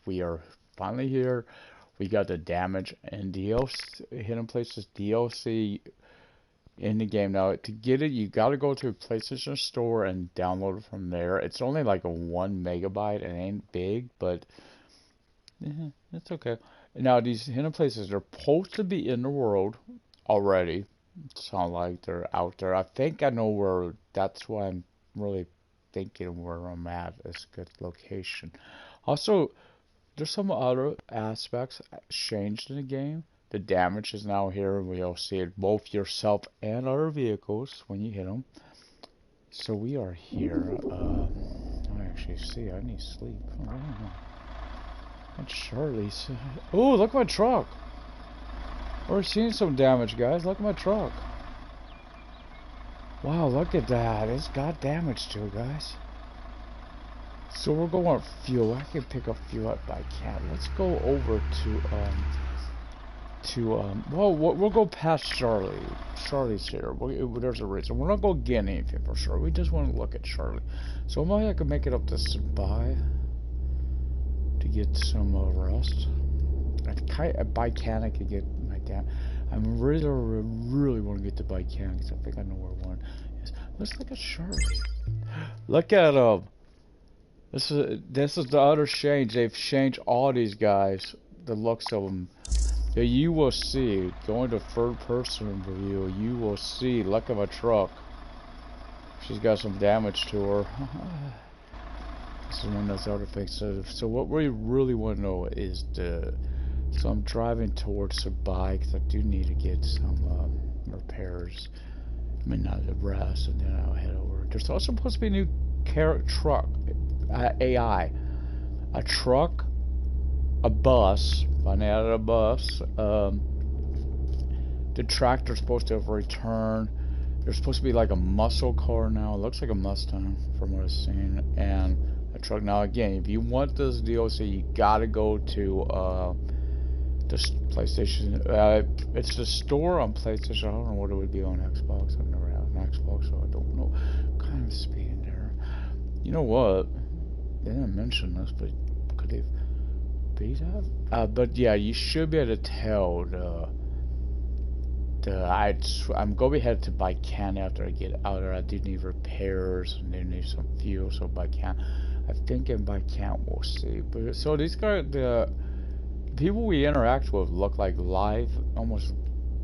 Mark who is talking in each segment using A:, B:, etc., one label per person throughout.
A: we are finally here. We got the damage and DLC, hidden places DLC in the game. Now to get it, you gotta go to a PlayStation Store and download it from there. It's only like a 1 MB. It ain't big, but it's okay. Now these hidden places are supposed to be in the world already. Sound like they're out there. I think I know where. That's why I'm really thinking where I'm at is a good location. Also, there's some other aspects changed in the game. The damage is now here. We'll see it both yourself and other vehicles when you hit them. So we are here. I actually see. I need sleep. Oh, that's Charlie's. Oh, look at my truck. We're seeing some damage, guys. Look at my truck. Wow, look at that. It's got damage too, guys. So we're going on fuel. I can pick up fuel up, but I can't. Let's go over well, we'll go past Charlie. Charlie's here. There's a reason. We're not going to get anything for sure. We just want to look at Charlie. So maybe I can make it up to Sabai to get some rest. By can I could get my damn. I'm really want to get to by can because I think I know where one is. Let's look at Charlie. Look at This is the other change. They've changed all these guys. The looks of them. Yeah, you will see. Going to third person view, you will see. Look at my truck. She's got some damage to her. This is one of those other things. So what we really want to know is so I'm driving towards the bike because I do need to get some repairs. I mean, not the rest, and then I'll head over. There's also supposed to be a new truck, AI, a truck, a bus. Finally added a bus. The tractor's supposed to have returned. There's supposed to be like a muscle car now. It looks like a Mustang from what I've seen, and a truck. Now again, if you want this DLC, you gotta go to this PlayStation. It's the store on PlayStation. I don't know what it would be on Xbox. I've never had an Xbox, so I don't know. Kind of speed in there. You know what? They didn't mention this, but could they be that? But yeah, you should be able to tell I'm going to be headed to Baikan after I get out there. I do need repairs and I need some fuel, so Baikan. I think in Baikan we'll see. But so these guys, the people we interact with look like almost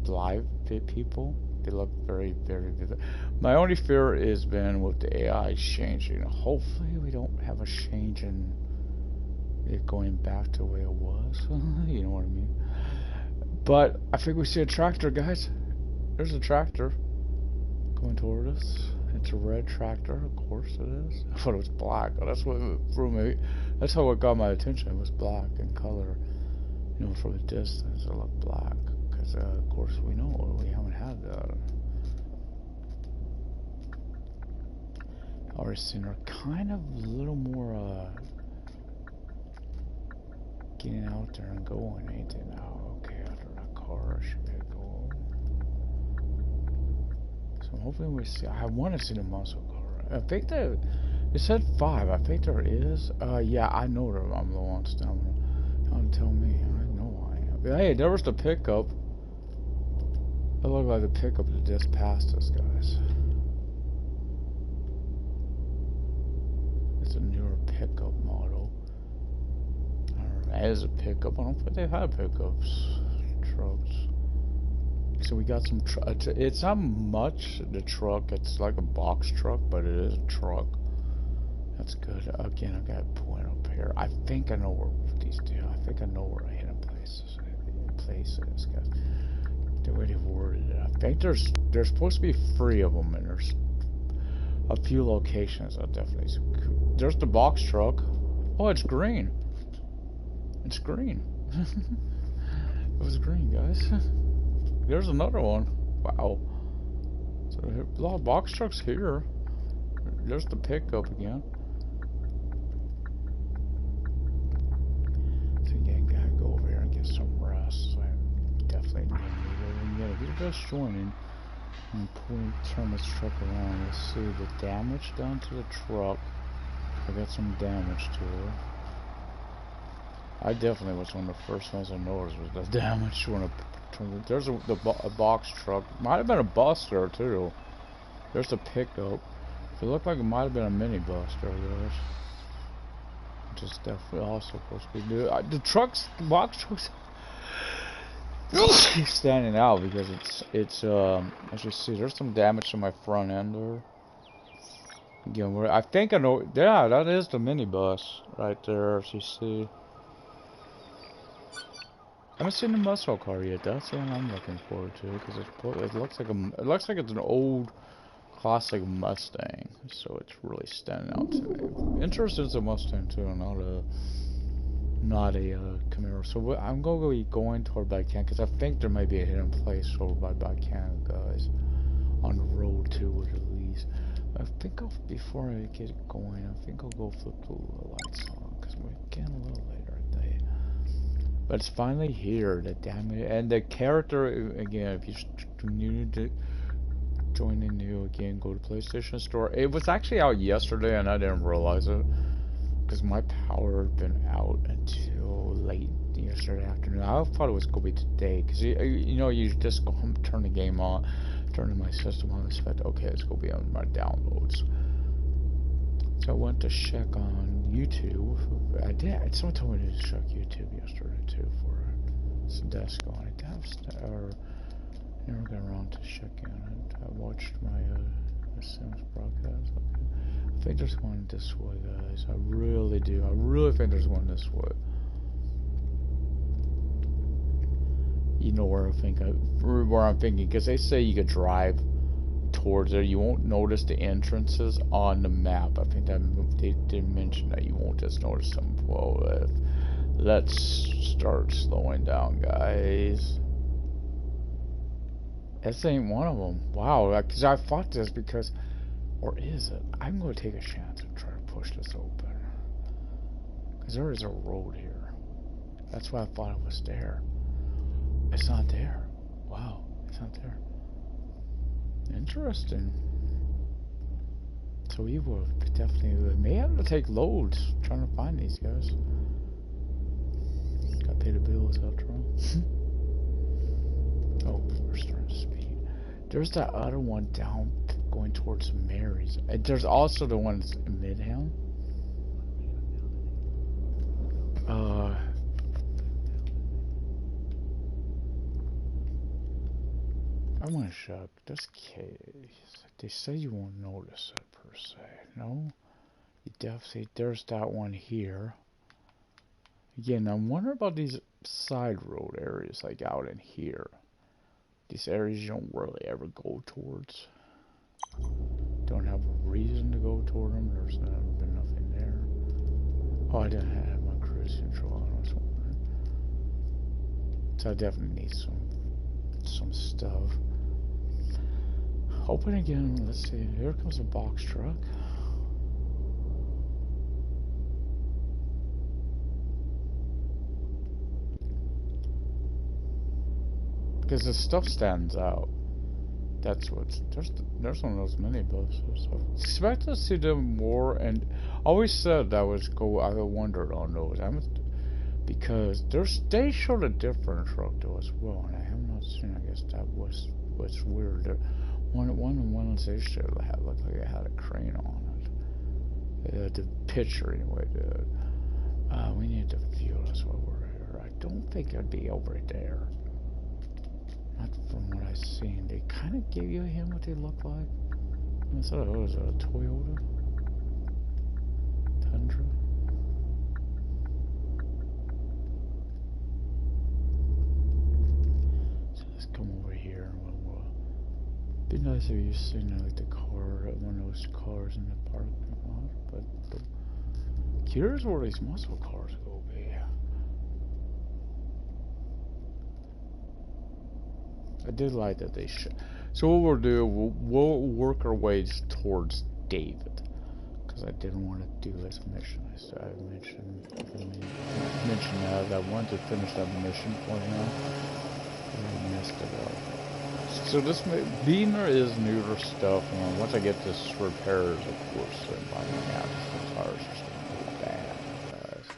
A: live people. They look very, very vivid. My only fear has been with the AI changing. Hopefully we don't have a change in it going back to the way it was. You know what I mean? But I think we see a tractor, guys. There's a tractor going toward us. It's a red tractor, of course it is. I thought it was black. That's what threw me. That's how it got my attention. It was black in color. You know, from a distance it looked black. Because of course we know we haven't had that. Our seen are kind of a little more getting out there and going, ain't they now? Okay, after that car, I should be able to go. So I'm hoping we see. I want to see the muscle car. I think that it said 5. I think there is. Yeah, I know that I'm low on stamina. Don't tell me. I know I am. Hey, there was the pickup. It looked like the pickup that just passed us, guys. It's a newer pickup model. As a pickup, I don't think they've had pickups, trucks. So we got some. It's not much. The truck. It's like a box truck, but it is a truck. That's good. Again, I got a point up here. I think I know where these do. I think I know where I hit in places. Guys. The way they've worded it. I think there's supposed to be 3 of them, and there's a few locations. I definitely. There's the box truck. Oh, it's green. It's green. It was green, guys. There's another one. Wow. So a lot of box trucks here. There's the pickup again. So again, gotta go over here and get some rest. So I definitely need it. Yeah, if you're just joining, I'm turn this truck around. Let's see the damage done to the truck. I got some damage to it. I definitely was one of the first ones I noticed was the damage when there's a box truck. Might have been a bus there too. There's the pickup. It looked like it might have been a minibus there, guys. Which is definitely also supposed to be new. The trucks, the box trucks, keep standing out because it's as you see, there's some damage to my front end there. Again, I think I know. Yeah, that is the minibus right there. As you see, I haven't seen the muscle car yet. That's the one I'm looking forward to because it looks like it's an old classic Mustang, so it's really standing out to me. Interested it's a Mustang too, not a Camaro. So I'm gonna be going toward Backhand because I think there might be a hidden place over by Backhand, guys, on the road too, at least. I think before I get going, I think I'll go flip the lights on because we're getting a little later at day. But it's finally here. The damage and the character again. If you need to join in new again, go to PlayStation Store. It was actually out yesterday and I didn't realize it because my power had been out until late yesterday afternoon. I thought it was going to be today because you know, you just go home, turn the game on, turn my system on, and expect, okay, it's going to be on my downloads. So I went to check on YouTube. I did. Someone told me to check YouTube yesterday too for some desk on it. Or never got around to checking it. I watched my Sims broadcast. Okay. I think there's one this way, guys. I really do. I really think there's one this way. You know where I'm thinking, because they say you could drive towards there. You won't notice the entrances on the map. I think that they did mention that you won't just notice them. Well, let's start slowing down, guys. This ain't one of them. Wow, because I fought this because, or is it? I'm going to take a chance and try to push this open. Because there is a road here. That's why I thought it was there. It's not there. Wow, it's not there. Interesting. So we will definitely may have to take loads trying to find these guys. Gotta pay the bills after all. Oh, we're starting to speed. There's that other one down going towards Mary's. There's also the one that's in Midtown. I want to check this case. They say you won't notice it per se. No, you definitely. There's that one here. Again, I'm wondering about these side road areas, like out in here. These areas you don't really ever go towards. Don't have a reason to go toward them. There's never been nothing there. Oh, I didn't have my cruise control on this one. So I definitely need some stuff. Open again. Let's see. Here comes a box truck. Because the stuff stands out. That's what's there's one of those minibuses. So expect to see them more, and always said that was cool. I wondered on those. Because they showed a different truck though as well, and I have not seen. I guess that was what's weird. One they showed looked like it had a crane on it. The picture anyway did. We need to fuel. That's why we're here. I don't think it'd be over there. Not from what I've seen. They kind of gave you a hint what they look like. I thought it was a Toyota Tundra. So let's come over here and we'll be nice if you seen like the car, one of those cars in the parking lot. But here's where these muscle cars go be. I did like that they so what we'll do, we'll work our ways towards David, because I didn't want to do this mission. I mentioned that I wanted to finish that mission for him, and I messed it up. So this Beamer is newer stuff, and once I get this repairs, of course, then by now the tires are still bad, guys.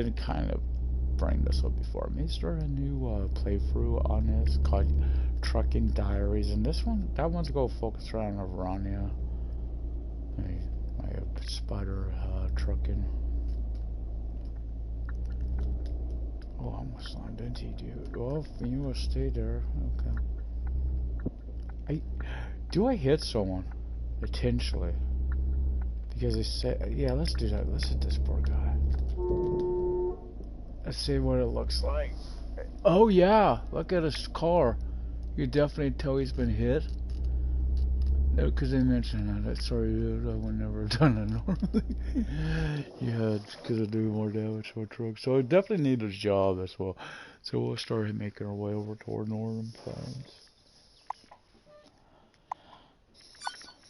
A: did kind of bring this up before. I may start a new playthrough on this called Trucking Diaries, and that one's gonna focus around Iona. My spider trucking. Oh, I almost slammed into you, dude. Well, you will stay there. Okay. Do I hit someone? Potentially. Because they said, yeah, let's do that. Let's hit this poor guy. Let's see what it looks like. Oh, yeah. Look at his car. You definitely tell he's been hit. No, because they mentioned that. Sorry, dude. I would never have done that normally. Yeah, it's because I do more damage to my truck. So I definitely need a job as well. So we'll start making our way over toward Northern Plains.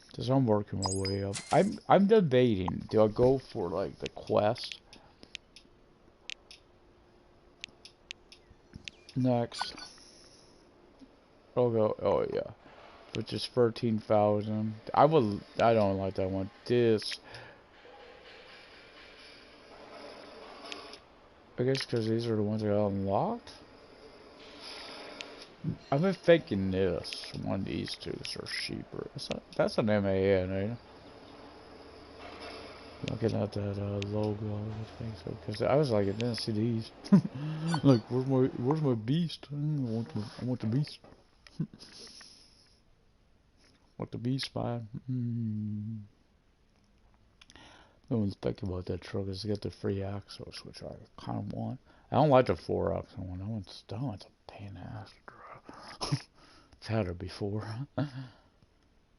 A: Because I'm working my way up. I'm debating. Do I go for like the quest? Next. I'll go. Oh yeah. Which is 13,000. I don't like that one. This. I guess because these are the ones that got unlocked. I've been thinking this. One of these two are cheaper. That's an MAN, ain't it? Looking at that logo, I think so. Because I was like, I didn't see these. Like, where's my beast? I want the beast. Want the beast, man. No one's thinking about that truck. Is to get the free axles, which I kind of want. I don't like the 4-axle one. That one's a pain in the ass to drive. It's had her before.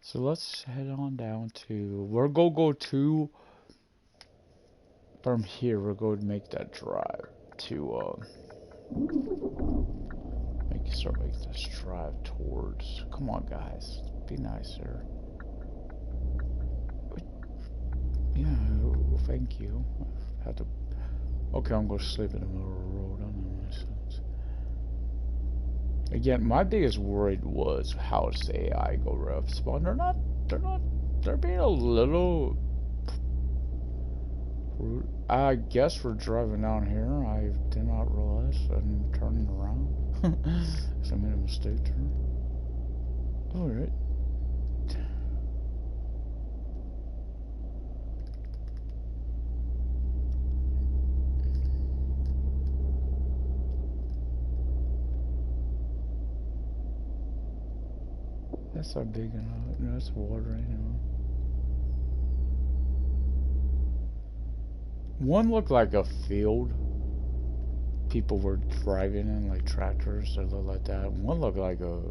A: So let's head on down to. We're gonna go to. From here, we're going to make that drive to. Start making this drive towards. Come on, guys. Be nicer. Yeah, thank you. I had to. Okay, I'm going to sleep in the middle of the road. I know my sense. Again, my biggest worry was how does the AI go rough spawn. They're being a little rude. I guess we're driving down here. I did not realize I'm turning around. So I made a mistake turn. Alright. That's not big enough. No, that's water anyway. One looked like a field. People were driving in, like tractors that looked like that. One looked like a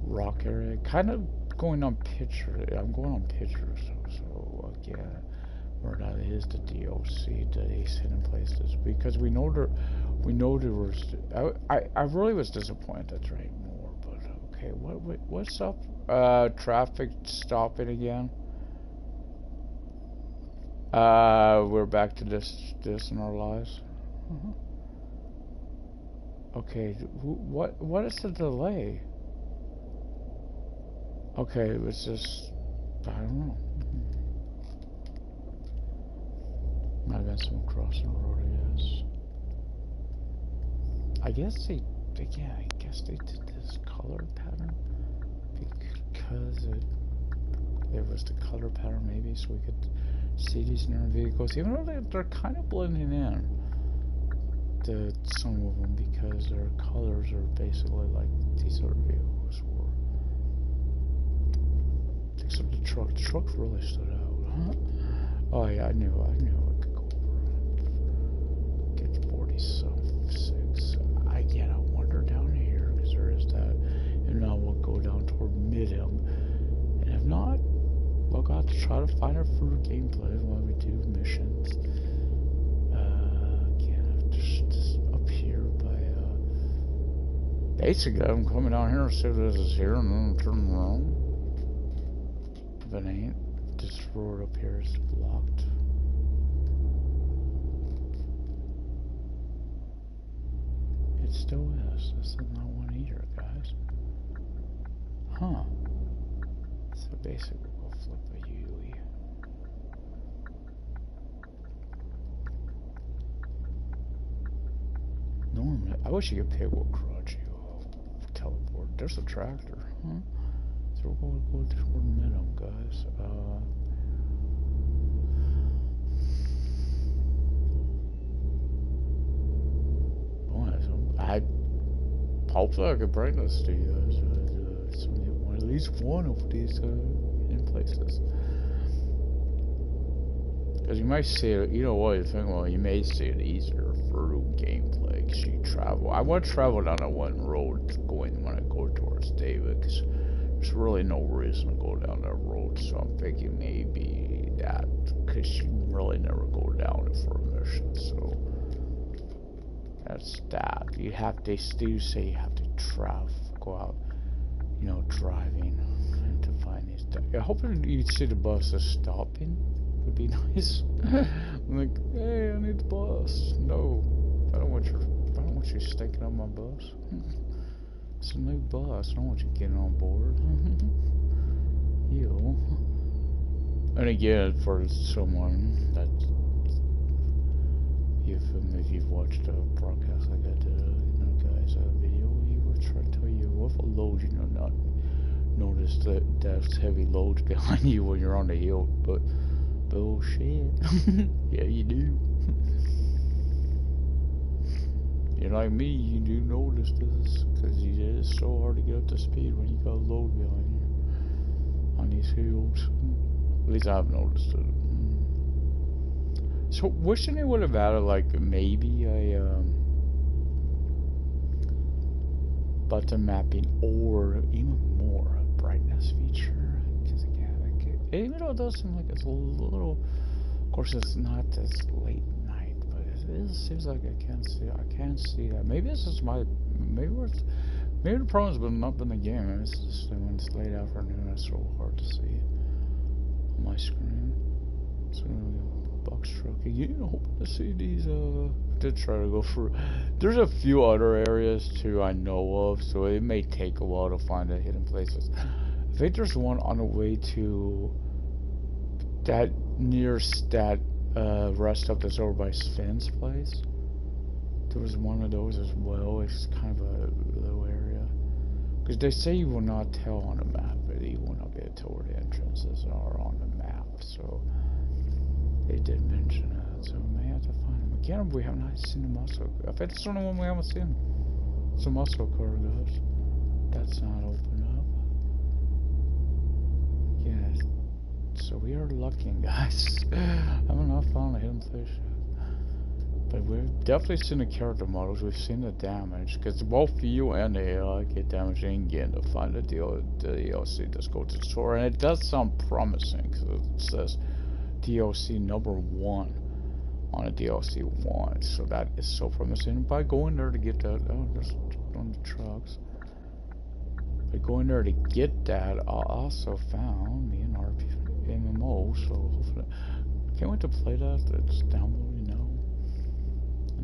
A: rock area. Kind of going on picture. I'm going on pictures, so again, where that is the DLC, the Ace Hidden Places, because we know there was. I really was disappointed that's right more, but okay. What's up? Traffic stopping again. We're back to this in our lives. Okay, what is the delay? Okay, it was just, I don't know. Might have been someone crossing the road, I guess they did this color pattern because it was the color pattern maybe, so we could see these in our vehicles, even though they're kind of blending in. Some of them, because their colors are basically like these other vehicles were. Except the truck really stood out. Huh? Oh yeah, I knew I could go over get 46. I wander down here because there is that, and now we'll go down toward Midham, and if not, we'll have to try to find our fruit gameplay while we do missions. Basically, I'm coming down here and see if this is here, and then turn around. If it ain't, this road up here is blocked. It still is. This is not one either, guys. Huh. So basically, we'll flip a UE. don't. I wish you could pick what garage you teleport. There's a tractor. Huh? So we're going to go toward Minimum, guys. I hopefully I could bring this to you guys. At least one of these hidden places. Because you might see it, you know what, you think, well, you may see it easier for gameplay because you travel. I want to travel down that one road when I go towards David, because there's really no reason to go down that road, so I'm thinking maybe that, because you really never go down it for a mission, so that's that. You have, they still say you have to travel, go out, you know, driving and to find these things. I hope you see the bus is stopping. Would be nice. I'm like, hey, I need the bus. No, I don't want you stinking on my bus. It's a new bus. I don't want you getting on board. You. And again, for someone that if you've watched a broadcast like I did, guys, video, he would try to tell you what load, not notice that there's heavy loads behind you when you're on the hill, but. Bullshit. Yeah, you do. You're like me, you do notice this, because it's so hard to get up to speed when you got a load behind you on these hills. At least I've noticed it. So, wishing it would have added, like, maybe a, button mapping, or even more, a brightness feature. Even though it does seem like it's a little, of course it's not this late night, but it seems like I can see that. Maybe this is maybe the problem's not been the game. Maybe it's just when it's late afternoon, it's so hard to see on my screen. So, box truck again, hoping to see these, did try to go through. There's a few other areas too I know of, so it may take a while to find the hidden places. I think there's one on the way to that near that rest stop that's over by Sven's place. There was one of those as well. It's kind of a little area. Because they say you will not tell on the map, but you will not be able to tell where the entrances are on the map. So they did mention that. So we may have to find them. Again, we have not seen the muscle. I think it's the only one we haven't seen. It's a muscle car, guys. That's not open up. Yeah, so we are lucky, guys. I have not found a hidden place yet. But we've definitely seen the character models. We've seen the damage, because both you and the AI get damaged again to find the DLC that's go to the store. And it does sound promising, because it says DLC number 1 on a DLC 1. So that is so promising. By going there to get that, oh, there's on the trucks. By going there to get that, I also found me an RP MMO, so hopefully can't wait to play that. It's downloading now.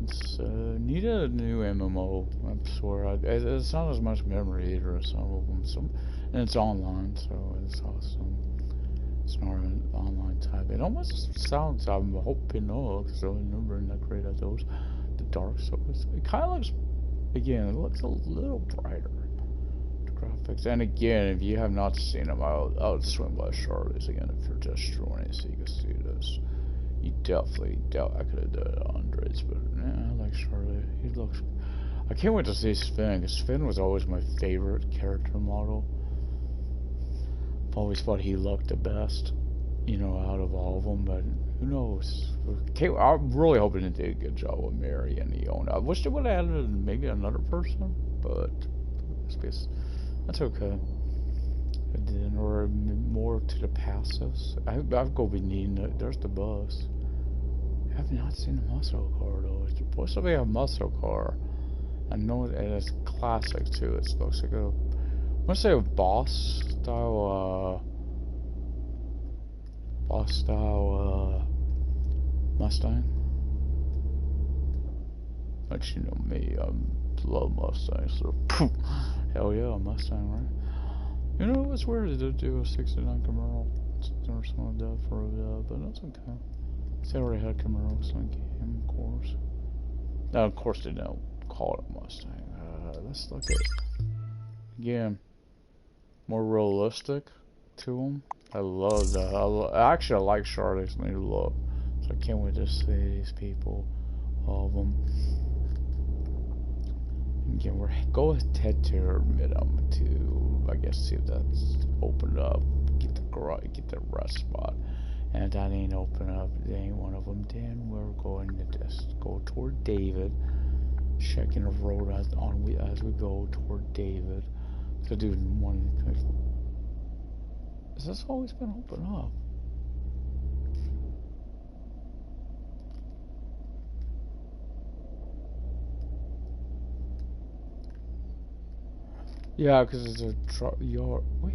A: It's need a new MMO. I swear, it's not as much memory either as some of them. And it's online, so it's awesome. It's not an online type. It almost sounds, I'm hoping, because I remember not great at those. The Dark Souls. It kind of looks, again, it looks a little brighter. Graphics. And again, if you have not seen them, I'll swing by Charlie's again if you're just joining so you can see this. You definitely, I could have done it on Andres, but yeah, I like Charlie. He looks, I can't wait to see Sven, because Sven was always my favorite character model. I've always thought he looked the best, out of all of them, but who knows. I'm really hoping they did a good job with Mary and Iona. I wish they would have added maybe another person, but that's okay. Or more to the passives. I've go be needing it. There's the bus. I have not seen the muscle car though. It's supposed to be a muscle car. I know it, and it's classic too. It looks like a, I want to say a boss style Mustang. But you know me, I love Mustangs. So hell yeah, a Mustang, right? You know what's weird to do a 69 Camaro or something like that for but that's okay. See, I already had Camaros on game, of course. Now, of course they don't. Of call it a Mustang. Let's look at again more realistic to them. I love that. Actually, I like Charlie's new look, so I can't wait to see these people, all of them. Again, we're go ahead to minimum to, I guess, see if that's opened up. Get the garage, get the rest spot, and if that ain't open up, ain't one of them. Then we're going to just go toward David, checking the road as we go toward David. So, dude, has this always been open up? Yeah, because it's a truck yard. Wait.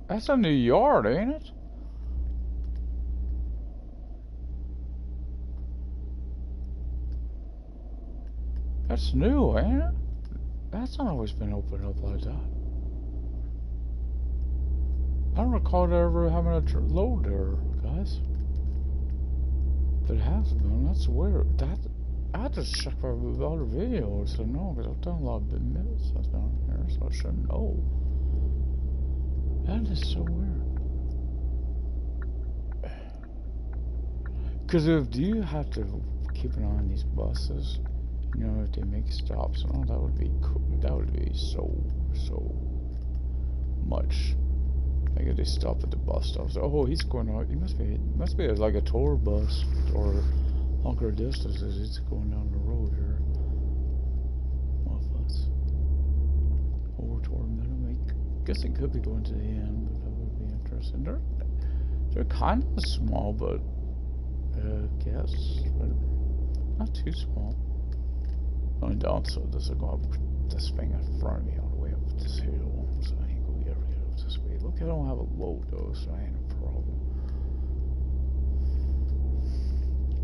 A: That's a new yard, ain't it? That's new, ain't it? That's not always been opened up like that. I don't recall ever having a load there, guys. But it has been. That's weird. I had to check my other videos to know, because I've done a lot of big minutes down here, so I should know. That is so weird. Because if you have to keep an eye on these buses, you know, if they make stops and all, that would be cool. That would be so much. Like if they stop at the bus stops. Oh, he's going out. He must be like a tour bus or longer distances. He's going down the road here. Off us. Over toward middle. I guess it could be going to the end, but that would be interesting. They're kind of small, but I guess, but not too small. Going down, so this will go up this thing in front of me all the way up this hill, so I ain't gonna ever get up this way. Look, I don't have a load though, so I ain't a problem.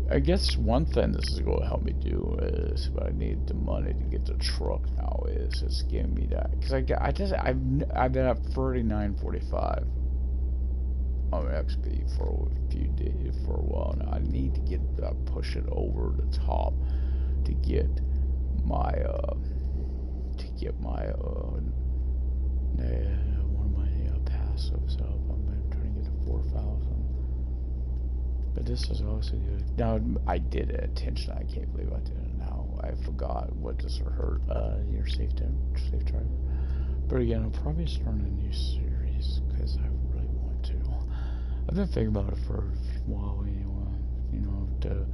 A: I guess one thing this is going to help me do is, if I need the money to get the truck now, is it's giving me that, because I've been at 39.45 on XP for a few days, for a while now. I need to get push it over the top to get my one of my passives up. I'm trying to get to 4,000. But this is also good. Now I did it intentionally. I can't believe I did it now. I forgot what this will hurt. Your safe driver. But again, I'll probably start a new series because I really want to. I've been thinking about it for a while anyway. You know, the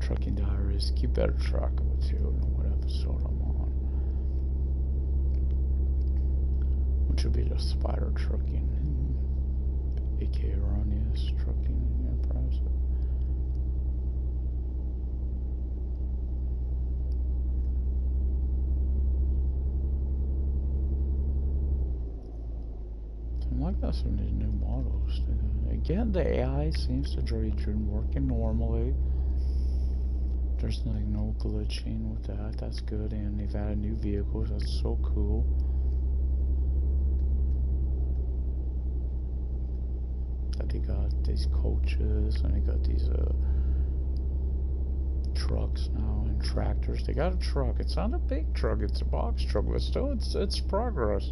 A: trucking diaries. Keep better track of it too. Know what episode I'm on. Which would be the spider trucking, aka Ronya's trucking enterprise. I like that some of these new models. Again, the AI seems to be working normally. There's like no glitching with that. That's good, and they've added new vehicles. That's so cool. That they got these coaches and they got these trucks now and tractors. They got a truck. It's not a big truck. It's a box truck, but still, it's progress.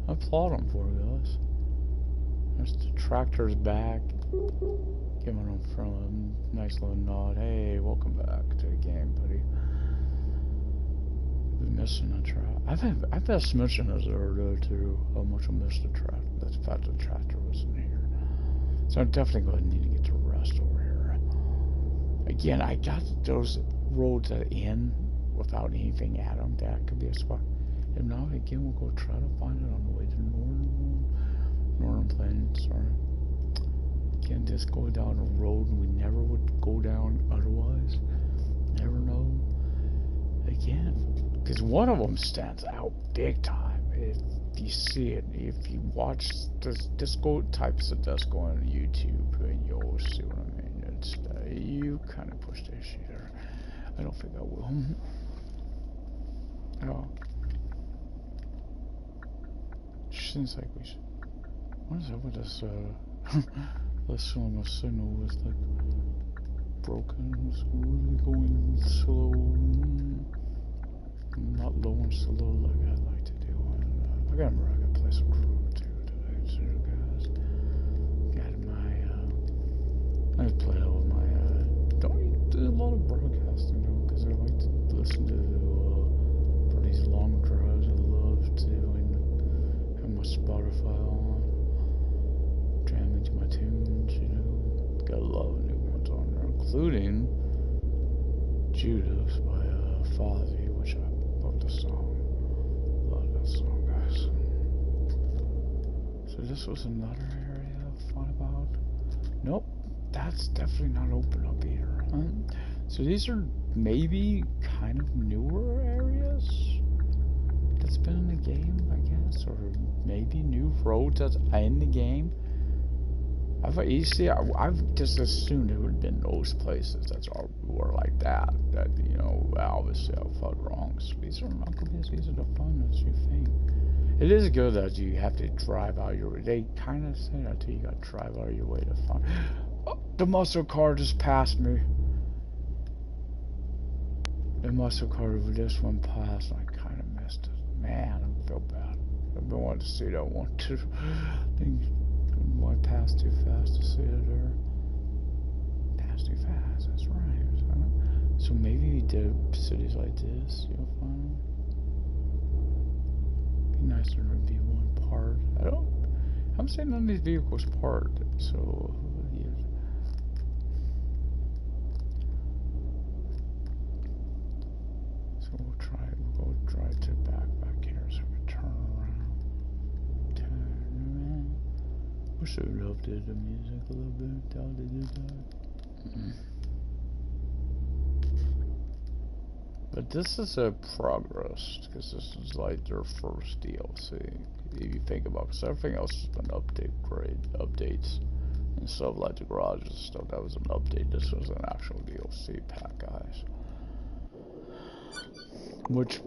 A: I applaud them for it, guys. There's the tractor's back. Giving them from a nice little nod. Hey, welcome back to the game, buddy. Been missing a track. I've been smishing this earlier too. How much I missed the track. That's the fact the tractor wasn't here. So I'm definitely going to need to get to rest over here. Again, I got those roads that end without anything at them. That could be a spot. If not, again, we'll go try to find it on the way to Northern Plains. Sorry. Again, just go down a road we never would go down otherwise. Never know. Again, because one of them stands out big time. If you see it, if you watch this disco types of disco on YouTube, and you'll see what I mean. It's you kind of push this here. I don't think I will. Oh. Seems like we should. What is up with this? This signal was like broken. It's really going slow. Not low and slow like I'd like to do. I gotta play some crew too today, too, guys. Got my, I play all my, don't do a lot of broadcasting though, because I like to listen to, for these long drives, I love to have my Spotify on, jam into my tunes, you know. Got a lot of new ones on there, including Judas by Fozzy, which I love the song. Love that song, guys. So this was another area I thought about. Nope, that's definitely not open up either. So these are maybe kind of newer areas that's been in the game, I guess, or maybe new roads that's in the game. You see, I've just assumed it would have been those places that's all were like that. That, you know, obviously I felt wrong. So these are not going to be as easy to find as you think. It is good that you have to drive out your way. They kind of say that too. You got to drive out your way to find. Oh, the muscle car just passed me. The muscle car over this one passed. I kind of missed it. Man, I feel bad. I've been wanting to see that one too. I passed too fast to see it there. Passed too fast, that's right. So maybe the cities like this, you'll find. Be nicer to be one part. I'm saying none of these vehicles parked, so yeah. So we'll go drive to back here so we can turn around. Wish I would have updated the music a little bit. How they did that. But this is a progress, because this is like their first DLC. If you think about it, because everything else has been updates and stuff like the garage and stuff. That was an update. This was an actual DLC pack, guys. Which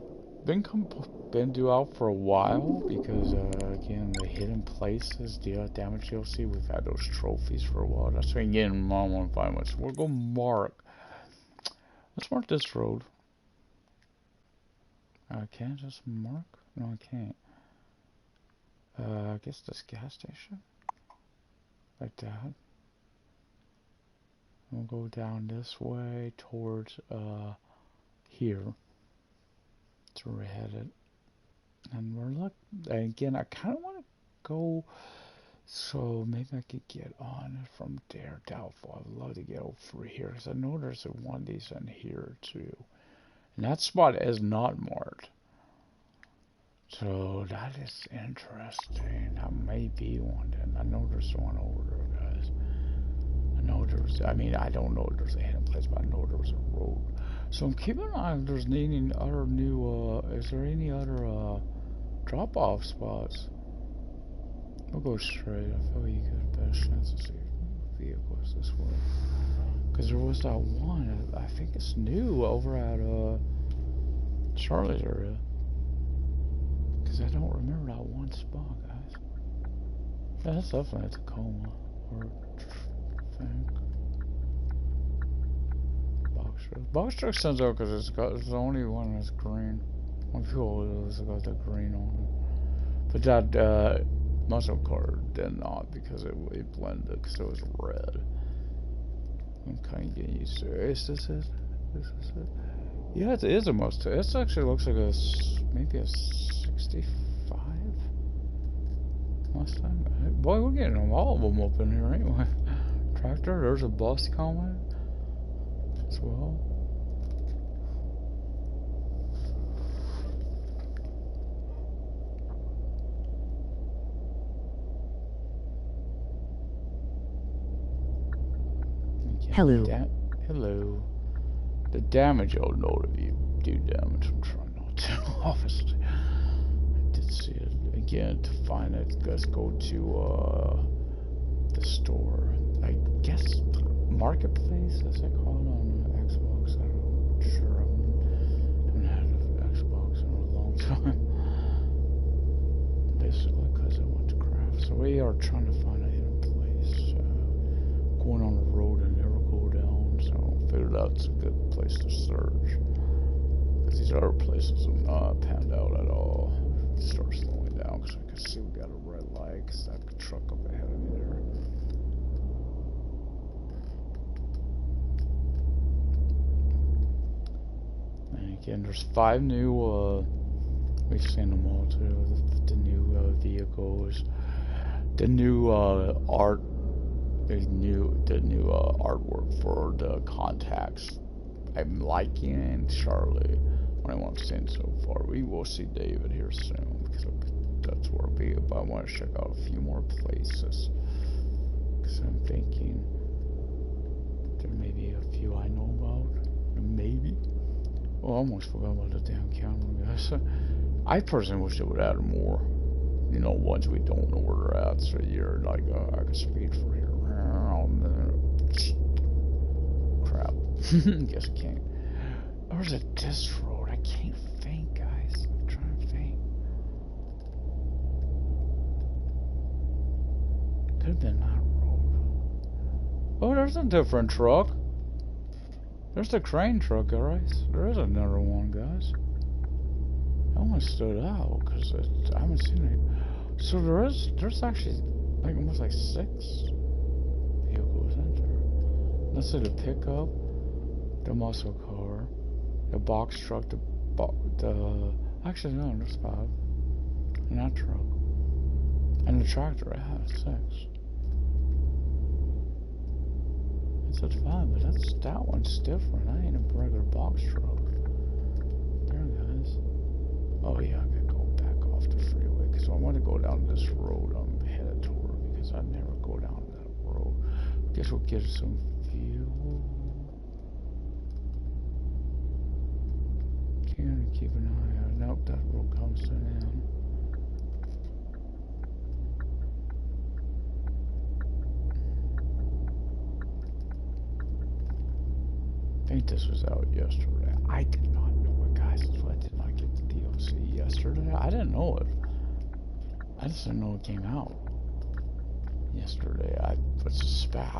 A: been due out for a while, because again, the hidden places, the damage DLC, we've had those trophies for a while. That's why again, Mom won't find much. We're gonna mark. Let's mark this road. I can't just mark? No, I can't. I guess this gas station, like that. We'll go down this way towards here. That's where we're headed. And again, I kind of want to go, so maybe I could get on from there. Doubtful. I'd love to get over here, because I know there's one of these in here too. And that spot is not marked. So that is interesting. That may be one then. I know there's one over there, guys. I don't know if there's a hidden place, but I know there was a road. So I'm keeping an eye if there's any other new, is there any other, drop-off spots? We'll go straight. I feel like you got the best chance to see vehicles this way. Because there was that one, I think it's new, over at, Charlie's area. Because I don't remember that one spot, guys. Yeah, that's definitely a Tacoma, or I think. Box truck stands out because it's the only one that's green. One fuel has got the green on it. But that muscle car did not, because it blended, because it was red. I'm kind of getting used to it. Is this it? Is this it? Yeah, it is a Mustang. It actually looks like maybe a 65 Mustang. Boy, we're getting all of them up in here anyway. Tractor, there's a bus coming as well.
B: Hello.
A: Hello. The damage, you'll know if you do damage. I'm trying not to, obviously. I did see it. Again, to find it, let's go to the store. I guess Marketplace, as I call it on Xbox. I'm not sure. I haven't had an Xbox in a long time. Basically, because I went to craft. So we are trying to find a hidden place. Going on the road and never go down, so that's a good place to search. Because these other places have not panned out at all. Start slowing down because I can see we got a red light because that truck up ahead of me there. And again, there's 5 new, we've seen them all too, the new vehicles, the new art, the new artwork for the contacts. I'm liking Charlie. What I'm seeing so far. We will see David here soon because that's where I'll be. But I want to check out a few more places because I'm thinking there may be a few I know about. Maybe. Oh, I almost forgot about the damn camera, guys. I personally wish they would add more. You know, ones we don't know where they're at. So you're like, I can speed for here. Crap. Guess I can't. Where's a disc road? I can't think, guys. I'm trying to think. Could have been that road. Oh, there's a different truck. There's the crane truck, guys. There is another one, guys. That one stood out because I haven't seen it. So there's actually like almost like 6 vehicles in there. Let's see the pickup, the muscle car, the box truck, actually no, there's 5. And that truck. And the tractor, I have 6. It said 5, but that one's different. That ain't a regular box truck. There, guys. Oh yeah, I could go back off the freeway because I want to go down this road I'm headed toward because I never go down that road. Guess we'll get some fuel. Keep an eye out. Nope, that road comes to an end. I think this was out yesterday. I did not know it, guys. That's why I did not get the DLC yesterday. I didn't know it. I just didn't know it came out yesterday. I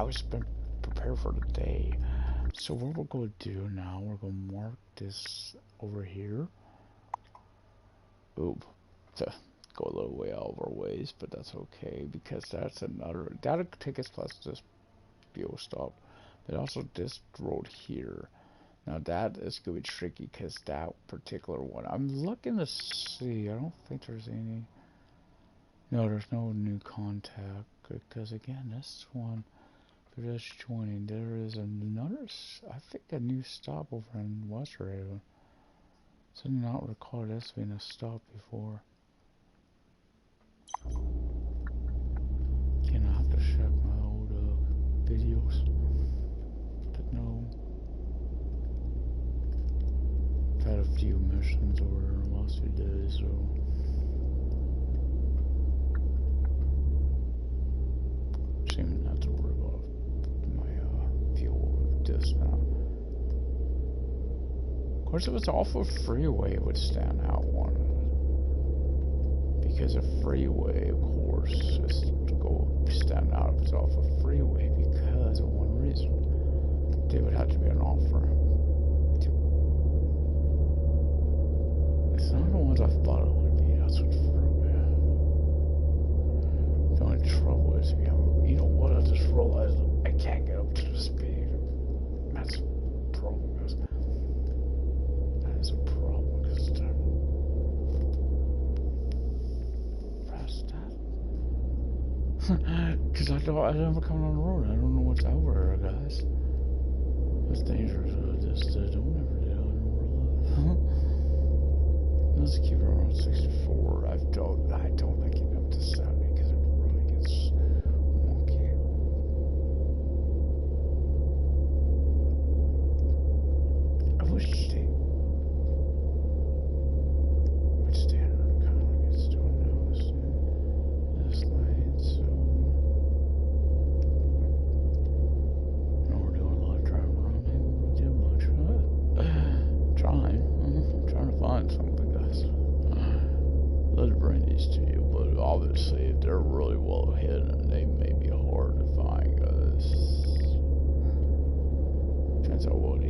A: was been prepared for the day. So what we're going to do now, we're going to mark this over here. Oop. Go a little way out of our ways, but that's okay because that's another, that'll take us past this fuel stop. But also this road here. Now that is going to be tricky because that particular one, I'm looking to see, I don't think there's any, no, there's no new contact because again, this one, for this joining, there is another, I think a new stop over in Westerhaven. So I do not recall this being a stop before. Again, I have to check my old videos. But no. I've had a few missions over the last few days, so. Seeming not to worry about my fuel disc now. Of course, if it's off a freeway, it would stand out one. Because a freeway, of course, is to go stand out if it's off a freeway because of one reason. There would have to be an off-ramp. It's not the ones I thought it would be, that's what's freeway. The only trouble is, you know what, I just realized I can't get up to the speed. That's a problem, guys. That is a problem, because it's because I never come on the road. I don't know what's over here, guys. It's dangerous. Don't ever do it in real life. Let's keep it around 64. I don't like getting up to 70 because it really gets wonky. I wish they would stand on kind of like it's doing now. This lane, so no, we're doing a lot of driving around. Maybe we'll do much. I'm trying to find something, guys. Let's bring these to you, but obviously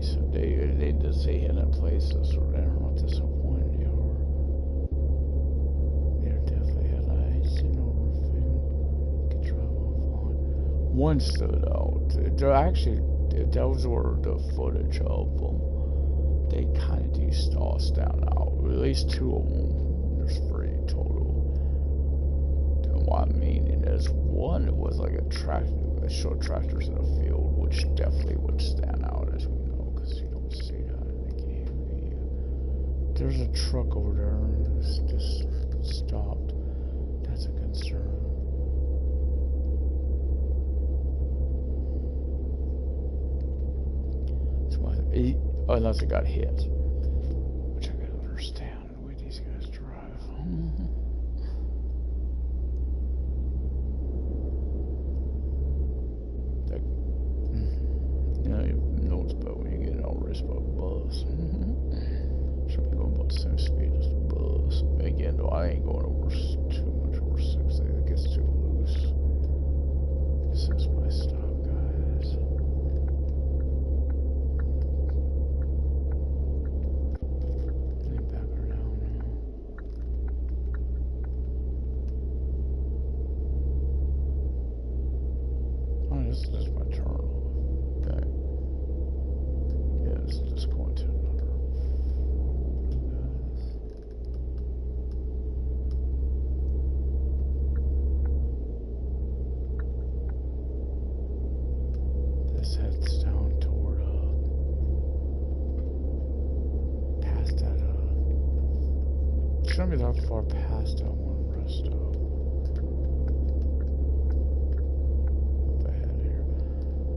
A: place. They just say hidden places, so I don't know what disappointed you are. They're definitely had ice and overfilled. Could travel on. One stood out. They're actually, those were the footage of them. They kind of do all stand out. At least two of them. There's three total. And what I'm meaning is, one it was like a tractor. It showed tractors in the field, which definitely would stand out, as we know, because you don't see that in the game. There's a truck over there, and it's just stopped. That's a concern. Unless it got hit, which I gotta understand the way these guys drive. You know it's about when you get out race by a bus. Should be going about the same speed as the bus. Again, though, I ain't going over too much over 60. It gets too loose. This is my stop, guys. Let me back her down now. Oh, this is my turn. Okay. Yeah, this is just going to another road, guys. This heads down toward past that shouldn't be that far past that one rest stop. Up ahead here.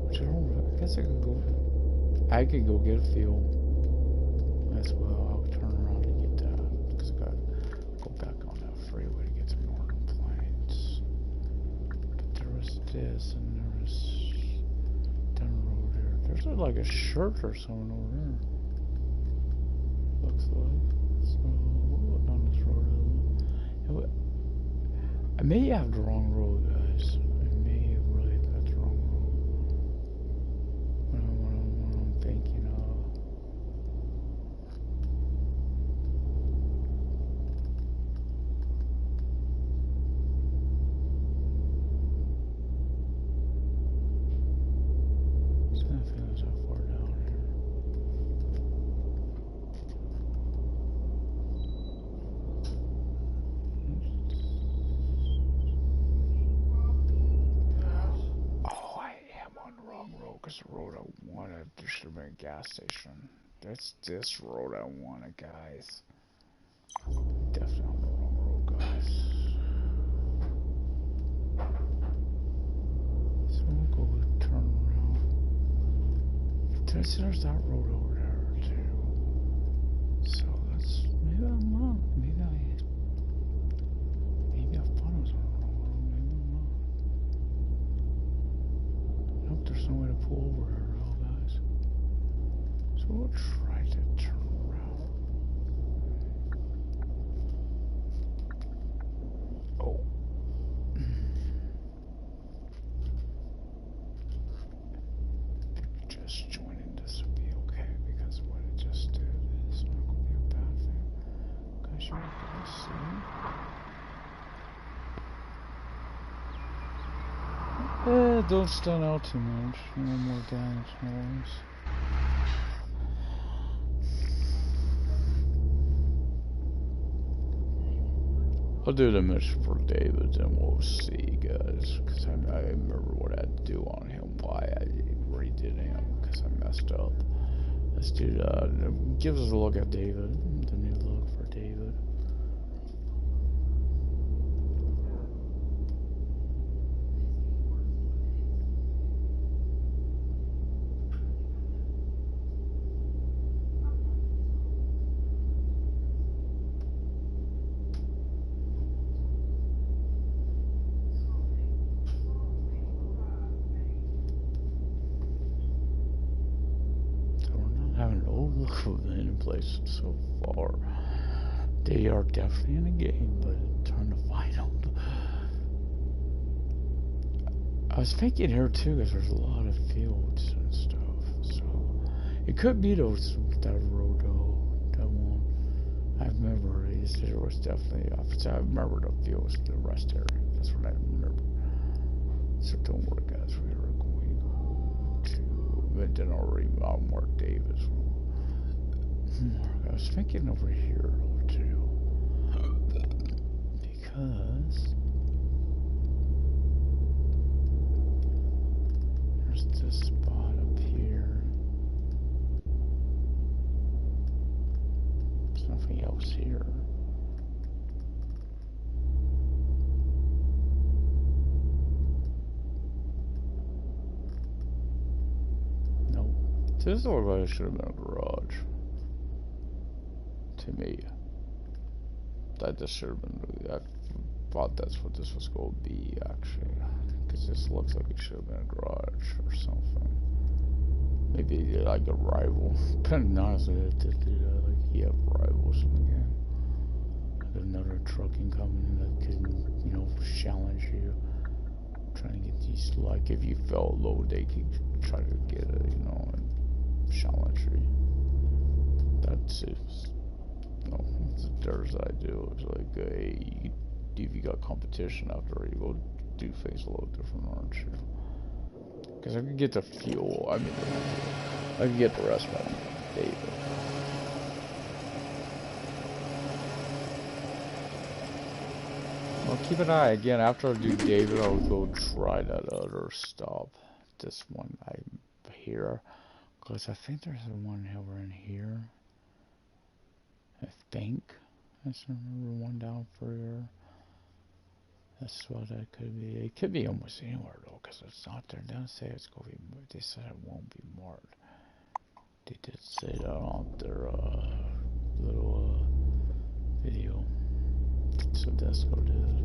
A: Which I don't really, I guess I could go get a fuel as well. I'll turn around to get that because I gotta go back on that freeway to get to Northern Plains. But there was this and there was down the road here. There's like a shirt or something over there. Looks like. So down this road. I may have the wrong road, guys. I may have really got the wrong road. What I'm thinking of. It's gonna feel so far down here. Oh, I am on the wrong road because the road I wanted, there should have been a gas station. That's this road I wanted, guys. Definitely on the wrong road, guys. So we'll go turn around. There's that road over there too. So that's maybe I'm wrong. Maybe I thought I was on the wrong road. Maybe I'm not. I hope there's no way to pull over here, though, guys. So we'll try to turn around. Oh. Just joining this would be okay because what it just did is not going to be a bad thing. Guys, you're not going to see. Don't stand out too much. No more damage noise. I'll do the mission for David and we'll see, guys. Because I remember what I had to do on him, why I redid him, because I messed up. Let's do that. Give us a look at David. The new look for David. Of the hidden places so far. They are definitely in the game, but it's trying to find them. I was thinking here too, because there's a lot of fields and stuff. So It could be those that road though. That one. I remember there was definitely opposite. I remember the fields, the rest area. That's what I remember. So don't worry, guys. We are going to. But then already Mark Davis. I was thinking over here too, because there's this spot up here. There's nothing else here. Nope. This looks like it should have been a garage. To me, that this should have been. I thought that's what this was going to be actually, because this looks like it should have been a garage or something. Maybe like a rival. But honestly, it did do that. Like you have rivals in the game. Like another trucking company that can, you know, challenge you. Trying to get these. Like if you fell low, they could try to get it, you know, and challenge you. That's it. No, there's that I do. It's like, hey, if you got competition after, you go do things a little different, aren't you? Because I can get the fuel. I mean, I can get the rest of my David. Well, keep an eye again. After I do David, I'll go try that other stop. This one I here, because I think there's one over in here. I think that's another one down further. That's what that could be. It could be almost anywhere though, because it's not there. They don't say it's going to be. They said it won't be marked. They did say that on their little video. So that's what it is.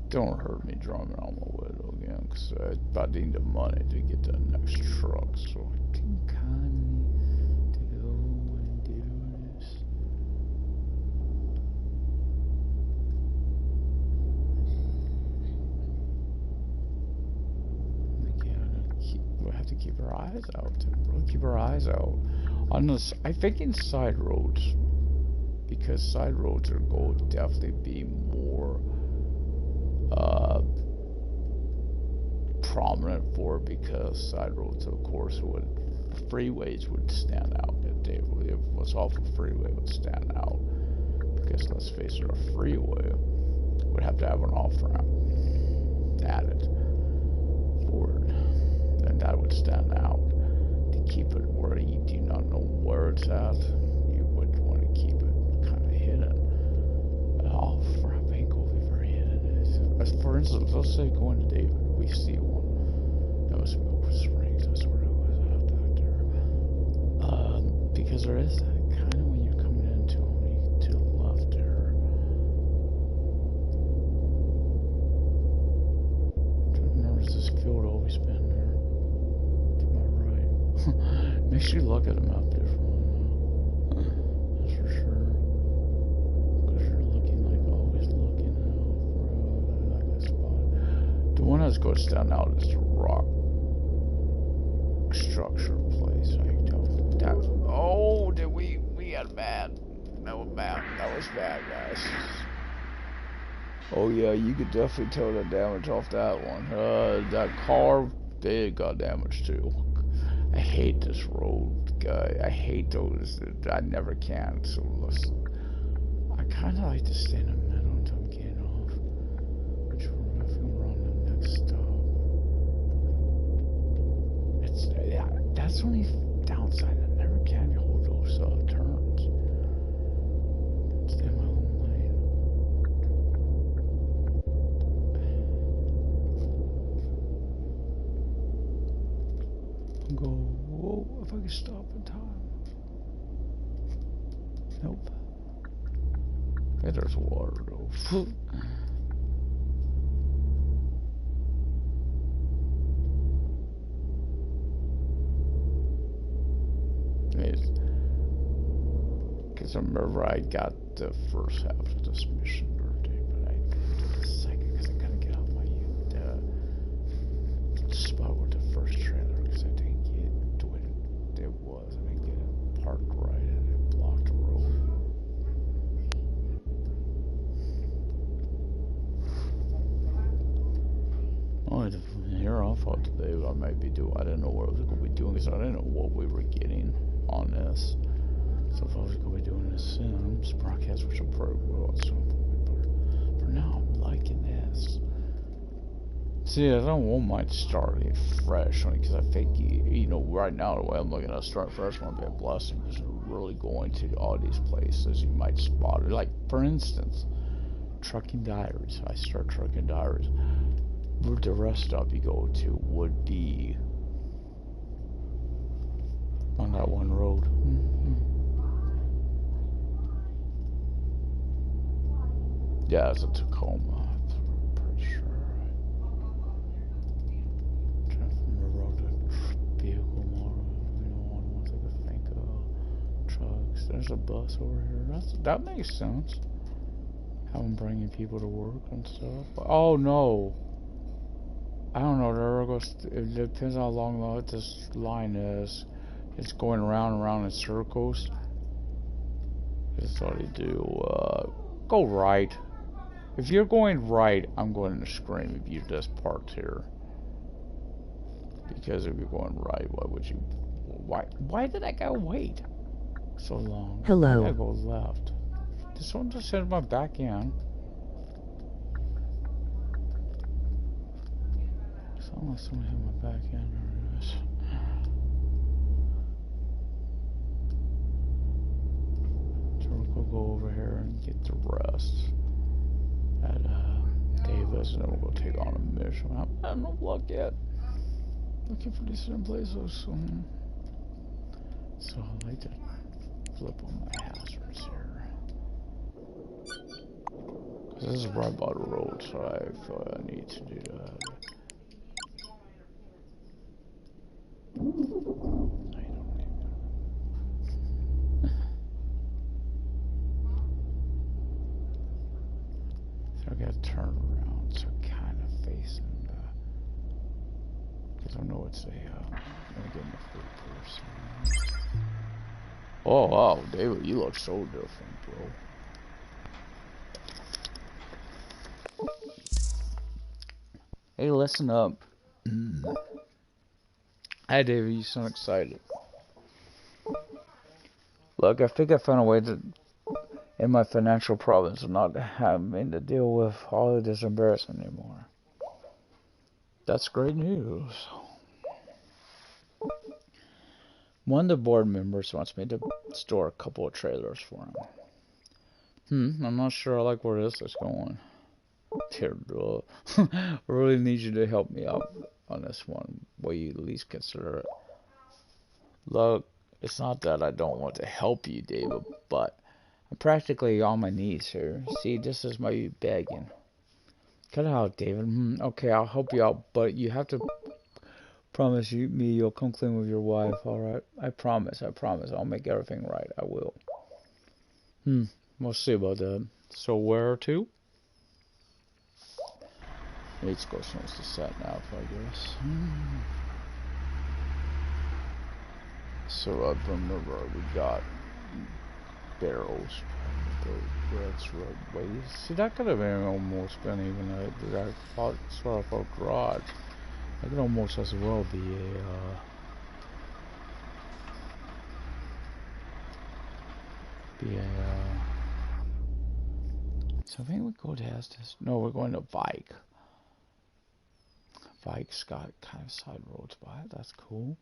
A: Don't hurt me drumming on my window again, because I need the money to get the next truck, so I can kind of go and do this. We have to keep our eyes out. Really keep our eyes out on this. I think in side roads, because side roads are going to definitely be more prominent for, because side roads, of course, would freeways would stand out. If it was off a freeway, it would stand out, because let's face it, a freeway would have to have an off ramp added for it, and that would stand out. To keep it where you do not know where it's at, you would want to keep it kind of hidden. Oh, for a bank will be very hidden. For instance, let's say going to David, we see one. That was Milk Springs. That's where it was out there. Because there is that kind of when you're coming into to the left there. There's this field always been there. To my right. Makes you look at a map differently. That's for sure. Because you're looking like always looking at off-road. I like that spot. The one that's going to stand out is the rock structure place. I don't. That. Oh, did we got bad. That was bad. That was bad, guys. Oh yeah, you could definitely tell the damage off that one. That car, they got damaged too. I hate this road, guy. I hate those. I never can. So listen, I kind of like to stay in the middle until I'm getting off. Which we're on the next stop. It's yeah. That's the only downside. I never can hold those turns. Stay in my own lane. Go, whoa, if I could stop in time. Nope. Hey, there's water though. Because I remember I got the first half of this mission birthday, but I did the second because I gotta get out my dead Oh, here I thought today I might be doing. I didn't know what I was going to be doing because I didn't know what we were getting on this. So if I was going to be doing the Sims broadcast, which I'm pretty well at some point, but for now I'm liking this. See, I don't want mine starting fresh, only because I think, you know, right now the way I'm looking at start fresh might be a blessing, because you're really going to all these places you might spot it. Like, for instance, Trucking Diaries. I start Trucking Diaries. The rest stop you go to would be on that one road. Yeah, it's a Tacoma. I'm pretty sure. Trying to remember the vehicle model. You know, one ones I could think of. Trucks. There's a bus over here. That makes sense. How I'm bringing people to work and stuff. Oh no. I don't know. There goes. It depends how long this line is. It's going around and around in circles. That's all you do. Go right. If you're going right, I'm going to scream if you just parked here. Because if you're going right, why would you? Why did that guy wait so long?
B: Hello.
A: I gotta go left. Did someone just hit my back end? Sounds like someone hit my back end. There it is. So we'll go over here and get the rest at Davis, and then we'll go take on a mission. I haven't no luck yet. Looking for decent places. So I like to flip on my hazards here. Cause this is right by the road, so I feel I need to do that. I don't need that. So I gotta turn around, so kind of facing because I know it's a, I'm getting a third person. Oh wow, David, you look so different, bro. Hey, listen up. Hi, David, you sound excited. Look, I think I found a way to, in my financial problems, of not having to deal with all of this embarrassment anymore. That's great news. One of the board members wants me to store a couple of trailers for him. I'm not sure I like where this is going. Dear bro, I really need you to help me out on this one. Will you at least consider it? Look, it's not that I don't want to help you, David, but I'm practically on my knees here. See, this is my begging. Cut it out, David. Okay, I'll help you out, but you have to promise me you'll come clean with your wife, alright? I promise. I'll make everything right. I will. We'll see about that. So where to? Let's go someone's to set now, I guess. So I remember we got barrels. That's right. Wait, see, that could have been almost been even I thought, sort of a garage. That could almost as well be so I think we go to this. No, we're going to Vike. Vike's got kind of side roads by it. That's cool.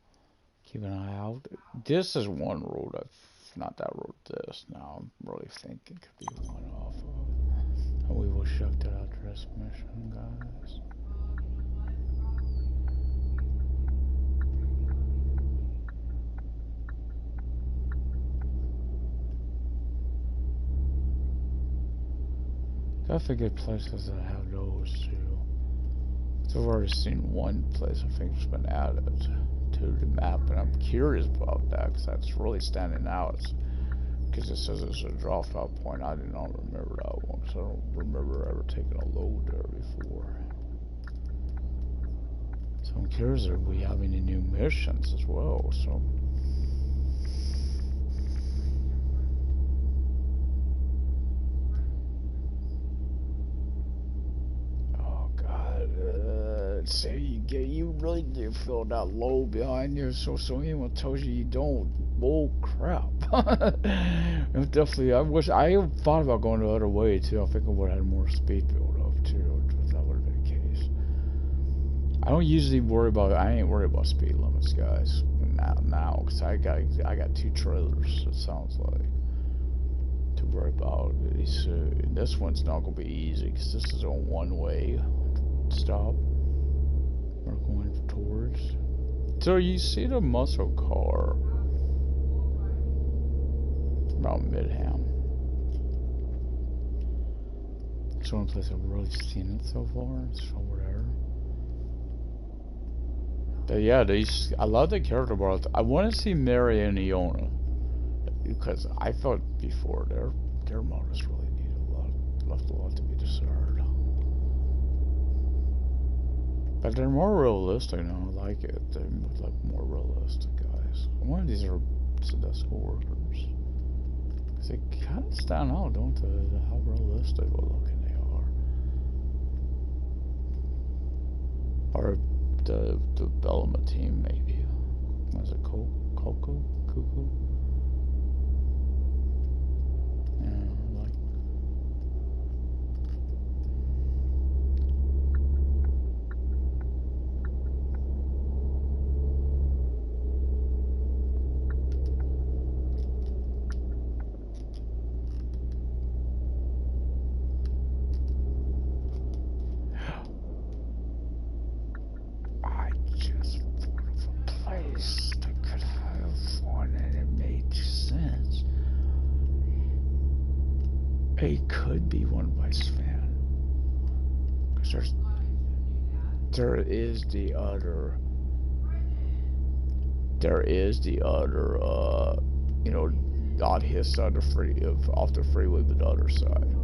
A: Keep an eye out. This is one road. Not that road. This. Now I'm really thinking could be one off of. And we will check that out for this mission, guys. I figured places that have those too. So I've already seen one place I think has been added to the map, and I'm curious about that because that's really standing out. Because it says it's a drop-off point. I did not remember that one, so I don't remember ever taking a load there before. So I'm curious if we have any new missions as well. So. say you really do feel that low behind you. So anyone tells you you don't, bull crap. Definitely, I thought about going the other way too. I think I would have had more speed build up too. If that would have been the case. I don't usually worry about. I ain't worried about speed limits, guys. Now, cause I got 2 trailers. It sounds like to worry about. This one's not gonna be easy because this is a one-way stop. We're going towards. So you see the muscle car around Midham. It's the only place I've really seen it so far. So whatever. But yeah, I love the character models. I want to see Mary and Iona because I thought before their models really left a lot to be desired. But they're more realistic now. I like it. They're like more realistic guys. One of these are Sedesco workers. Because they kind of stand out, don't they? How realistic looking they are. Or the Bellama team, maybe. Was it Coco? Cuckoo? Yeah, like. It could be one by Sven. Because there is the other, you know, on his side of off the freeway, but the other side.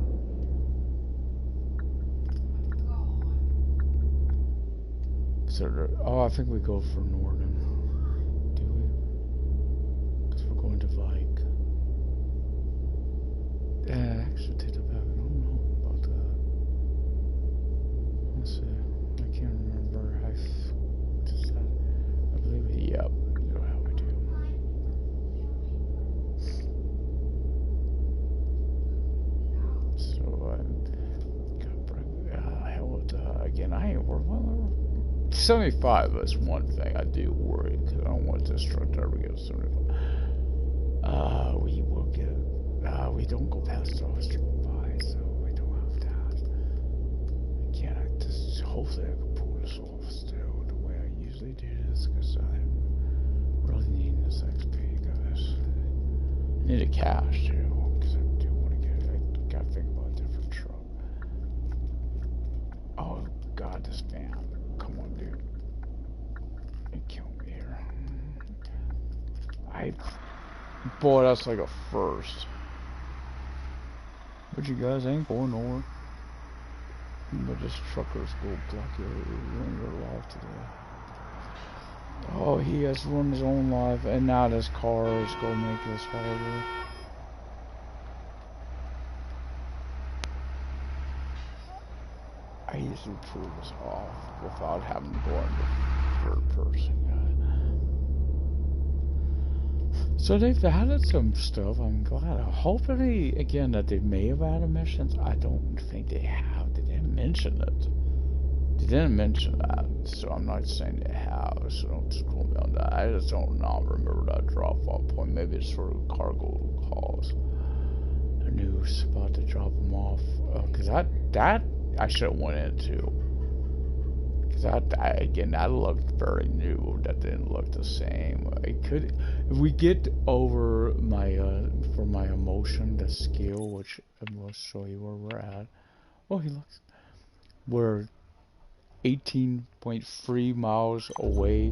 A: So I think we go for Northern. Do we? Because we're going to Vike. Actually, take it back. I don't know about that. Let's see. I can't remember. I believe it. Yep. You know how we do. So I gotta bring. Hell with again. I ain't worried. 75 is one thing I do worry because I don't want this truck to ever get 75. We will get. We don't go past Oyster by, so we don't have that. Again, hopefully I can pull this off still the way I usually do this, because I really need this XP, guys. I need a cash too, because I do want to I gotta think about a different truck. Oh god, this van. Come on, dude. It killed me here. Boy, that's like a first. But you guys ain't going nowhere. But this truckers go block your life today. Oh, he has run his own life, and now this car is gonna make this harder. I usually pull this off without having to go into third person, guys. So they've added some stuff. I'm glad. Hopefully, again, that they may have added missions. I don't think they have. They didn't mention it. They didn't mention that, so I'm not saying they have. So don't scroll me on that. I just don't remember that drop-off point. Maybe it's sort of cargo hauls. A new spot to drop them off. Because that I should have went into. Because again, that looked very new. That didn't look the same. It could, if we get over my for my emotion, the skill, which I will show you where we're at. Oh, he looks. We're 18.3 miles away.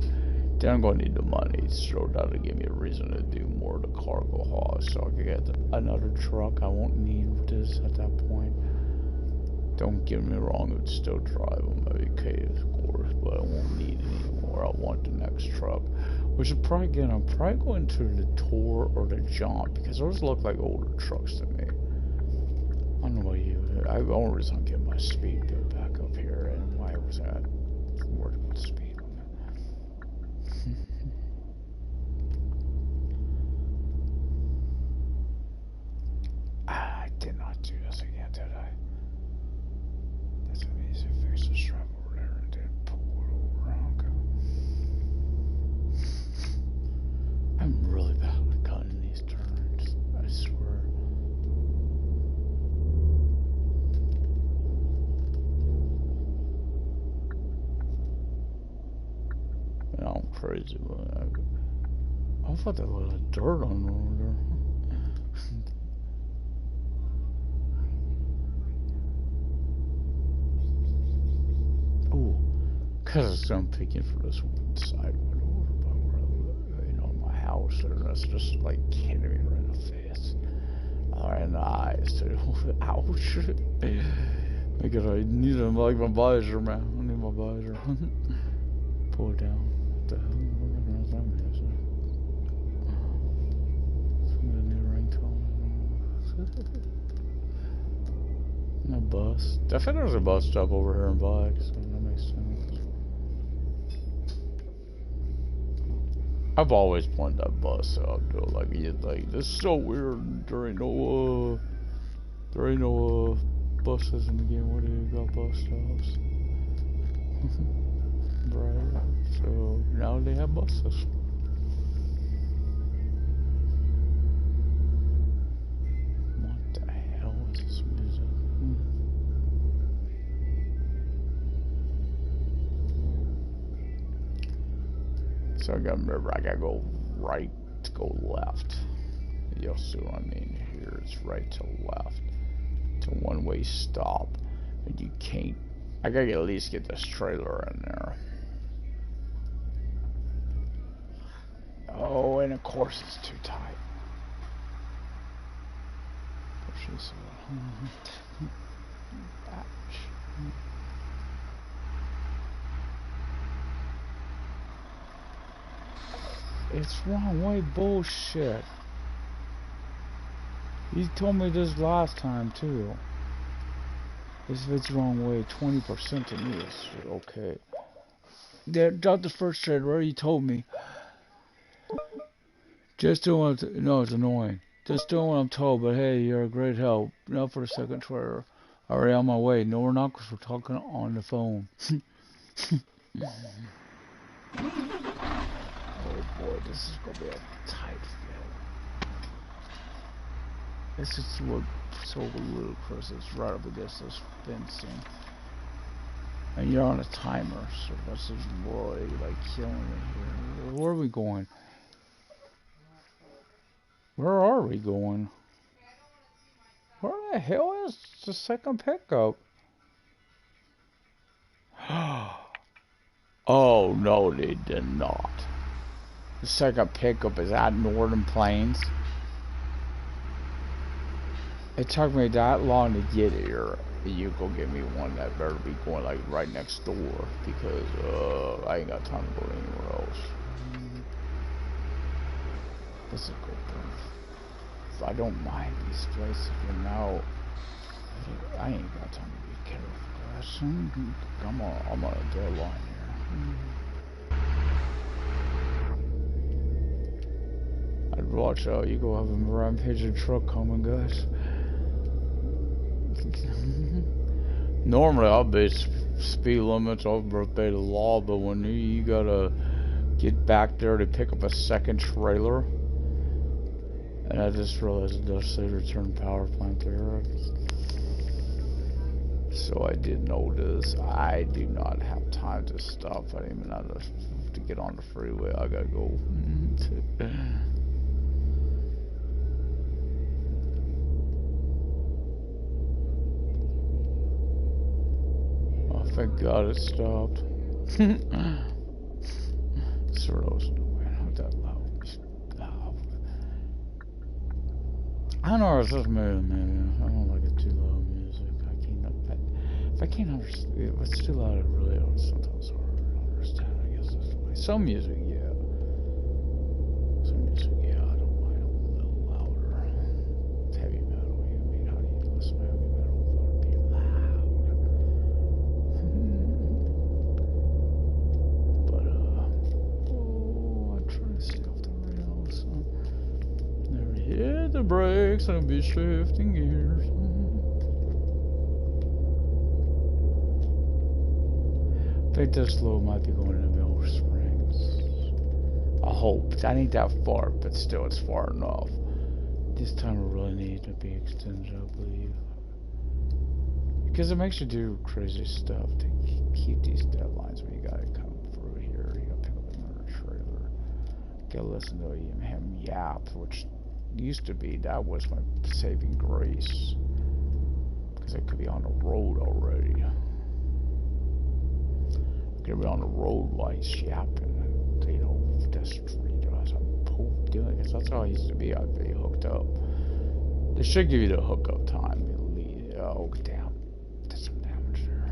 A: Then I'm going to need the money, so that'll give me a reason to do more of the cargo haul. So I can get another truck. I won't need this at that point. Don't get me wrong, it would still drive them, okay, of course, but I won't need it anymore. I want the next truck, which is probably, again, I'm probably going to the Tour or the Jaunt, because those look like older trucks to me. I don't know what the only reason I'm getting my speed built back up here, and why was that Worried about the speed limit. I did not do this again, did I? That's an easy fix. Just drive over there and then pull it over. Okay. I'm really bad at cutting these turns. I swear. And I'm crazy, but I thought there was dirt on over there. Oh, because I'm picking for this one side window over by where I live, you know, my house, and that's just like hitting me right in the face. Right in the eyes, too. Ouch. Because I need to, like, my visor, man. I need my visor. Pull it down. What the hell? Somebody need a ringtone. No bus. I think there's a bus stop over here in Black, so that makes sense. I've always wanted that bus out, though. Like, this is so weird. There ain't no buses in the game. Where do you got bus stops? Right. So now they have buses. What the hell is this music? So I gotta remember, I gotta go right to go left. You'll see what I mean here. It's right to left. It's a one-way stop. And you can't. I gotta at least get this trailer in there. Oh, and of course it's too tight. It's wrong way bullshit. You told me this last time too. If it's wrong way, 20% to me is okay. Not the first trailer, you told me. Just doing what no, it's annoying. Just doing what I'm told, but hey, you're a great help. Now for the second trailer. Already on my way. No, we're not, because we're talking on the phone. Oh boy, this is gonna be a tight fit. This just looks so ludicrous. It's right up against this fencing. And you're on a timer, so this is really like killing me here. Where are we going? Where are we going? Where the hell is the second pickup? Oh no, they did not. The second pickup is at Northern Plains. It took me that long to get here. You go get me one that better be going like right next door, because I ain't got time to go anywhere else. This is cool. I don't mind these places, but now I ain't got time to be careful, guys. I'm on a deadline here. I'd watch out. You go have a rampaging truck coming, guys. Normally I'll base speed limits, I'll obey the law, but when you gotta get back there to pick up a second trailer, and I just realized it does say return power plant there. So I did notice I do not have time to stop. I didn't even have to get on the freeway. I gotta go. Oh, thank God it stopped. Sort of was not that loud. I don't know, it's just me, maybe. I don't like it too loud music. If I can't understand, if it's too loud, it really sometimes hard to understand, I guess that's the way. Some music, yeah. Some music, yeah, I don't mind a little louder. It's heavy metal, I mean, how do you listen to heavy metal without it being loud? brakes and I'll be shifting gears. I think this load might be going to Mill Springs. I hope. I ain't that far, but still it's far enough. This time it really needs to be extended, I believe. Because it makes you do crazy stuff to keep these deadlines when you gotta come through here. You gotta pick up another trailer. Gotta listen to him yap, which used to be, that was my saving grace. Because I could be on the road already. Could be on the road while he's yapping. And, you know, just read us. I'm doing it. That's how I used to be. I'd be hooked up. They should give you the hookup time. Oh, damn. Did some damage there.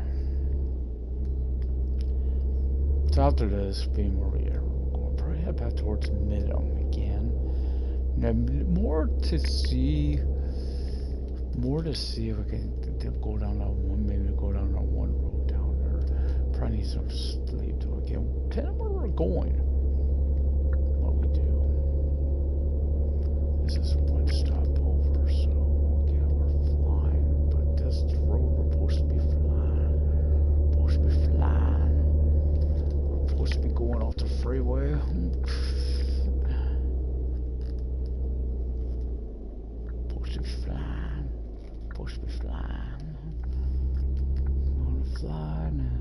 A: So after this, being where we are, we'll probably head back towards Midham again. Now, more to see if I can go down that one, maybe go down that one road down there. Probably need some sleep to again. Tell them where we're going. What we do. This is one stop over, so yeah, we're flying. But this road we're supposed to be flying. We're supposed to be going off the freeway. Supposed to be flying. I wanna fly now.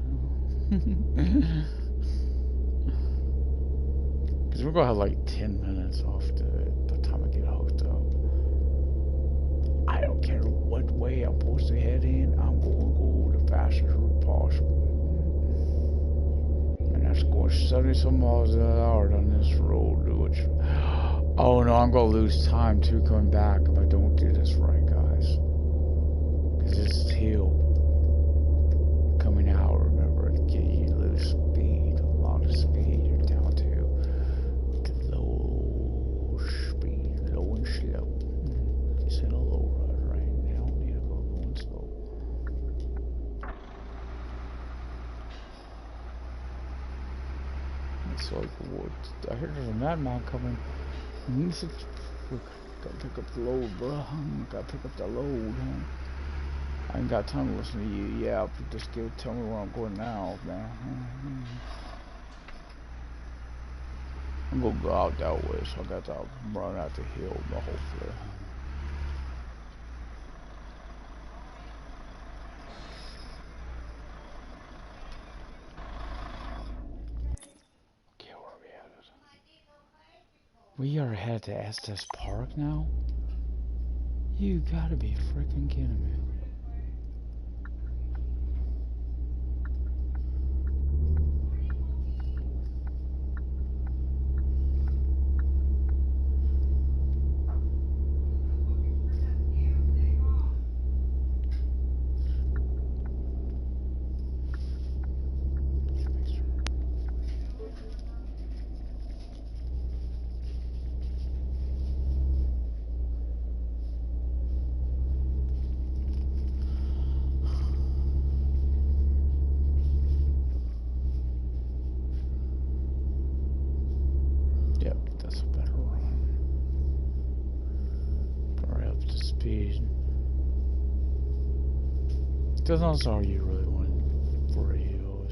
A: Because we're gonna have like 10 minutes off the time I get hooked up. I don't care what way I'm supposed to head in, I'm going to go the fastest route possible. And that's going 70 some miles an hour on this road, which, oh no, I'm gonna lose time too coming back if I don't do this right, guys. Because this hill coming out, remember, you lose speed, a lot of speed. You're down to low speed, low and slow. Just in a low run right now. Need to go going slow. It's like what? I heard there's a madman coming. Gotta pick up the load, bro. Gotta pick up the load, huh? I ain't got time to listen to you. Yeah, just tell me where I'm going now, man. I'm gonna go out that way, so I got to run out the hill, but hopefully. Okay, where are we headed? We are headed to Estes Park now? You gotta be freaking kidding me. That's all you really want for you.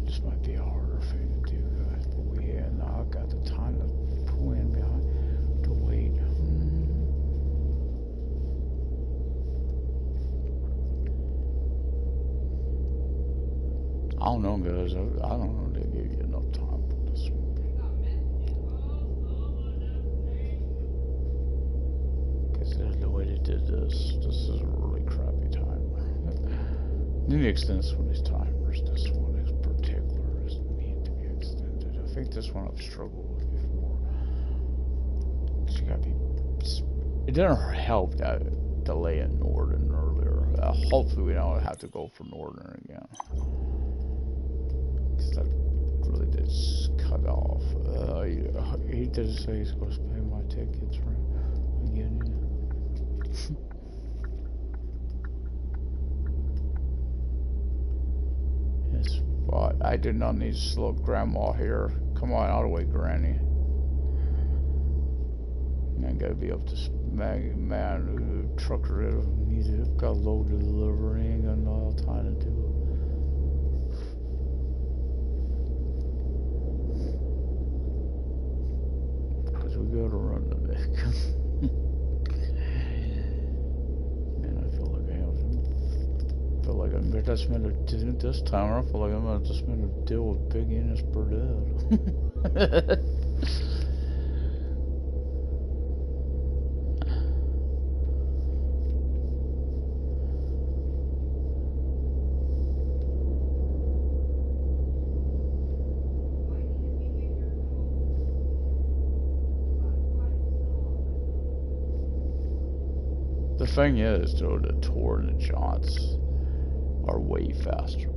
A: This might be a harder thing to do, guys. But we now I've got the time to pull in behind to wait. I don't know, guys. I don't know if they gave you enough time for this one. Because the way they did this is a really crappy time. Need to extend this one, these timers. This one is particular, is need to be extended. I think this one I've struggled with before. Cause you gotta be. It didn't help that delay in Northern earlier. Hopefully we don't have to go for Northern again. Cause that really did cut off. He did say he's supposed to pay my tickets, right? Again. But I did not need to slow Grandma here. Come on, out of the way, Granny. I gotta be up to speed. Man, truck rid of me. They've got load to deliver. Ain't got no time to do it. Because we gotta run the back. Man, I feel like I'm going to spend this time. I feel like I'm going to spend a deal with big Enos per dad. The thing is, though, the Tor and the Jaunts are way faster.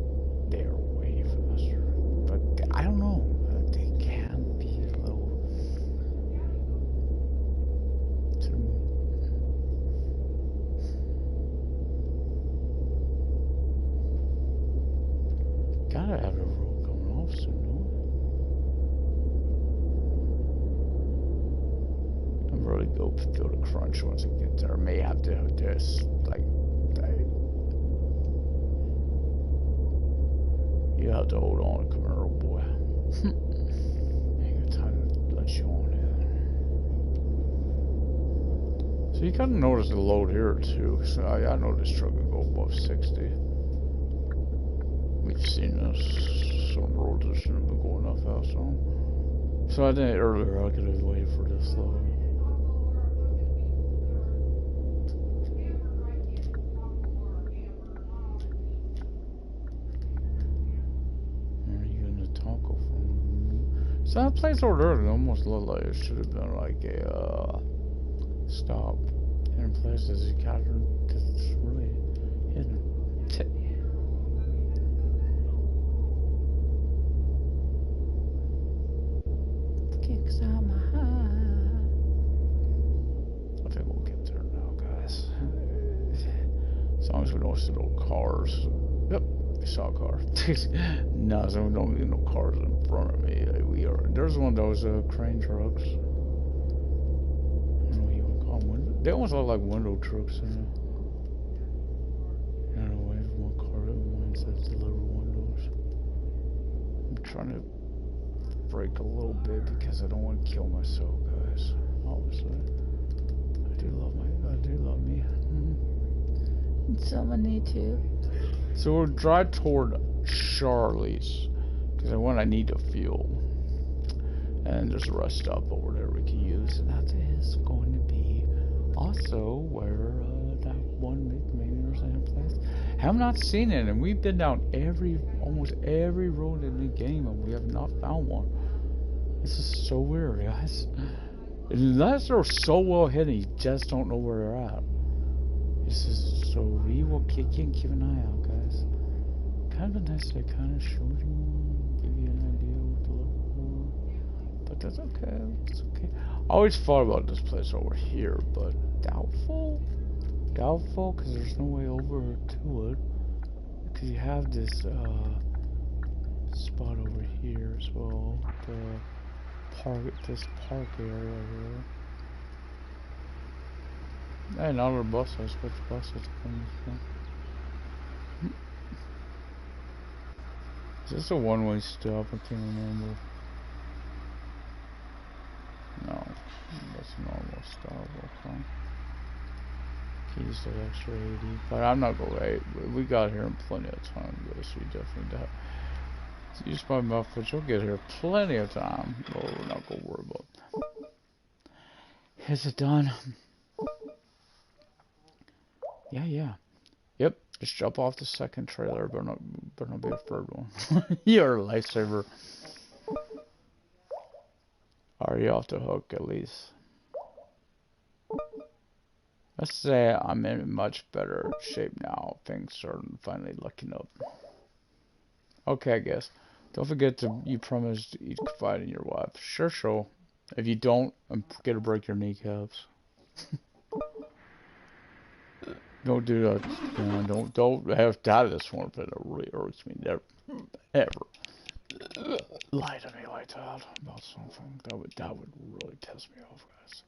A: They are way faster. But I don't know. They can be a little. Gotta have a road coming off soon, no? I'm really go feel the crunch once I get there. I may have to just like. You have to hold on, Camaro boy. Ain't got time to let you on in. So you kind of notice the load here too. So I know this truck can go above 60. We've seen this. Some roads that shouldn't have been going that fast on. So I think earlier I could have waited for this load. So that place over there, it almost looked like it should have been like a stop. And in places you got it's really hidden. Kicks out my heart. I think we'll get there now, guys. As long as we don't see no cars. Yep. We saw a car. No, so we don't need no cars in front of me. There's one of those crane trucks. I don't know what you would call them. They almost look like window trucks. I don't know, there's one car that mine says deliver windows. I'm trying to brake a little bit because I don't want to kill myself, guys. Obviously. I do love me. Someone need to. So we'll drive toward Charlie's, because I need to fuel. And there's a rest stop over there we can use, and that is going to be also where that one McManus place. Have not seen it, and we've been down almost every road in the game, and we have not found one. This is so weird, guys. Unless they're so well hidden, you just don't know where they're at. This is so we will keep an eye out, guys. Kind of nice to kind of show you, give you an idea what to look for. But that's okay. It's okay. I always thought about this place over here, but doubtful, because there's no way over to it. Because you have this spot over here as well. This park area here. Hey, another bus. I switched buses coming from. Is this a one-way stop? I can't remember. No, that's a normal stop. Okay. Keys to extra 80, but I'm not gonna wait. We got here in plenty of time, guys. We definitely got. Use my mouth, but you'll get here plenty of time. Oh, we're not gonna worry about. Is it done? Yeah. Yep. Just jump off the second trailer. Better not be a third one. You're a lifesaver. Are you off the hook at least? Let's say I'm in much better shape now. Things are finally looking up. Okay, I guess. Don't forget you promised you'd confide in your wife. Sure. If you don't, I'm gonna break your kneecaps. Don't do that. Don't have that this one, but it really irks me. Never, ever lie to me like that about something. That would really piss me off, guys.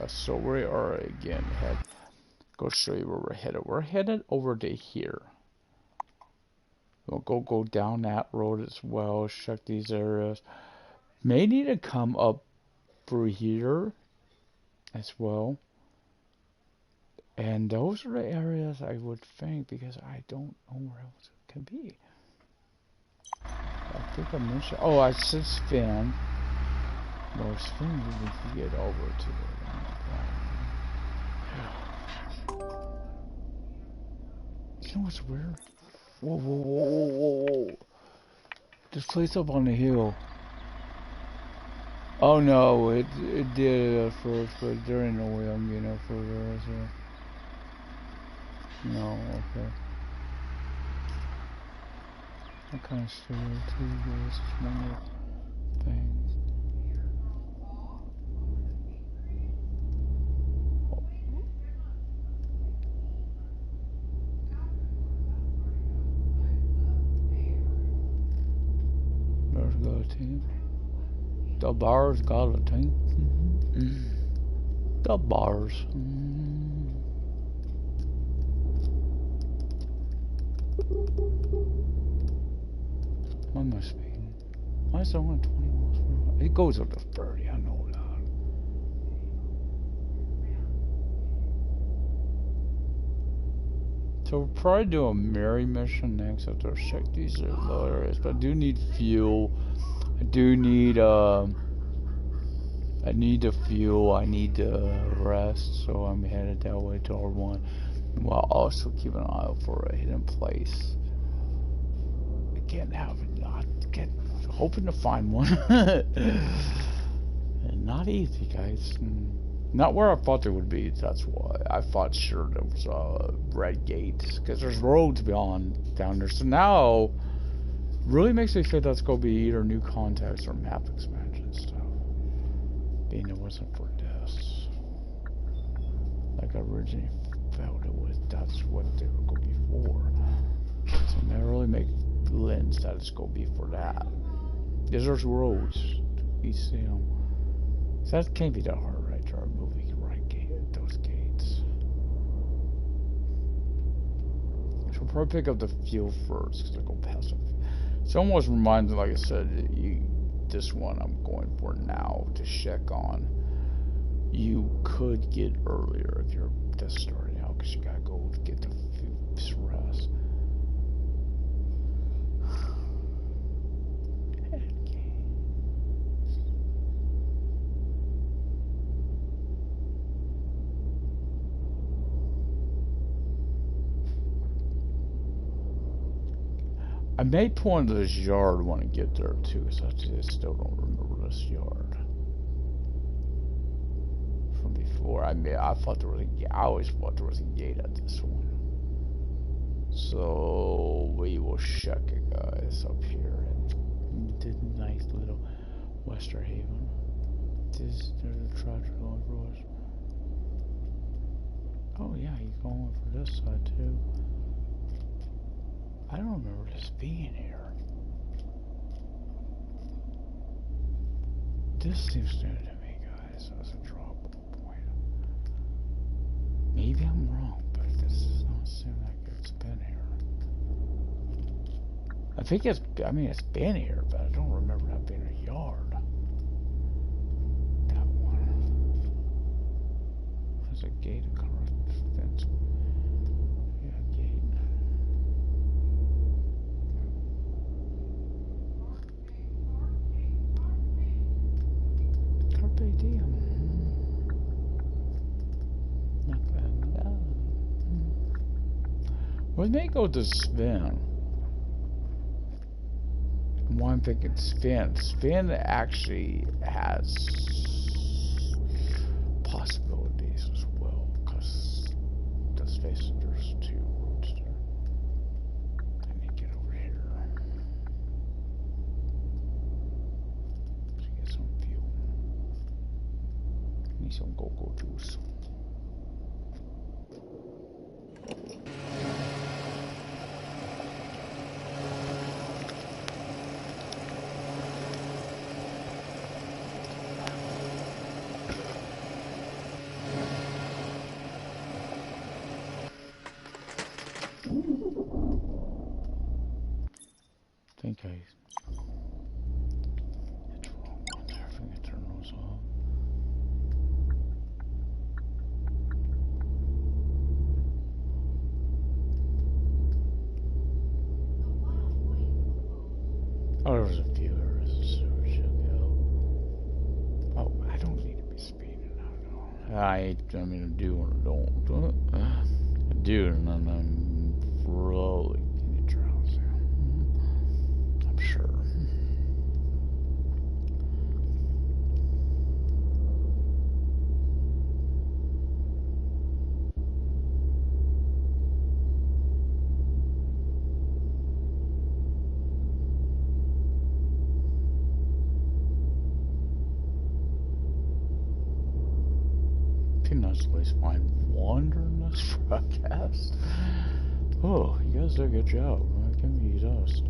A: So we are again head. Go show you where we're headed. We're headed over to here. We'll go down that road as well. Check these areas. May need to come up through here as well. And those are the areas I would think, because I don't know where else it could be. I think I mentioned. Oh, I said spin. No, spin we can get over to it. You know what's weird? Whoa, whoa, whoa, whoa, whoa. This place up on the hill. Oh no, it did at first, but there ain't no way I'm getting up further, so. No, okay. I kind of stupid too, but it's just one more thing. There's got a team. The bar's got a team. The bars. Why am I speeding? Why is it only 20 miles per hour? It goes up to 30, I know that. So we'll probably do a Mary mission next after I check these low areas. But I do need fuel. I do need I need the fuel, I need the rest, so I'm headed that way to R1. While also keeping an eye out for a hidden place. Again, hoping to find one. And not easy, guys. Not where I thought there would be, that's why. I thought sure there was a red gate, because there's roads beyond down there. So now, really makes me think that's going to be either new contacts or map expansion stuff. Being it wasn't for this. Like I originally felt it was, that's what they were going to be for. So that really make lens that it's going to be for that. Because there's roads. You see them. So that can't be that hard, right? To remove those gates. So we'll probably pick up the fuel first, because I go past it. It almost reminds me, like I said, this one I'm going for now to check on. You could get earlier if you're just starting out, because you gotta go get the rest. I may pull into this yard when I get there too, so I still don't remember this yard from before. I thought there was I always thought there was a gate at this one. So we will check it, guys, up here. And did a nice little Western Haven. There's a tractor going for us. Oh yeah, he's going for this side too. I don't remember this being here. This seems new to me, guys, as a drop point. Maybe I'm wrong, but this does not seem like it's been here. I think it's been here, but I don't remember that being a yard. That one. There's a gate across the fence. Yeah, gate. Carpe diem. Not bad. We may go to spin. Why I'm thinking spin. Spin actually has possibilities as well, because let's face it, there's two roads there. I need to get over here to get some fuel. Need some go-go juice. Okay. It's wrong one there. If I can turn those off. Oh, there's a few areas so we should go. Oh, I don't need to be speeding. I mean, I do and I don't. I do, and then I'm really getting drowsy. I'm sure. I think that's at least find one during this broadcast. Oh, you guys did a good job. Give me those.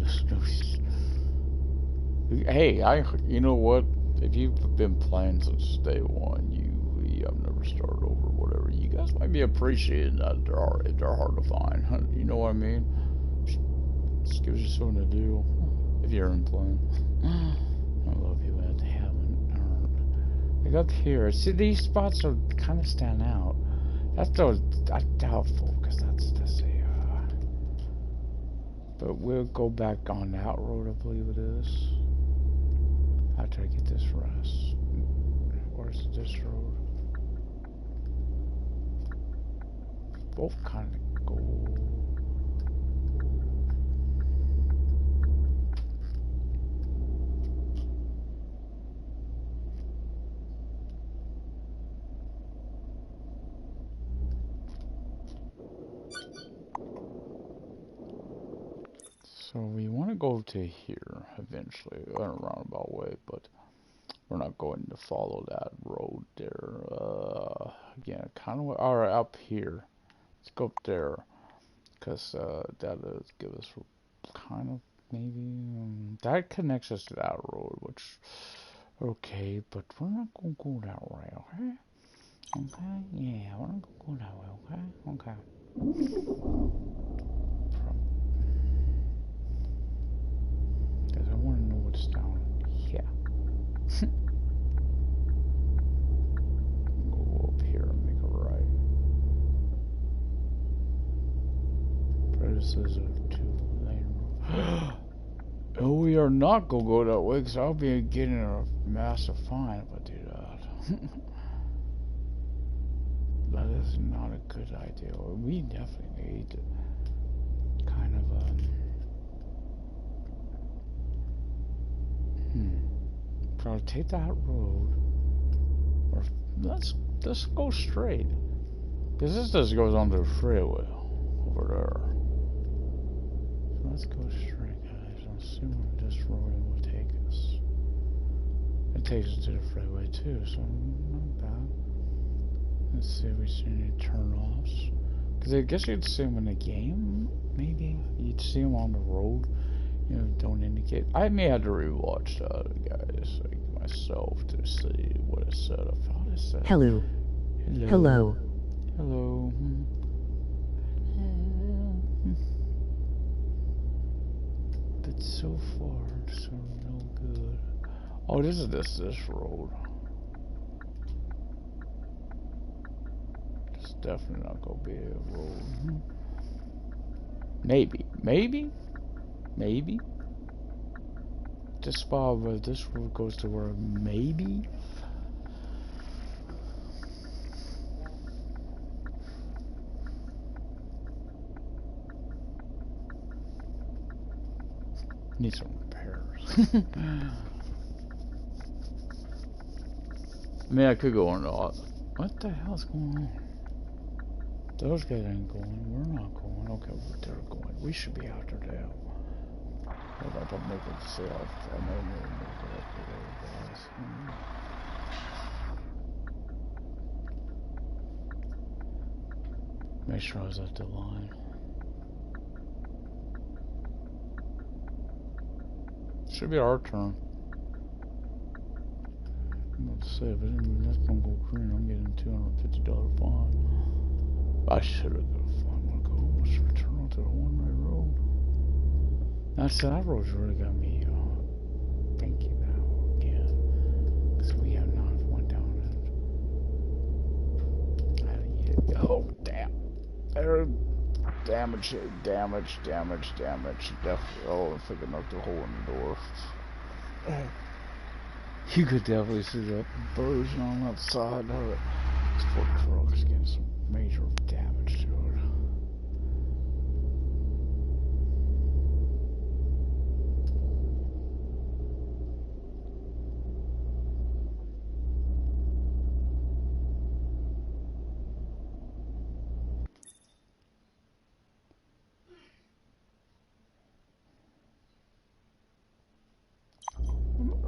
A: Hey, you know what? If you've been playing since day one, I've never started over, whatever. You guys might be appreciating that if they're hard to find. You know what I mean? Just gives you something to do if you're in playing. I love you, Ed. Like up here, see these spots are kind of stand out. That's doubtful because that's just a. But we'll go back on that road, I believe it is. After I get this rest. Where's this road? Both kind of go. So we want to go to here eventually, in a roundabout way, but we're not going to follow that road there. Again, kind of, alright, up here. Let's go up there, because that does give us kind of, maybe, that connects us to that road, which, okay, but we're not going to go that way, okay? Okay, yeah, we're not going to go that way, okay? Okay. Because I want to know what's down here. Go up here and make a right. But this is a 2-lane road. Oh, we are not going to go that way because I'll be getting a massive fine if I do that. That is not a good idea. We definitely need to kind of, Probably take that road, or let's go straight, because this just goes onto the freeway over there. So let's go straight, guys. I'll see where this road will take us. It takes us to the freeway too, so not bad. Let's see if we see any turn-offs, because I guess you'd see them in the game. Maybe you'd see them on the road. You know, don't indicate. I may have to rewatch that, guys, like myself, to see what it said. I thought it said.
B: Hello. Hello.
A: Hello. But so far, so no good. Oh, this is this road. It's definitely not gonna be a road. Maybe. This spot where this road goes to where maybe. Need some repairs. I mean, I could go on. What the hell's going on? Those guys ain't going. We're not going. Okay, but they're going. We should be after them. Hold on, don't make it say I may make it up to there, guys. Make sure I was at the line. Should be our turn. I'm about to say, if that's gonna go green, I'm getting $250 fine. I should have got a fine. I'm gonna go almost return onto the one-way road. That's that road's really got me thinking now again. Because we have not went down it. Oh, damn. There. Damage. Definitely. Oh, I think I knocked a hole in the door. You could definitely see that version on that side of it. This poor truck's getting some major damage to it.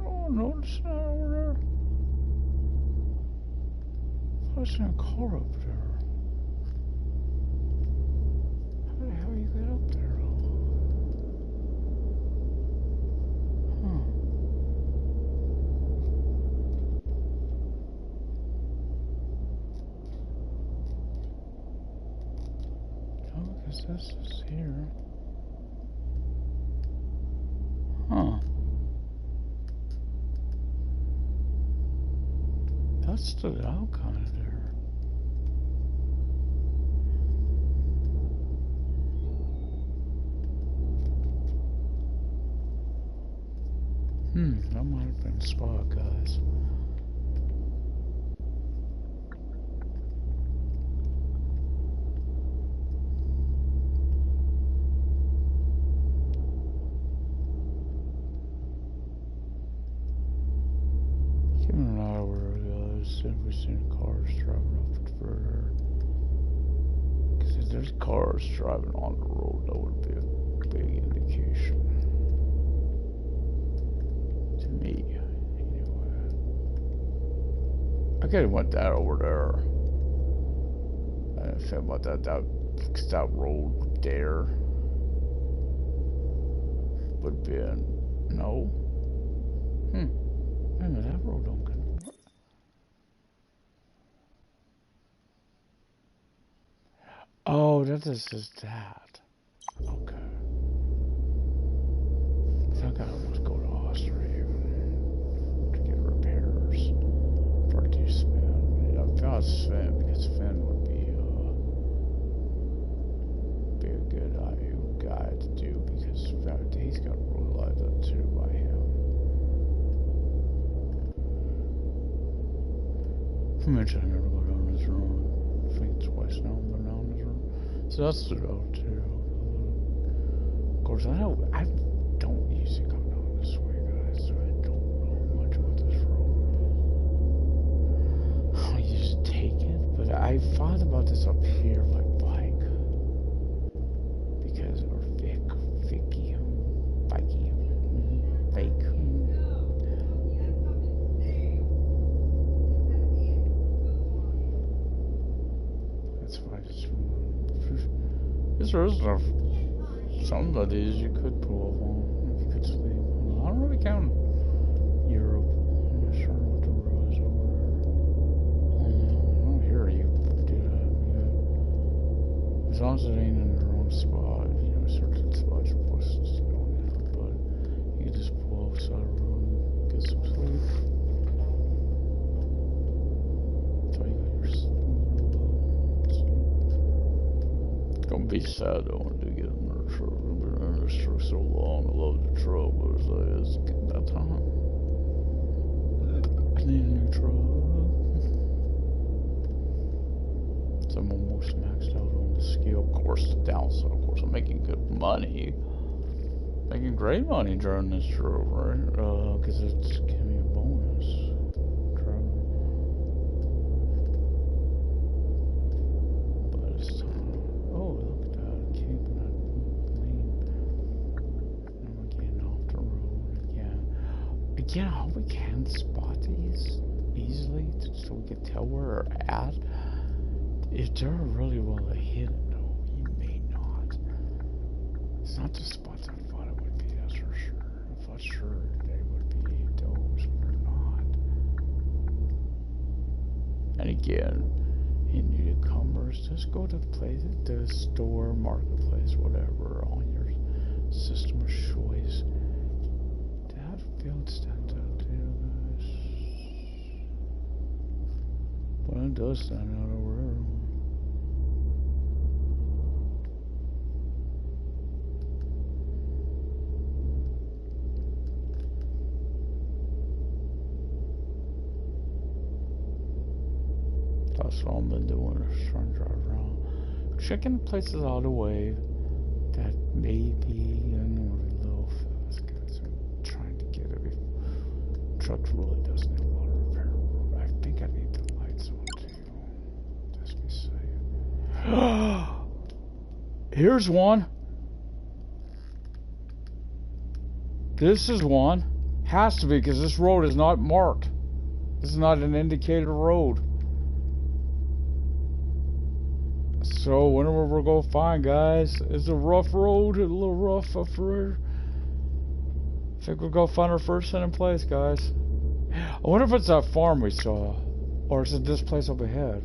A: Oh, notice that over there? I was in a car up there. How the hell you get up there? Huh. Oh, because this is here. Huh. That stood out kind of there. That might have been a spot, guys. Keeping an eye over there, guys. If we see cars driving up further. Because if there's cars driving on the road, that would be a big indication. To me, anyway. I could have went that over there. I didn't think about that road there would be no. Man, that road don't convert. Oh, that is just that. Okay. I think I almost go to Austria to get repairs for I do Sven. Yeah, I found Sven because Sven would be a good guy to do because he's got really lined up too by him. I mentioned I never go down this road. I think twice now I've been down this road. So that's the road too. Of course, I don't usually come down this way, guys, so I don't know much about this road. I usually take it, but I thought about this up here, like bike. Because, or bike. That's why I just yes, there is enough. Some of these you could pull off on if you could sleep. I don't really count Europe. I'm not sure what the road is over there. Oh, here you do that. Yeah. As long as it ain't in the wrong spot, certain spots you're supposed to sit on now, but you can just pull off side of the road and get some sleep. So you got your sleep. It's gonna be sad though when they get in their truck. I've been in this truck so long. I love the truck, but it's getting that time. I need a new truck. So I'm almost maxed out on the skill. Of course, the downside, of course, I'm making good money. Making great money during this truck, right? Because it's giving me a bonus. But it's time. Oh, look at that. Keeping that lane. And we're getting off the road again. Again, I hope we can spot these easily so we can tell where we're at. If they're really well hidden, though, you may not. It's not the spots I thought it would be, that's for sure. I thought sure they would be those, but they're not. And again, in newcomers, just go to the store, marketplace, whatever, on your System of choice. That field stands out there, guys. Well, it does stand out over there. That's what I've been doing, is trying to drive around. Checking places out of the way that maybe, I know, a little fast, guys. I'm trying to get it before. Truck really does need a lot of repair. I think I need the lights on too. That's me saying. Here's one. This is one. Has to be, because this road is not marked. This is not an indicated road. So, whenever we're going to find, guys, it's a rough road, a little rough up here. I think we'll go find our first hidden place, guys. I wonder if it's that farm we saw, or is it this place up ahead?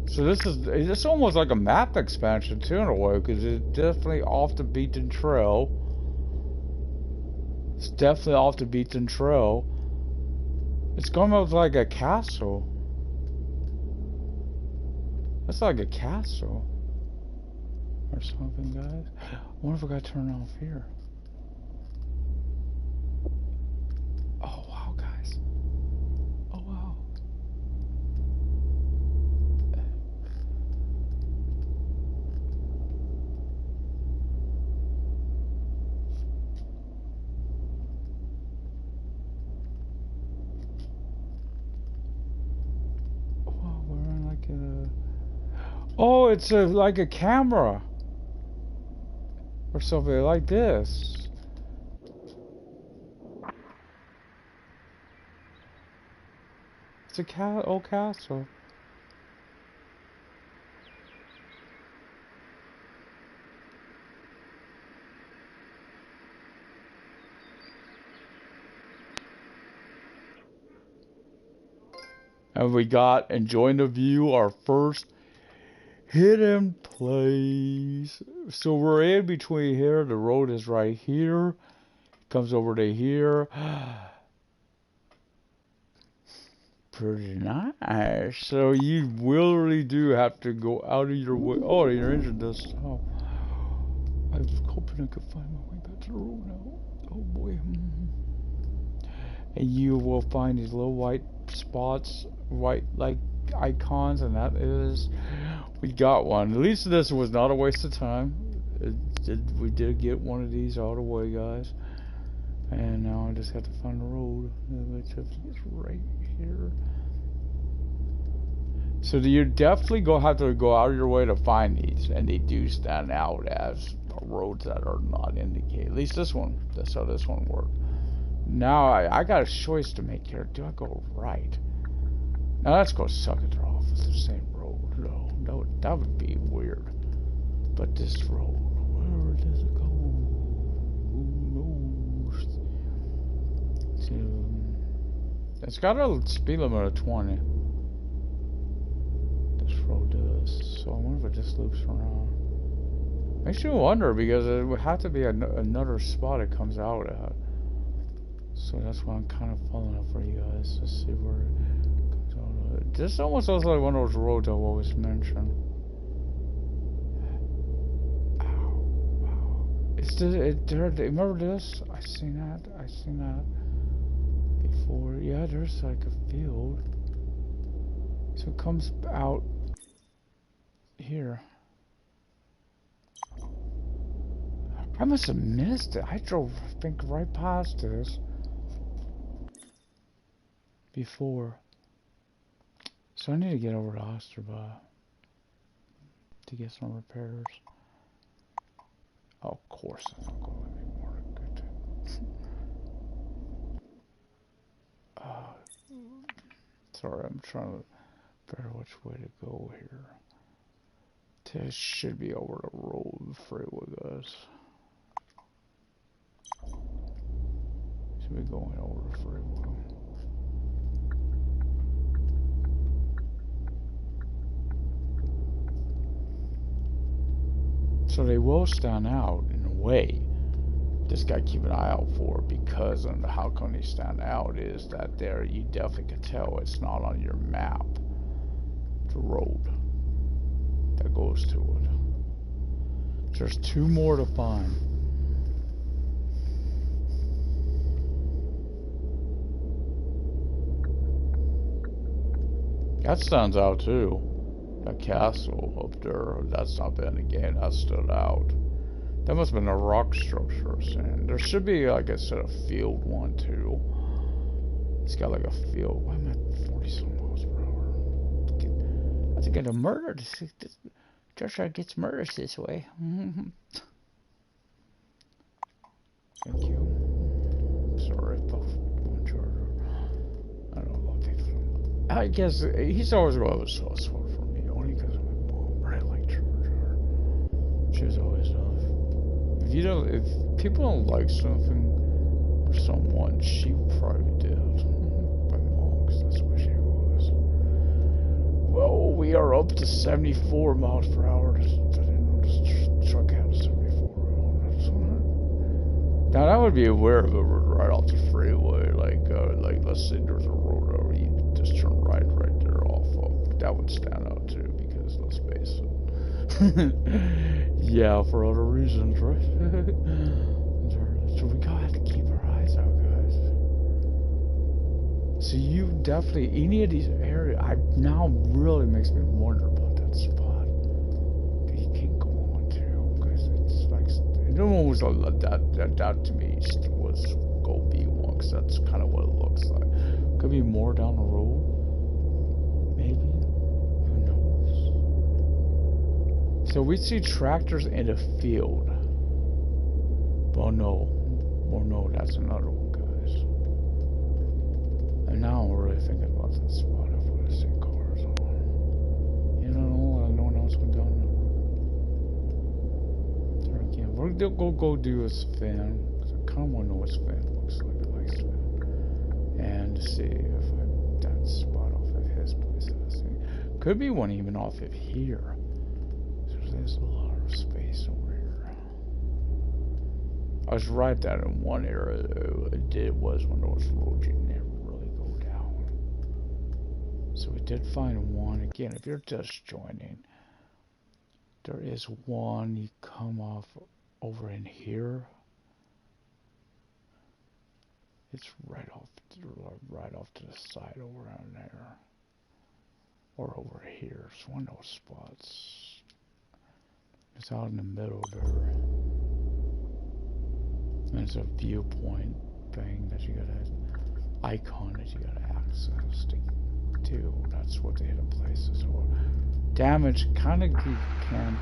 A: So it's almost like a map expansion too, in a way, because it's definitely off the beaten trail. It's definitely off the beaten trail. It's going up like a castle. That's like a castle. Or something, guys. I wonder if I got turned off here. Oh, wow, guys. Oh, wow. Wow, we're in like a... Oh, it's like a camera. Or something like this. It's a old castle. And we got, enjoying the view, our first hidden place. So we're in between here. The road is right here. Comes over to here. Pretty nice. So you really do have to go out of your way. Oh, your engine does stop. I was hoping I could find my way back to the road now. Oh boy. And you will find these little white spots, white like icons, and that is, we got one. At least this was not a waste of time. We did get one of these all the way, guys. And now I just have to find the road, which is right here. So you definitely have to go out of your way to find these, and they do stand out as roads that are not indicated. At least this one. That's how this one worked. Now I got a choice to make here. Do I go right? Now let's go suck it off. It's the same road. No, that would be weird. But this road, where does it go? Who knows? It's got a speed limit of 20. This road does. So I wonder if it just loops around. Makes you wonder, because it would have to be another spot it comes out at. So that's why I'm kind of following up for you guys to see where it comes out. This almost looks like one of those roads I always mention. Ow, wow. Remember this? I seen that before. Yeah, there's like a field. So it comes out here. I must have missed it. I drove, I think, right past this before. So I need to get over to Osterba to get some repairs. Oh, of course, it's not going anymore. Good. Sorry, I'm trying to figure out which way to go here. This should be over the road freeway, guys. Should be going over the freeway. So they will stand out in a way. Just gotta keep an eye out for it, because on how come they stand out is that there you definitely can tell it's not on your map. The road that goes to it. There's 2 more to find. That stands out too. That castle up there, that's not been a game, that stood out. That must have been a rock structure, and there should be, like I said, a field one too. It's got like a field. Why am I 40-some miles per hour? I think I get a murder. Joshua gets murdered this way. Thank you. Sorry, one charger. I don't know about people. I guess he's always going to have a soft spot for me, only because of my mom. I like charger. She's always off. If people don't like something or someone, she probably did. My mom, because that's what she was. Well, we are up to 74 miles per hour. I didn't know this truck had a 74. Now that would be weird if it were right off the freeway, like let's say there's a road over, you just turn right there off of. That would stand out too, because let's face it. Yeah, for other reasons, right? So we gotta have to keep our eyes out, guys. So you definitely, any of these areas, now really makes me wonder about that spot that you can go on to, because it's like, no one was that to me was go B1, because that's kind of what it looks like. Could be more down the road, maybe. So we see tractors in a field. Oh no, that's another one, guys. And now I'm really thinking about that spot if I see cars on. You know, no one else went down there. Again, we're gonna go do a spin, because I kind of want to know what spin looks like, a nice spin. And see if that spot off of his place. Could be one even off of here. There's a lot of space over here. I was right that in one area it was when there was roads you never really go down. So we did find one. Again, if you're just joining, there is one you come off over in here. It's right off to the side over on there. Or over here. It's one of those spots. It's out in the middle there. And it's a viewpoint thing that you gotta, icon that you gotta access to. That's what the hidden places are. Damage kind of can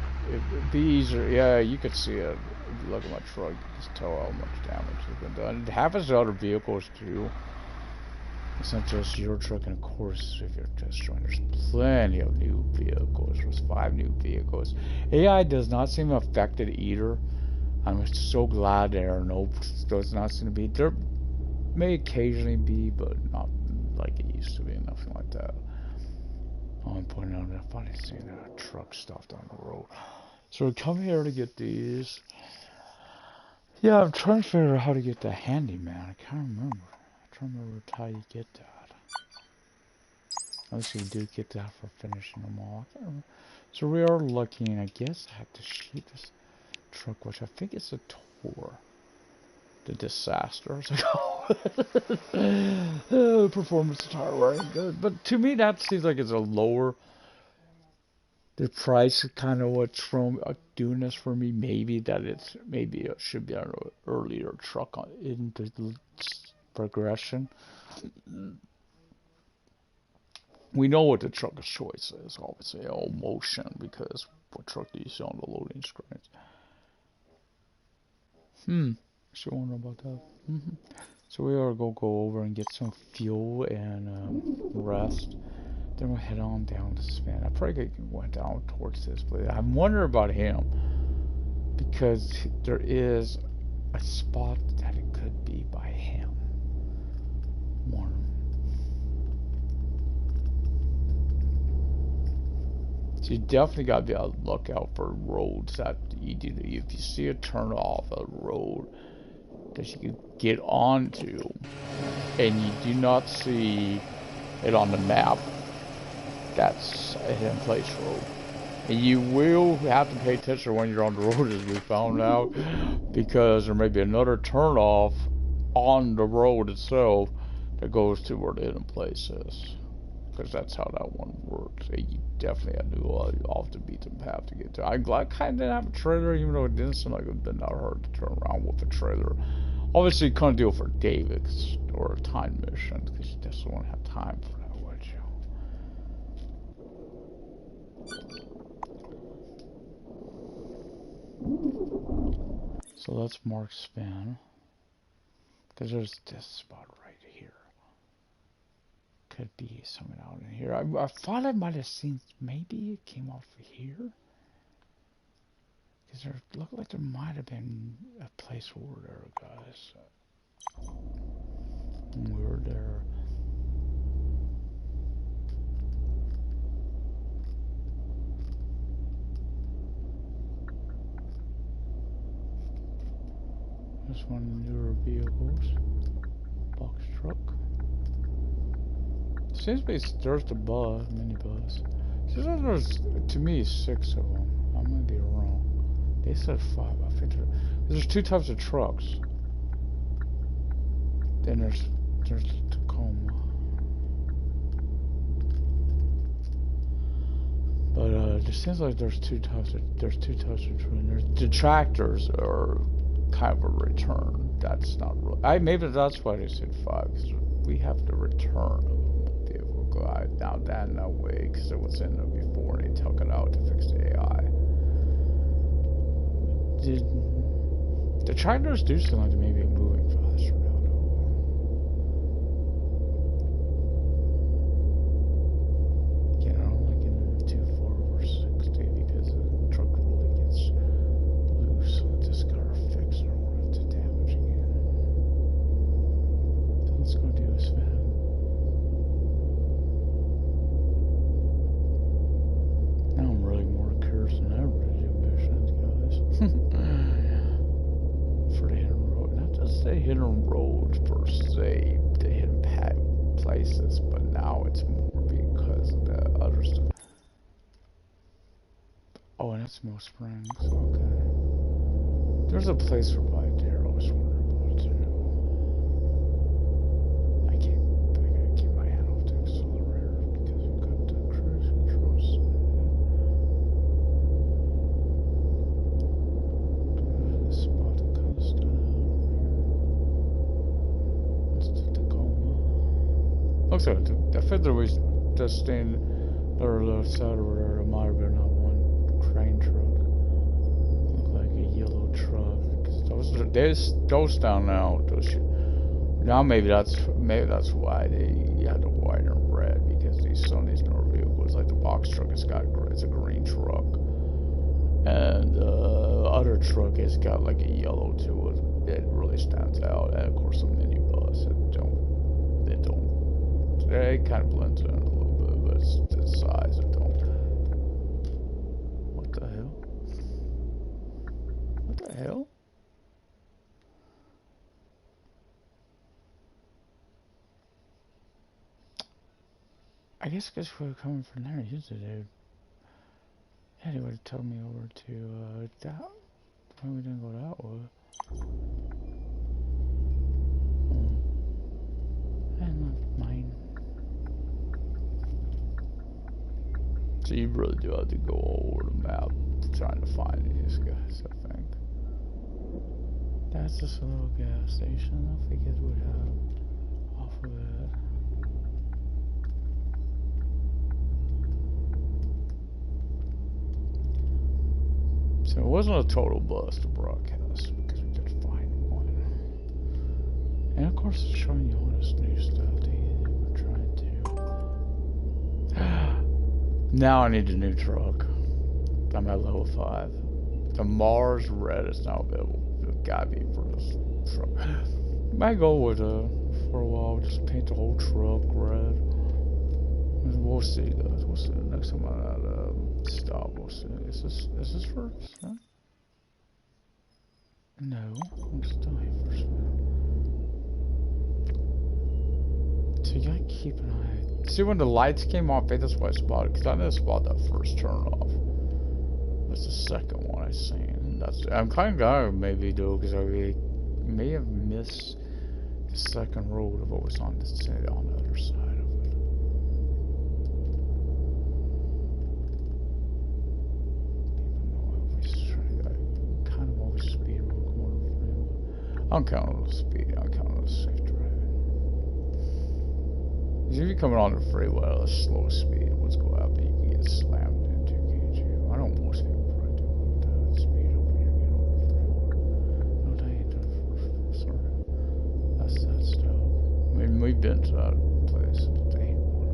A: be easier. Yeah, you could see it. If you look at my truck, you can just tell how much damage has been done. It happens to other vehicles too. It's not just your truck, and of course, if you're just joining, there's plenty of new vehicles. There's 5 new vehicles. AI does not seem affected either. I'm so glad there are no, does not seem to be. There may occasionally be, but not like it used to be, nothing like that. Oh, I'm pointing out that I finally seen a truck stopped on the road. So we come here to get these. Yeah, I'm trying to figure out how to get the handyman. I can't remember. I don't remember how you get that. Unless you do get that for finishing them all. I can't remember. So we are looking, I guess I have to shoot this truck, which I think is a tour. The disasters. Performance tire wearing good. But to me that seems like it's a lower, the price is kind of what's from doing this for me. Maybe it should be an earlier truck in the progression. We know what the truck of choice is, obviously, all motion, because what truck do you see on the loading screens? Still wonder about that. So we are gonna go over and get some fuel and rest. Then we'll head on down to Sven. I probably went down towards this place. I'm wondering about him, because there is a spot that it could be by him. So you definitely gotta be on the lookout for roads that you do. If you see a turn off a road that you can get onto, and you do not see it on the map, that's a hidden place road. And you will have to pay attention when you're on the road, as we found out, because there may be another turn off on the road itself that goes to where the hidden place is. Because that's how that one works. And you definitely had to go off the beaten path to get to. I'm glad I kind of didn't have a trailer, even though it didn't seem like it would have been that hard to turn around with a trailer. Obviously, you couldn't do it for David or a time mission, because you just won't have time for that, would you? So let's mark span. Because there's this spot right here. Could be something out in here. I thought I might have seen, maybe it came off here. Because there looked like there might have been a place where we were there, guys. When we were there. There's one of the newer vehicles. Box truck. Seems to be there's the bus, minibus. Seems like there's, to me, 6 of them. I might be wrong. They said 5. I think there's 2 types of trucks. Then there's the Tacoma. But it seems like there's two types of trucks. The tractors are kind of a return. That's not really. Maybe that's why they said 5, because we have to return a vehicle guide. Now that no way, because it was in there before and they took it out to fix the AI. The tractors do seem like they may be moving faster now. You know, like in too far over 60 because the truck really gets loose. So it just gotta fix it or it's damage again. So let's go do this, man. Now I'm really more curious than ever to do missions, guys. For the hidden road, not just the hidden roads per se, the hidden places, but now it's more because of the other stuff. Oh, and it's Mill Springs. Okay. There's a place right there I was wondering about too. I gotta keep my hand off the accelerator because we've got the cruise controls. There's a spot that kind of stood out here. It's the Tacoma. Looks like I think there was just staying there on the side over there. It might have been that one crane truck. Looked like a yellow truck. There's those down now. Now maybe that's why they had the white and red, because some of these newer vehicles, like the box truck, it's a green truck, and the other truck has got like a yellow to it. It really stands out, and of course the minibus. It kind of blends in a little bit, but it's the size it don't. What the hell? What the hell? I guess because we're coming from there, usually they would have told me over to that. Why we didn't go that way? And not mine. So you really do have to go all over the map trying to find these guys, I think. That's just a little gas station. I think it would have off of it. So it wasn't a total bust to broadcast because we did find one. And of course it's showing you all this new stuff that we're trying to. Now I need a new truck. I'm at level 5. The Mars Red is now available. It gotta be for this truck. My goal was for a while just paint the whole truck red. We'll see, guys. We'll see the next time I'm at Stop. Is this first? Huh? No, I'm still here first. So you gotta keep an eye. See when the lights came off, that's why I spotted. Cause I didn't spot that first turn off. That's the second one I seen. I'm kind of glad maybe though, cause I may have missed the second road of what was on the other side of it. I'm counting on the speed. I'm counting on the safe driving. If you're coming on the freeway at a slow speed, what's going to happen? You can get slammed into, can't you? I don't most people probably do that speed up when you're getting on the freeway. No, they ain't the sorry. That's that stuff. I mean, we've been to that place. They ain't one.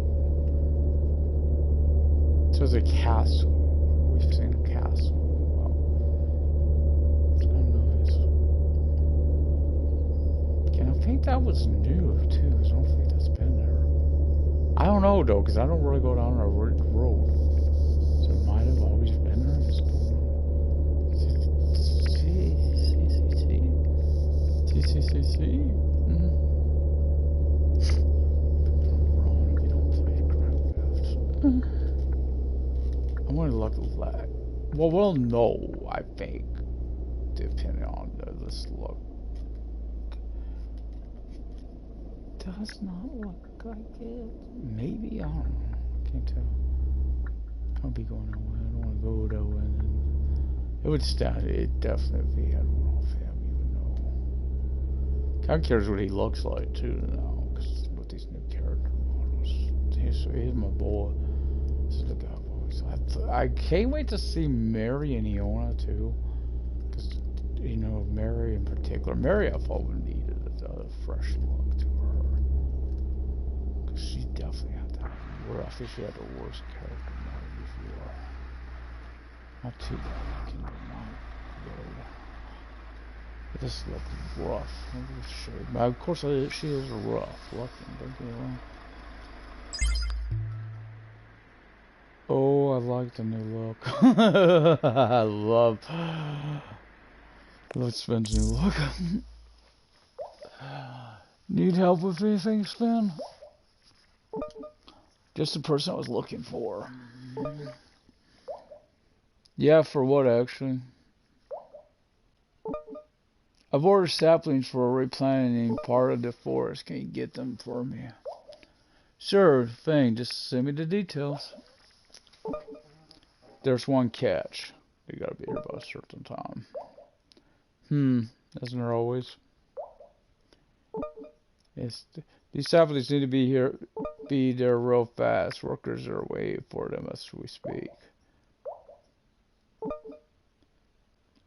A: So there's a castle. We've seen a castle. I think that was new too. I don't think that's been there. I don't know though, because I don't really go down our road. So it might have always been there. I want to look like. Well, we'll know. I think, depending on this look. Does not look like it. Maybe, I don't know. Can't tell. Can't be going nowhere. I don't want to go that way. It would stand. It definitely, if he had one off him, you would know. Kind of cares what he looks like too now, because with these new character models. Here's my boy. This is the guy voice. I can't wait to see Mary and Iona too, because you know Mary in particular. Mary, I thought would needed a fresh look to her. She definitely had that. I think she had the worst character model before. Not too bad looking, but not good. It just looked rough. But of course, she is rough looking. Don't get me wrong. Oh, I like the new look. I love Spin's new look. Need help with anything, Spin? Just the person I was looking for. Yeah, for what actually? I've ordered saplings for replanting part of the forest. Can you get them for me? Sure thing, just send me the details. There's one catch. They gotta be here by a certain time. Isn't there always? These saplings need to be there real fast. Workers are waiting for them as we speak.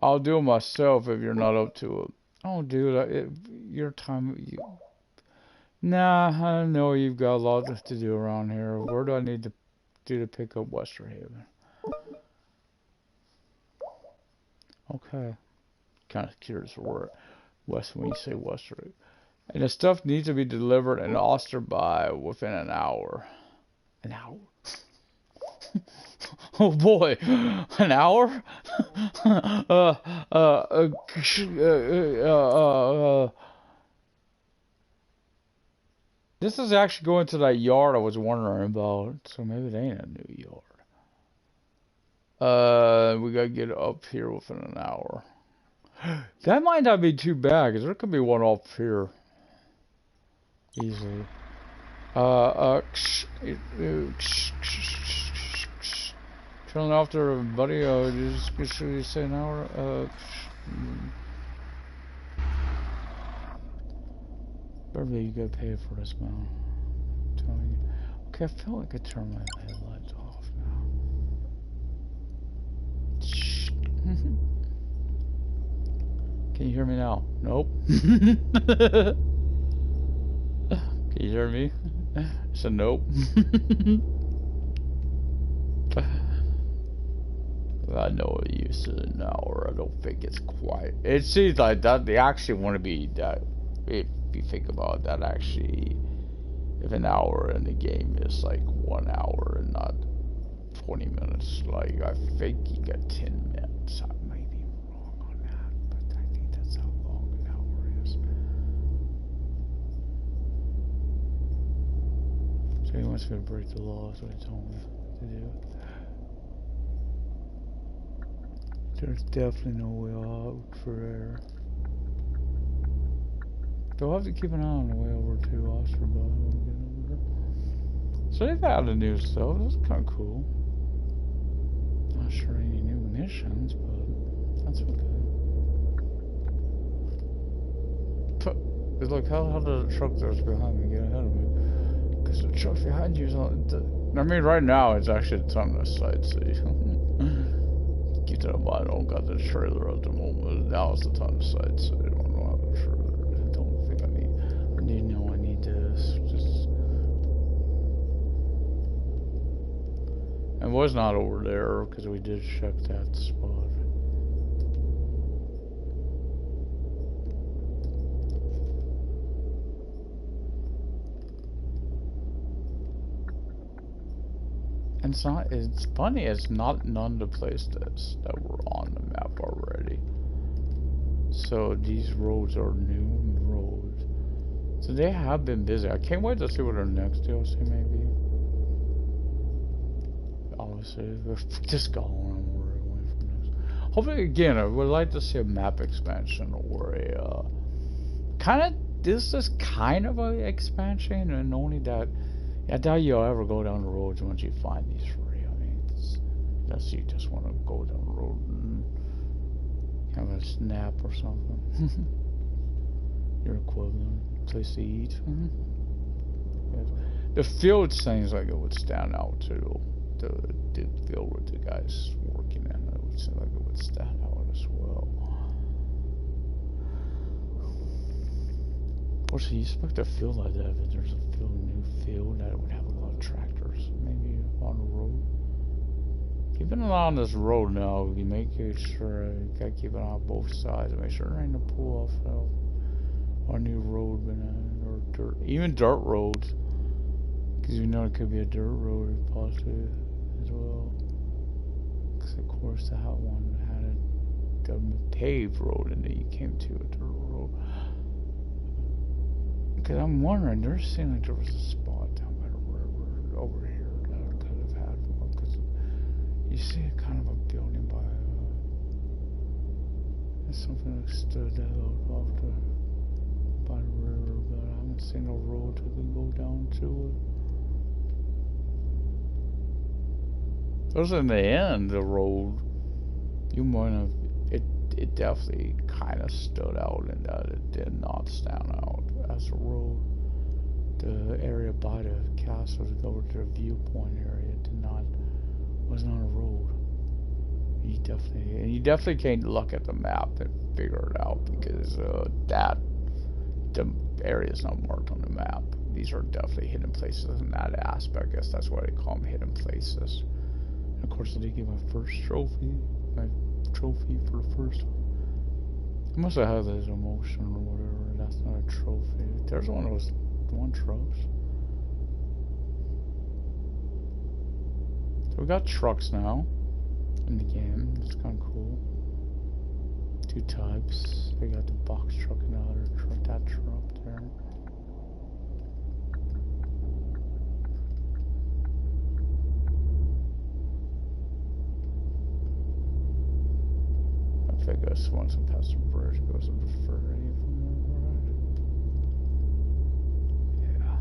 A: I'll do it myself if you're not up to it. Oh, dude, your time. Nah, I know you've got a lot to do around here. Where do I need to do to pick up Westerhaven? Okay. Kind of curious where when you say Westerhaven. And the stuff needs to be delivered in Oster by within an hour. An hour? Oh boy, an hour? This is actually going to that yard I was wondering about. So maybe it ain't a new yard. We gotta get up here within an hour. That might not be too bad, because there could be one up here. Easily. Turning after everybody, should we say an hour? Beverly, you gotta pay for this, man. I'm telling you. Okay, I feel like I turned my headlights off now. Can you hear me now? Nope. Can you hear me? I said nope. I know you said an hour. I don't think it's quite. It seems like that they actually want to be that. If you think about it, that actually, if an hour in the game is like 1 hour and not 20 minutes. minutes. Like, I think you got 10 minutes. I may be wrong on that, but I think that's how long an hour is. So he wants me to break the law, is what he told me to do. There's definitely no way out for there. So I'll have to keep an eye on the way over to Osterby when we get over there. So they've added new stuff. That's kind of cool. Not sure any new missions, but that's okay. Look, how did the truck that's behind me get ahead of me? Because the truck behind you is on. I mean, right now it's actually a ton of sight, see. Keep that in mind, I don't got the trailer at the moment. Now it's a ton of sight, so I don't know how the trailer. I don't think I need. I need to know I need this. Just. It was not over there because we did check that spot. And it's funny, it's not none of the places that were on the map already. So these roads are new roads. So they have been busy. I can't wait to see what our next DLC may be. Obviously, we're just going away from this. Hopefully, again, I would like to see a map expansion or a this is kind of an expansion, and only that. I doubt you'll ever go down the roads once you find these free. I mean, unless you just want to go down the road and have a snap or something. Your equivalent place to eat. Yes. The field seems like it would stand out too. The field with the guys working in it would seem like it would stand out as well. Of course, you expect a field like that, but there's a new field that would have a lot of tractors, maybe on the road. Keeping an eye on this road now, you make sure you gotta keep an eye on both sides, make sure there ain't no pull off our new road, or dirt, even dirt roads, because you know it could be a dirt road possibly as well. Because of course that one had a paved road, and then you came to a dirt road. Because I'm wondering, there seemed like there was a spot down by the river over here that I could have had one. Because you see a kind of a building by something that stood out by the river, but I haven't seen no road that can go down to it. Because in the end, the road, you might have, it definitely kind of stood out in that it did not stand out as a road. The area by the castle to go to the viewpoint area was not a road. You definitely can't look at the map and figure it out, because the area is not marked on the map. These are definitely hidden places in that aspect. I guess that's why they call them hidden places. And of course, I did get my first trophy. My trophy for the first one. I must have had this emotion or whatever. That's not a trophy. There's one of those trucks. So we got trucks now in the game. It's kind of cool. Two types. They got the box truck and the other truck. That truck there. I guess once I'm past the bridge, it goes into further. Yeah.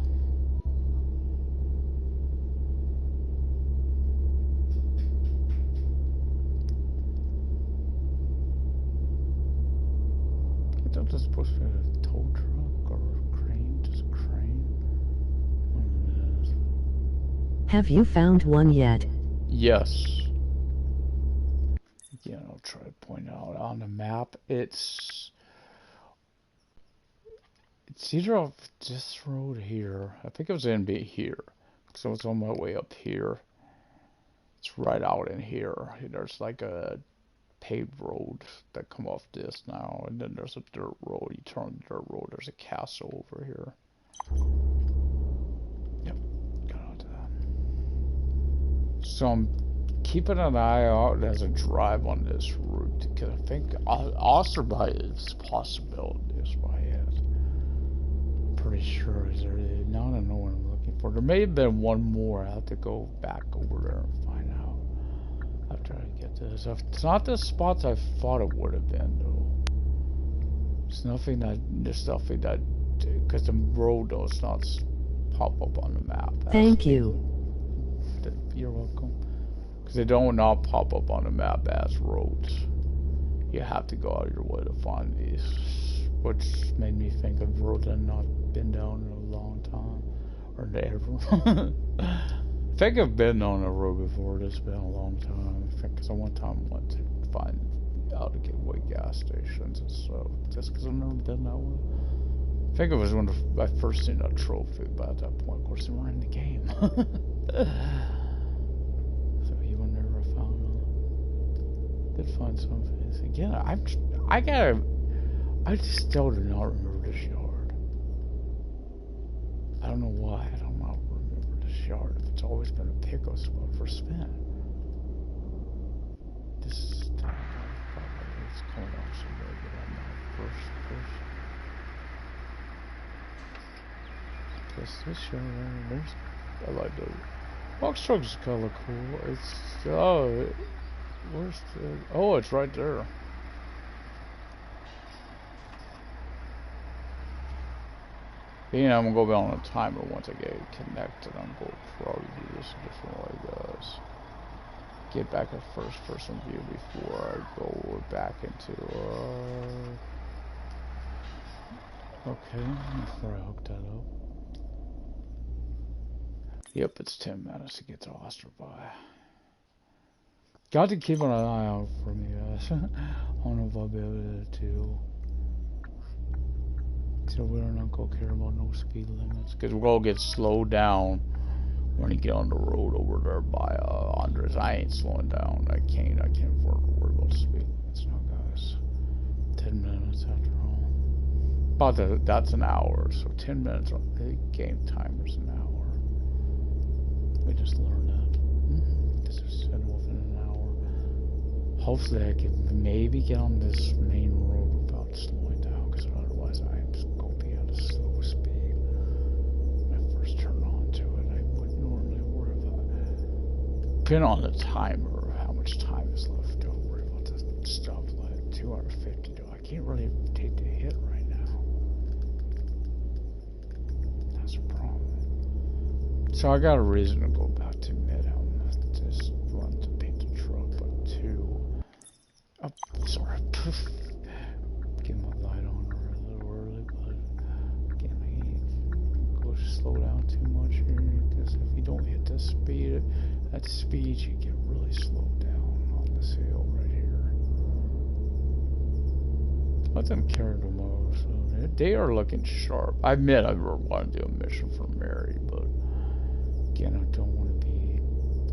A: I thought this was supposed to be a tow truck or a crane, just a crane.
B: Have you found one yet?
A: Yes. Again, I'll try to point out on the map. It's either off this road here. I think it was gonna be here, so it's on my way up here. It's right out in here. There's like a paved road that come off this now, and then there's a dirt road. You turn the dirt road. There's a castle over here. Yep, got onto that. So I'm keeping an eye out as a drive on this route, because I think Osterby is a possibility. Is my head. Pretty sure is there. Now I don't know what I'm looking for. There may have been one more. I have to go back over there and find out after I get this. It's not the spots I thought it would have been though. It's nothing that. There's nothing that. Because the road does not pop up on the map.
B: Thank you.
A: You're welcome. Because they don't not pop up on the map as roads. You have to go out of your way to find these. Which made me think of roads I've not been down in a long time. Or never. I think I've been on a road before. It's been a long time. I think because I one time went to find out to get away gas stations and stuff. Just because I've never been that way. I think it was when I first seen that trophy, but at that point, of course, they weren't in the game. So you would never found them. Did find something. Again, I just still do not remember this yard. I don't know why I don't remember this yard. If it's always been a pickup spot for spin. This is probably it's coming off somewhere, but I'm not first. This yard, there's, I like the box truck's kind of cool. It's where's the? Oh, it's right there. Yeah, I'm gonna go back on a timer once I get connected. I'm gonna probably do this a different way, guys. Get back a first-person view before I go back into. Okay, before I hook that up. Yep, it's 10 minutes to get to Osterby. Got to keep an eye out for me, guys. I don't know if I'll be able to. So we don't go care about no speed limits. Because we'll all get slowed down when you get on the road over there by Andres. I ain't slowing down. I can't afford to worry about speed limits now, guys. 10 minutes after all. That's an hour, so 10 minutes on the game timer's an hour. We just learned that. This is said within an hour. Hopefully I can maybe get on this main road without slowing down, because otherwise I am going to be at a slow speed. When I first turn on to it, I wouldn't normally worry about it. Depending on the timer, how much time is left, don't worry about this stuff like 250. I can't really take the hit right now. That's a problem. So I got a reason to go back to Midhelm. Just one, to paint the truck, but two. Oh, sorry. Get my light on a little early, but again, I can't go slow down too much here, because if you don't hit the speed, at speed, you get really slowed down on this hill right here. Let them carry the motor, so they are looking sharp. I admit I want to do a mission for Mary, but again, I don't want to be,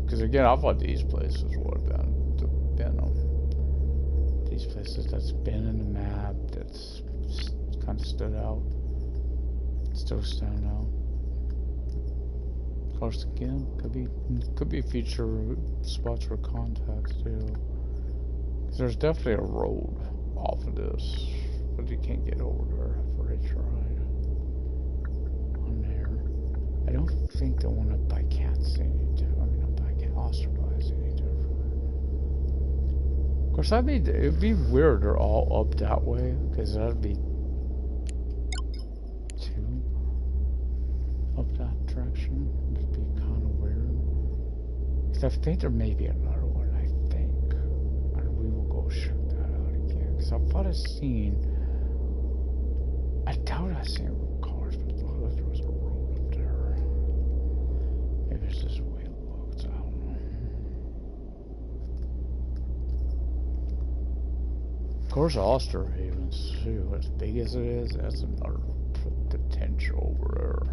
A: because again, I thought these places would have been these places that's been in the map, that's kind of stood out, still stand out. Of course, again, could be future spots for contacts too. Because there's definitely a road off of this, but you can't get over there for a tried on there. I don't think the one up by Cat's any different. I mean, up by Cat Osterby is any different. Of course, it'd be weird they're all up that way, because that'd be two up that direction. It'd be kind of weird. Because I think there may be another one, I think. And we will go check that out again. Because I thought I doubt I seen cars, but it looked like there was a road up there. Maybe it's just the way it looks, I don't know. Of course, Osterhaven's too, as big as it is, that's another potential over there.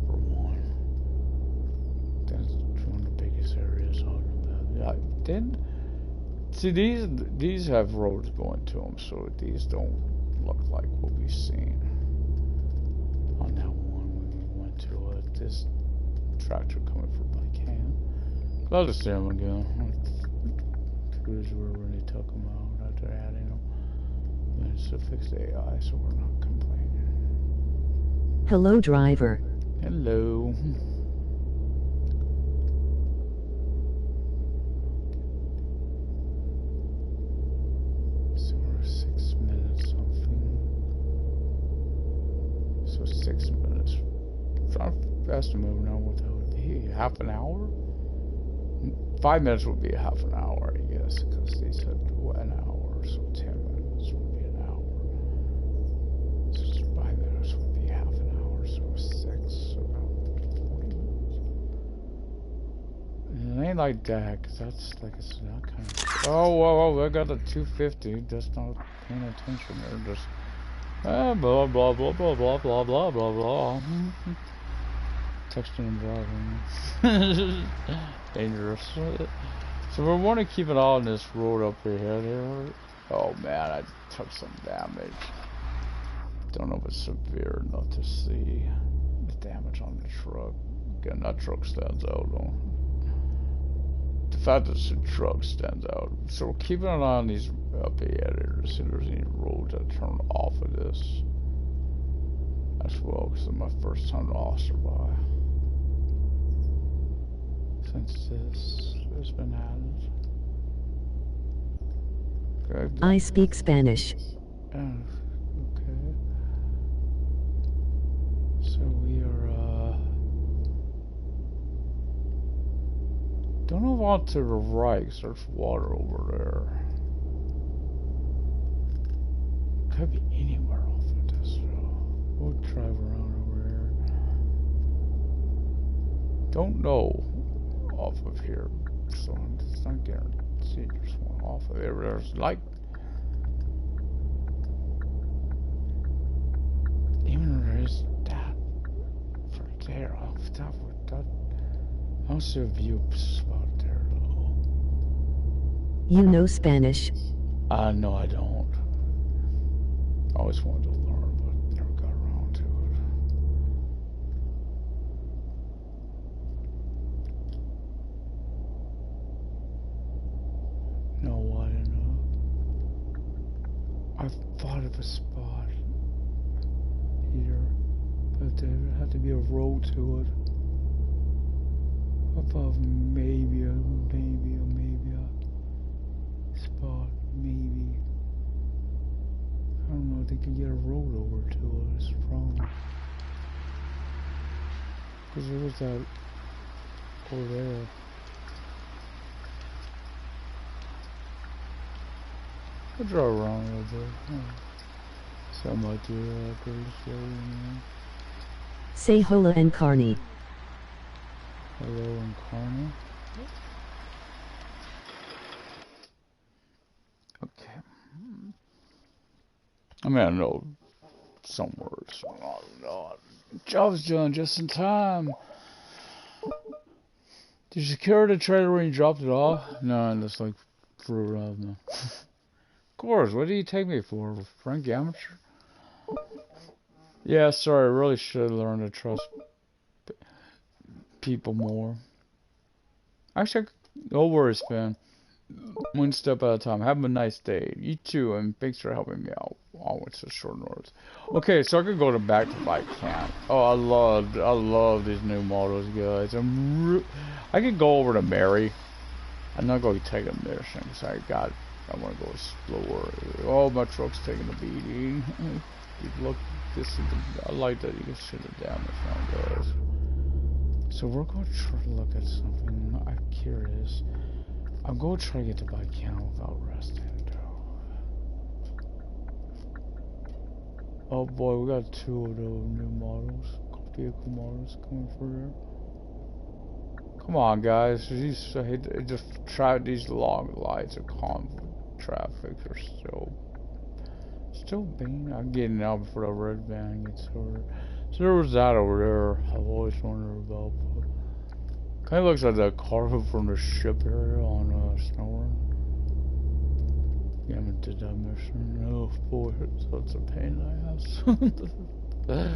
A: For one. That's one of the biggest areas on the map. Then, see, these have roads going to them, so these don't look like what we've seen on that one when we went to this tractor coming from Buckham. Glad to see him again. Crews were when they took him out after adding him. Managed to fix the AI, so we're not complaining.
B: Hello, driver.
A: Hello. So we're 6 minutes something. So 6 minutes. Trying to estimate now what that would be. Half an hour? 5 minutes would be a half an hour, I guess, because they said an hour, so 10 minutes would be an hour. So 5 minutes would be half an hour, so 6, so about 40 minutes. And it ain't like that, because that's like it's not kind of. Oh, whoa, I got a 250, just not paying attention there, just. Blah, blah, blah, blah, blah, blah, blah, blah, blah. Texting and driving. Dangerous. So we want to keep it all on this road up ahead here. Oh man, I took some damage. Don't know if it's severe enough to see the damage on the truck. Again, that truck stands out though. The fact that it's a truck stands out. So we're keeping an eye on these up ahead here to see if there's any roads that turn off of this as well, because it's my first time to Osterby. Since this has been added. Okay.
B: I speak Spanish.
A: Okay. So we are, don't move on to the right, because there's water over there. Could be anywhere off of this, so we'll drive around over here. Don't know off of here, so it's not guaranteed there's one off of there. There's like even there is that for there off that with that. I don't see a view spot there though.
B: You know Spanish?
A: No, I don't. I always wanted to learn, but never got around to it. No, why not? I thought of a spot here, but there would have to be a road to it. Above maybe a spot, maybe. I don't know if they could get a road over to it. It's wrong. Because there was that over there. I'll drive around a little bit. Something like that.
B: Say hola and carne.
A: Hello and Carney. Okay. I mean, I know some words. I don't know. Job's done just in time. Did you secure the trailer when you dropped it off? No, and just like threw it off. No. Of course. What do you take me for, Frank Amateur? Yeah, sorry. I really should learn to trust people more. Actually, no worries, man. One step at a time. Have a nice day. You too, and thanks for helping me out. Always the short north. Okay, so I could go to back to I can't. Oh, I love these new models, guys. I could go over to Mary. I'm not going to take a mission because I want to go slower. Oh, my truck's taking a beating. Look, I like that you can see the damage now, guys. So we're going to try to look at something. I'm curious. I'm going to try to get to Bicano without resting. Oh boy, we got 2 of those new models, vehicle models coming through there. Come on, guys. These long lights of conflict traffic are still being. I'm getting out before the red van gets over. So there was that over there. I've always wondered about. Kind of looks like the cargo from the ship area on Snoring. Yeah, I haven't did that mission. Oh boy, it's such a pain in the ass.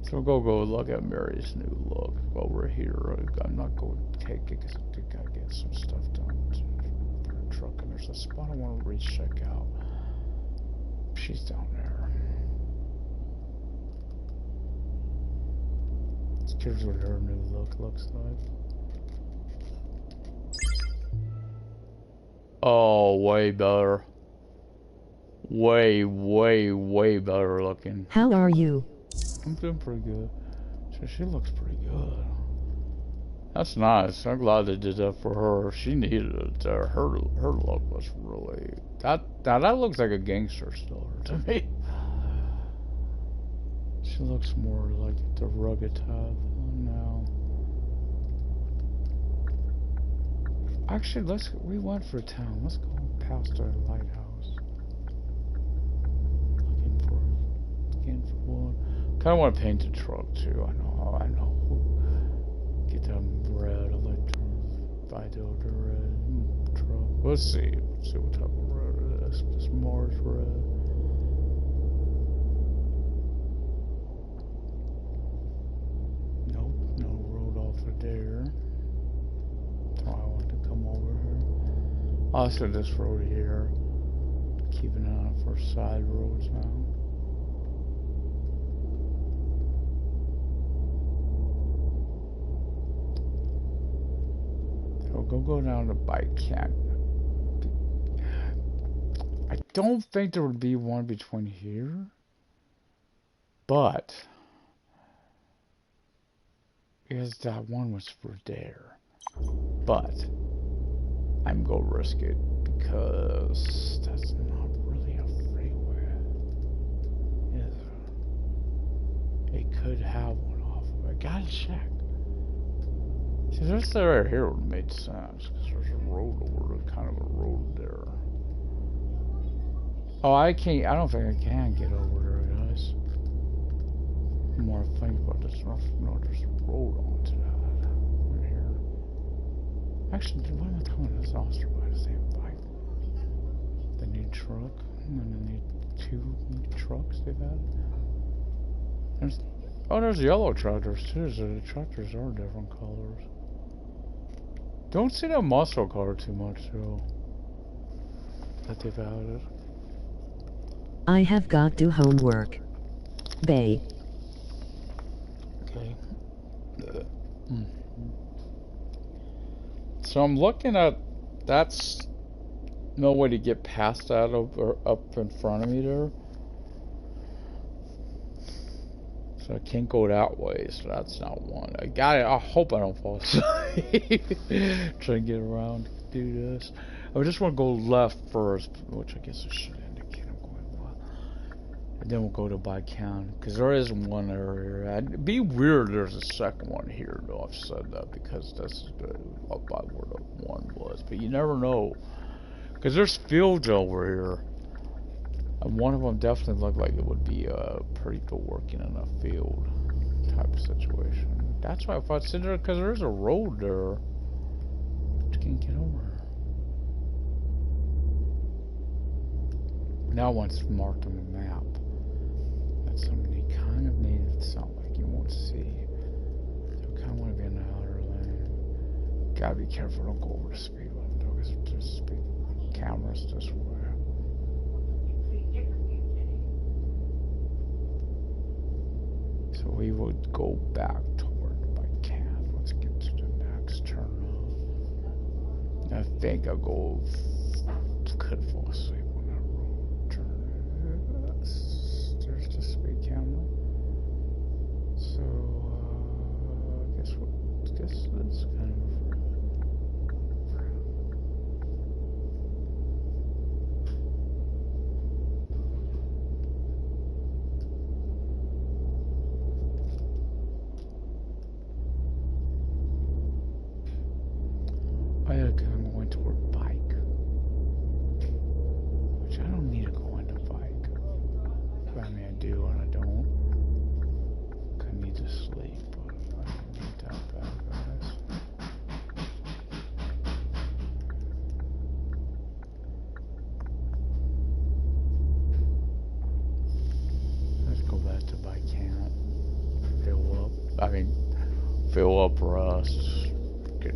A: So go look at Mary's new look while we're here. I'm not going to take it because I gotta get some stuff done for her truck. And there's a spot I want to recheck out. She's down there. Here's what her new look looks like. Oh, way better. Way better looking.
B: How are you?
A: I'm doing pretty good. So she looks pretty good. That's nice. I'm glad they did that for her. She needed it. Her look was really that looks like a gangster still to me. She looks more like the rugged type now. Actually, we went for town. Let's go past our lighthouse. Looking for one. Kind of want to paint the truck too. I know. Get them red electric, the red truck. Let's see what type of red it is. This Mars red. Nope, no road off of there. So I want to come over here. Also, this road here. Keeping an eye for side roads now. So go down the bike camp. I don't think there would be one between here, but because that one was for there. But I'm gonna risk it because that's not really a freeway, is it? It could have one off of it. Gotta check. See, this right here would have made sense because there's a road over there, kind of a road there. Oh, I can't. I don't think I can get over there, guys. The more I think about this, no, there's a road onto that. Actually, what am I talking about? This officer by the same bike. The new truck, and then the two new trucks they've had. There's yellow tractors too. So the tractors are different colors. Don't see that muscle car too much though. That they've added.
B: I have got to homework. Bay.
A: Okay. So I'm looking at, that's no way to get past that up in front of me there. So I can't go that way, so that's not one. I got it. I hope I don't fall asleep. Try to get around to do this. I just want to go left first, which I guess I should indicate I'm going left. And then we'll go to by count, because there is one area. It'd be weird there's a second one here, though. I've said that because that's up by where the one was. But you never know, because there's fields over here. And one of them definitely looked like it would be pretty good working in a field type of situation. That's why I thought sit there, because there's a road there. But you can't get over. Now once marked on the map, that's something he kind of made it sound like you won't see. So I kind of want to be in the outer lane. Gotta be careful, don't go over the speed limit though, because there's speed cameras this way. So we would go back toward my camp. Let's get to the next turn. I think I'll go. Could fall asleep on that road turn. There's the speed camera. So I guess that's kind of. I'm going toward bike. I mean, fill up rust. Get,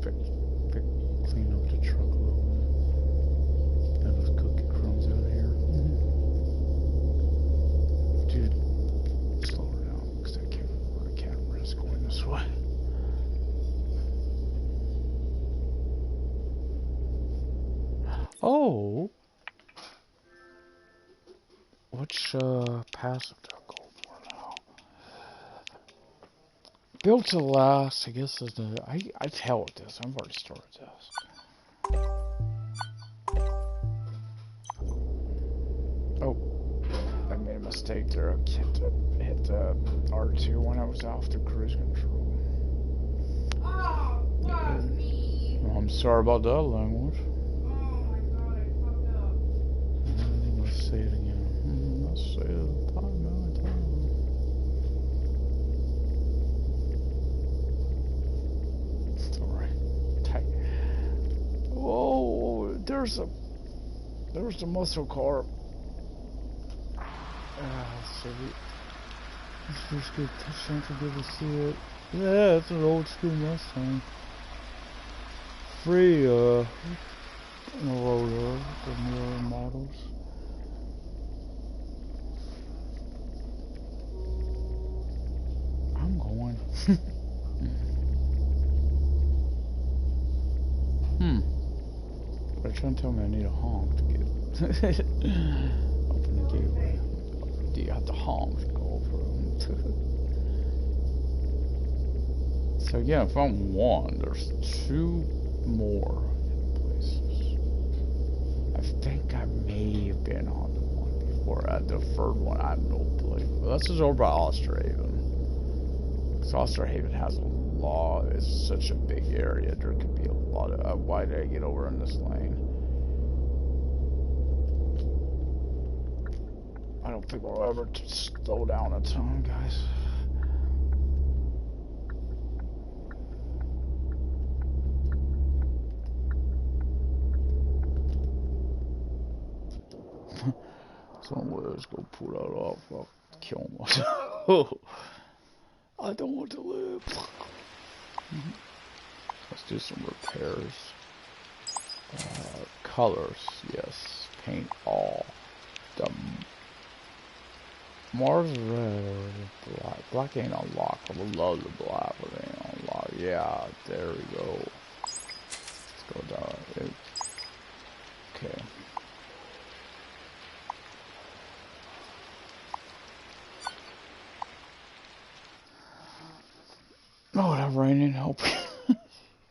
A: clean up the truck a little bit. Get those cookie crumbs out of here. Dude, slow her down, because I can't risk going this way. Oh! Which, passive do I go for now? Built to last, I guess is the... I tell with this, I've already started this. Oh, I made a mistake there. I hit the R2 when I was off the cruise control.
C: Oh, fuck me.
A: Well, I'm sorry about that language.
C: Oh my god, I fucked up.
A: Let's say it again. Let's say it a million times. It's alright. Tight. Whoa, there's the muscle car. Let's see. Let's just get a chance to get to see it. Yeah, it's an old school Mustang. Free, in a roller, the newer models. I'm going. They're trying to tell me I need a honk to get open the gateway. You have to honk to go over them. So yeah, if I'm one, there's two more places. I think I may have been on the one before. The third one, I have no clue. Well, this is over by Osterhaven. Because Osterhaven has a lot. It's such a big area. There could be a lot of. Why did I get over in this lane? I don't think we'll ever slow down a ton, guys. Somewhere's go pull that off. I'll kill myself. I don't want to live. Let's do some repairs. Colors, yes. Paint all. The Mars red or black. Black ain't unlocked. I would love the black, but it ain't unlocked. Yeah, there we go. Let's go down. Okay. Oh, that rain ain't helping.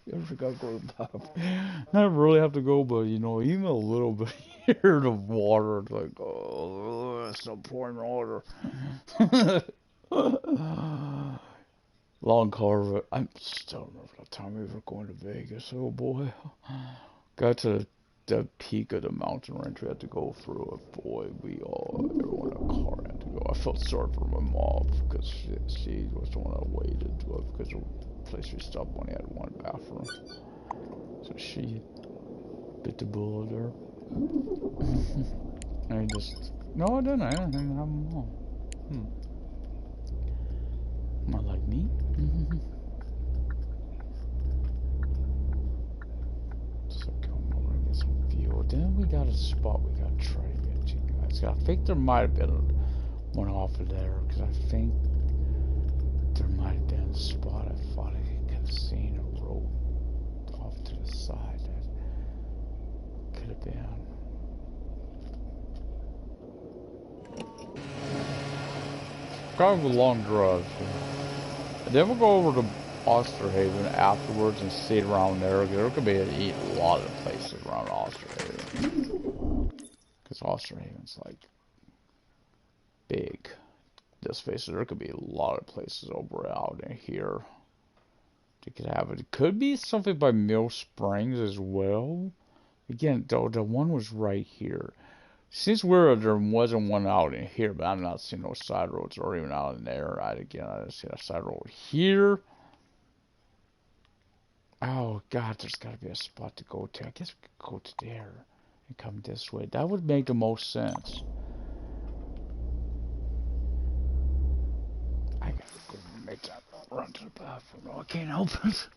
A: You ever gotta go to the bathroom? Not really have to go, but you know, even a little bit here of water, it's like, oh, it's no pouring water. Long car, I still remember that time we were going to Vegas. Oh boy, got to the peak of the mountain range we had to go through it. Boy, everyone in the car had to go. I felt sorry for my mom because she was the one that waited because the place we stopped only had one bathroom. So she bit the bullet there. I just, no, I didn't. I didn't have them all. Not like me. So come over and get some fuel. Then we got a spot we gotta try to get to, guys. I think there might have been one off of there, because I think there might have been a spot I thought I could have seen a road off to the side that could have been. Kind of a long drive. So. And then we'll go over to Osterhaven afterwards and see it around there. There could be a lot of places around Osterhaven. Because Osterhaven's like big. Let's face it, there could be a lot of places over out in here. You could have it. It could be something by Mill Springs as well. Again, though, the one was right here. Since there wasn't one out in here, but I'm not seeing no side roads or even out in there. I didn't see a side road here. Oh, God, there's got to be a spot to go to. I guess we could go to there and come this way. That would make the most sense. I gotta go make that. run to the bathroom. No, I can't help it.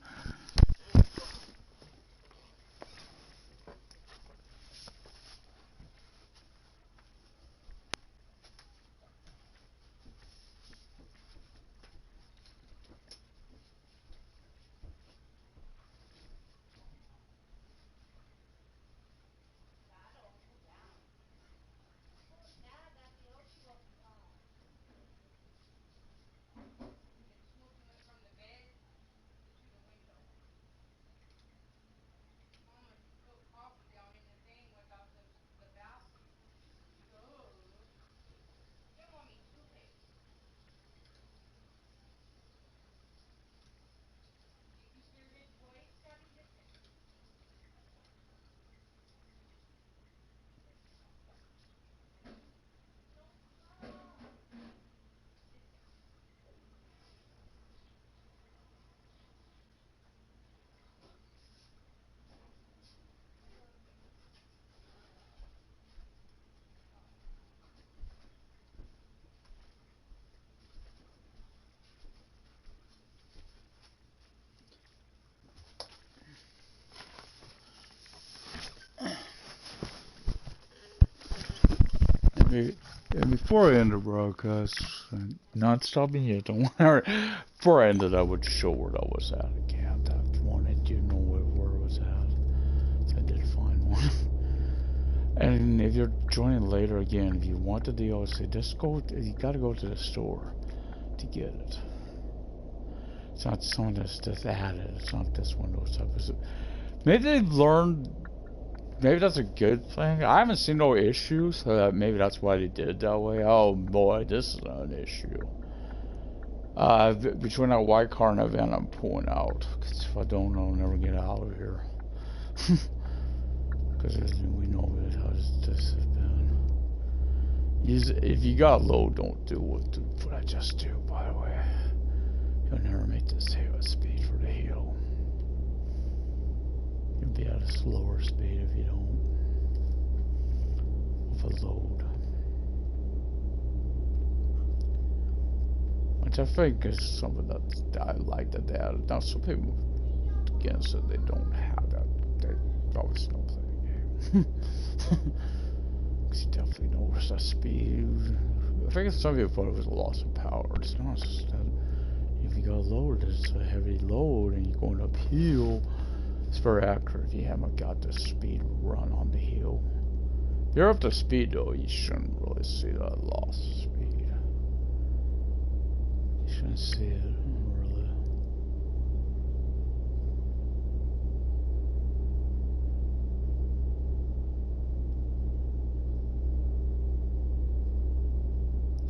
A: And before I end the broadcast, not stopping yet, don't worry. Before I ended, I would show where I was at again. I wanted you to know where I was at. So I did find one. And if you're joining later again, if you want the DLC, just go. You gotta go to the store to get it. It's not something that's just added. It's not this Windows type of stuff. Maybe they've learned. Maybe that's a good thing. I haven't seen no issues, so maybe that's why they did it that way. Oh boy, this is an issue. Between that white car and that van, I'm pulling out. Because if I don't, I'll never get out of here. Because we know how this has been. If you got low, don't do what I just do, by the way. You'll never make this speed for the hill. You'll be at a slower speed if you don't. With a load. Which I think is something that I like that they added. Now some people against it, they don't have that. They always don't play the game. Because you definitely notice that speed. I think some people thought it was a loss of power. It's not just that if you got lowered, it's a heavy load and you're going uphill. It's very accurate if you haven't got the speed run on the hill. If you're up to speed though, you shouldn't really see that loss of speed. You shouldn't see it really.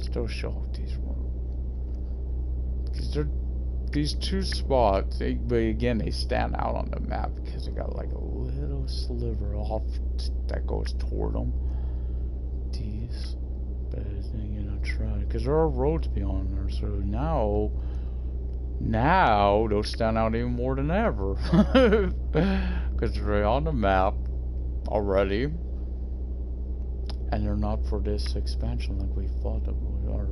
A: Still shocked these two spots, but again, they stand out on the map because they got like a little sliver off that goes toward them. These, but you know, try because there are roads beyond there, so now they'll stand out even more than ever because they're on the map already, and they're not for this expansion like we thought it would, or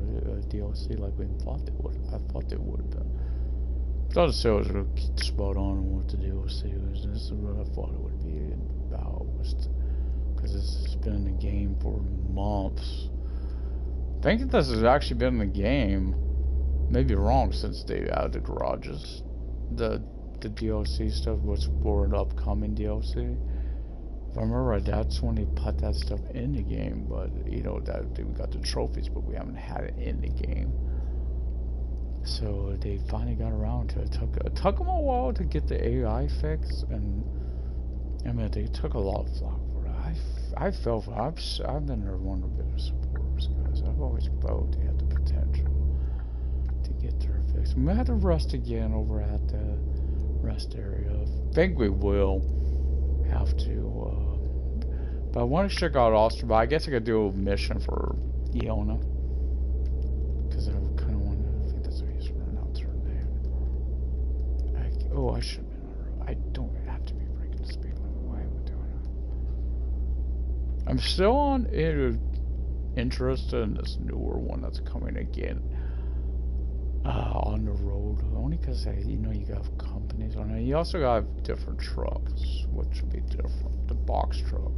A: DLC like we thought they would. I thought they would have been. I thought the sales were spot on on what the DLC was. This is what I thought it would be about, because this has been in the game for months. I think this has actually been in the game. Maybe wrong since they added the garages. The DLC stuff was for an upcoming DLC. If I remember right, that's when they put that stuff in the game. But you know that we got the trophies, but we haven't had it in the game. So they finally got around to it. It took them a while to get the AI fix, and I mean they took a lot of flack for it. I felt for it. I've been one of the biggest supporters, guys. I've always felt they had the potential to get their fix. We had to rest again over at the rest area. I think we will have to. But I want to check out Austria. But I guess I could do a mission for Iona, because I kind of want to. I think that's how you pronounce her name. Oh, I should have been on her. I don't have to be breaking the speed limit. Why am I doing it? I'm still interested in this newer one that's coming again. on the road. Only because, you know, you got companies on it. You also got different trucks, which would be different. The box truck.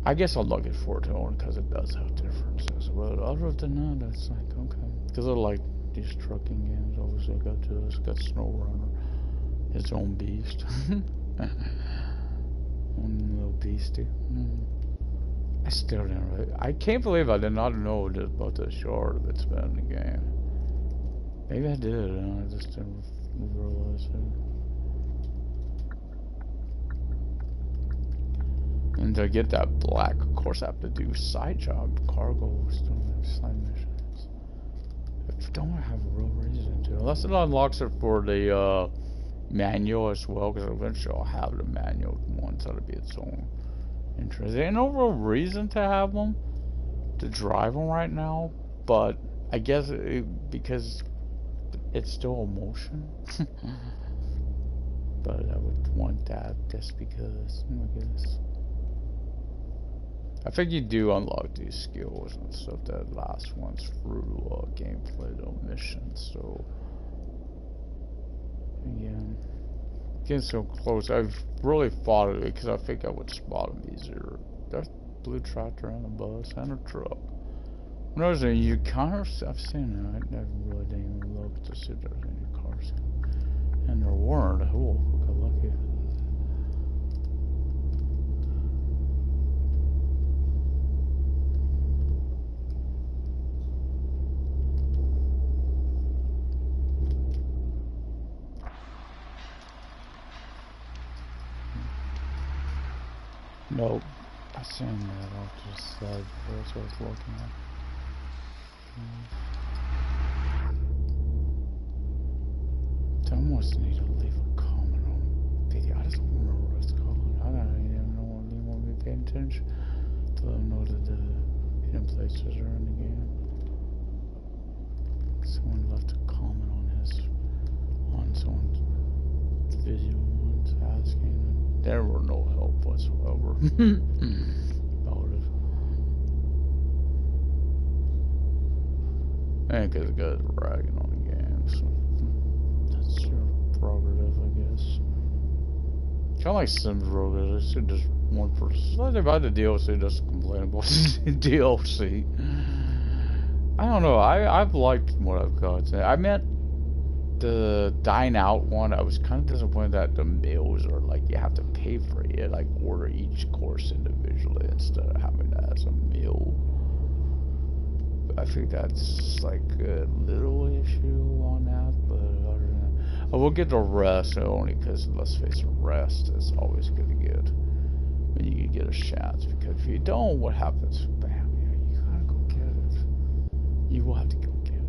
A: I guess I'll look it for it only because it does have differences. But other than that, it's like, okay. Because I like these trucking games. Obviously, I got this, got SnowRunner. Its own beast. One little beastie. I still didn't really. I can't believe I did not know about the shard that's been in the game. Maybe I did, and I just didn't realize it. And to get that black, of course, I have to do side job, cargo, still have side missions. I don't have a real reason to, unless it unlocks it for the manual as well, because eventually I'll have the manual ones that'll be its own interest. There ain't no real reason to have them, to drive them right now, but I guess because it's still emotion. But I would want that just because, I guess. I think you do unlock these skills and stuff, that last one's through gameplay, though, missions, so. Again, getting so close. I've really fought it because I think I would spot them easier. There's a blue tractor and a bus and a truck. When I was in, you kind of, I've seen it. I never really didn't even look to see if there's any cars. And there weren't. Oh, got lucky. Nope. I seen that off to the side before. That's what I was looking at. I almost need to leave a comment on video. I just don't remember what it's called. I don't even know if you want me to pay attention to let them know that the hidden places are in the game. Someone left a comment on someone's video once asking. There were no help whatsoever about it. And because the guy's ragging on the game, so that's your prerogative, I guess. Kind of like Sims Rogue, I should just one person. If I had the DLC, just complain about the DLC. I don't know. I've liked what I've got. I meant the dine out one. I was kind of disappointed that the meals are like you have to pay for it. You like order each course individually instead of having that as a meal. I think that's like a little issue on that, but other than that, I will get the rest only because, let's face it, rest is always good to get when you can get a chance. Because if you don't, what happens? Bam, yeah, you gotta go get it. You will have to go get it.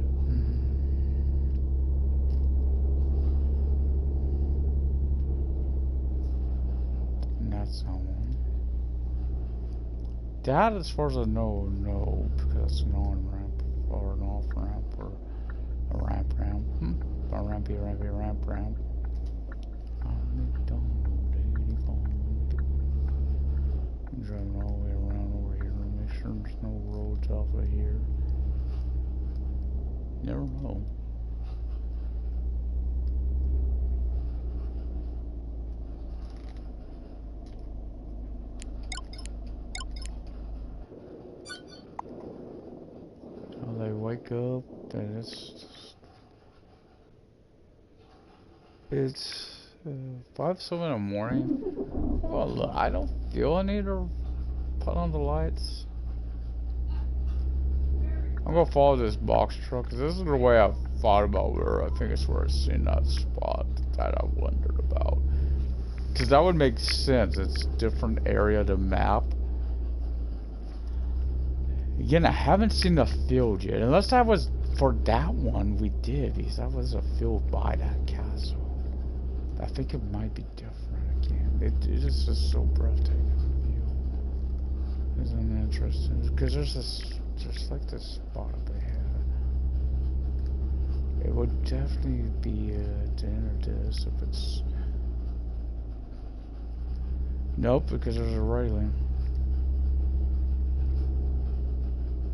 A: And that's not one. That, as far as I know, no, because it's an on-ramp or an off-ramp or a ramp. A rampy. I'm driving all the way around over here to make sure there's no roads off of here. Never know. They wake up and it's 5-7 in the morning. Well, look, I don't feel I need to put on the lights. I'm gonna follow this box truck because this is the way I've thought about where I think it's where I've seen that spot that I wondered about. Because that would make sense. It's a different area to map. Again, I haven't seen the field yet. Unless that was for that one we did, because that was a field by that castle. I think it might be different again. It is just so breathtaking view. Isn't it interesting? Because there's this, just like this spot up ahead. It would definitely be to enter this if it's. Nope, because there's a railing.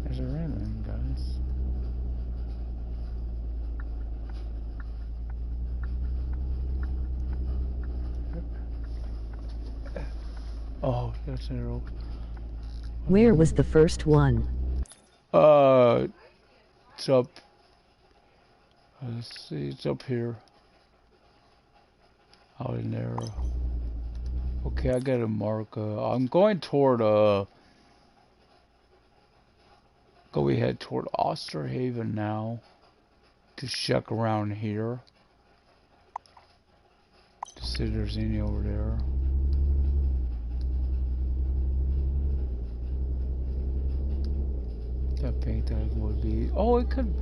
A: There's a railing, guys. Oh, that's arrows.
B: Where was the first one?
A: It's up. Let's see, it's up here. Out in there. Okay, I got a mark. I'm going toward, go ahead toward Osterhaven now. To check around here. To see if there's any over there. I think that would be. Oh, it could.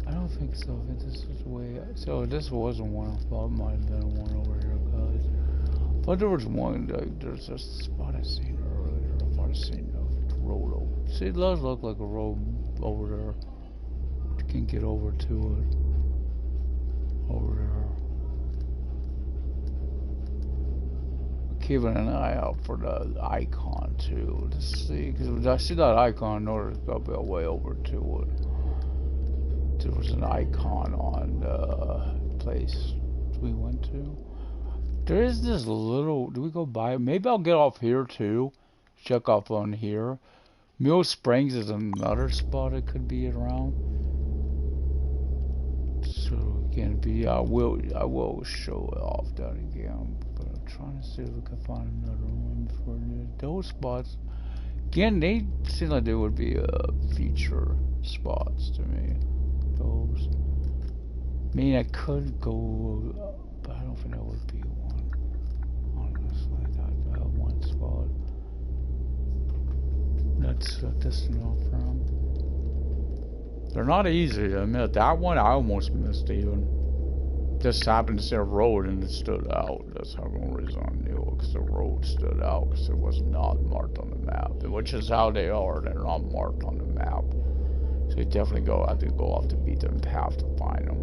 A: I don't think so. I think this is the way. So this wasn't one. I thought it might have been one over here, guys. But there was one. There's a spot I seen earlier. I thought I seen a road over. See, it does look like a road over there. You can get over to it. Over there. Keeping an eye out for the icon too to see, because I see that icon, I know there's gotta be a way over to it. There was an icon on the place we went to. There is this little, do we go by? Maybe I'll get off here too. Check off on here. Mill Springs is another spot it could be around. So again, I will show it off that again. Trying to see if we can find another one for those spots. Again, they seem like they would be feature spots to me. Those. I mean, I could go, but I don't think that would be one. Honestly, that one spot. That's this enough from. They're not easy. I admit that one I almost missed even. Just happened to see a road and it stood out. That's the only reason I knew it, because the road stood out, because it was not marked on the map, which is how they are. They're not marked on the map, so you definitely have to go off the beaten path to find them.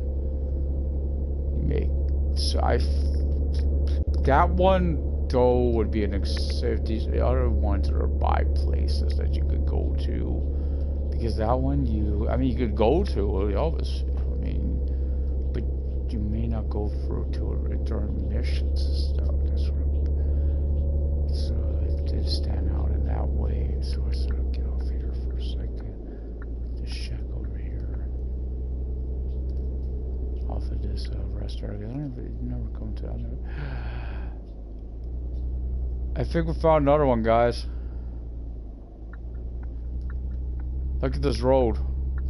A: That one though would be an if these other ones are by places that you could go to, because that one you could go to obviously. You may not go through to it during missions and stuff. That's what so it did stand out in that way. So I sort of get off here for a second. Just check over here. Off of this rest area. I never come to that. I think we found another one, guys. Look at this road.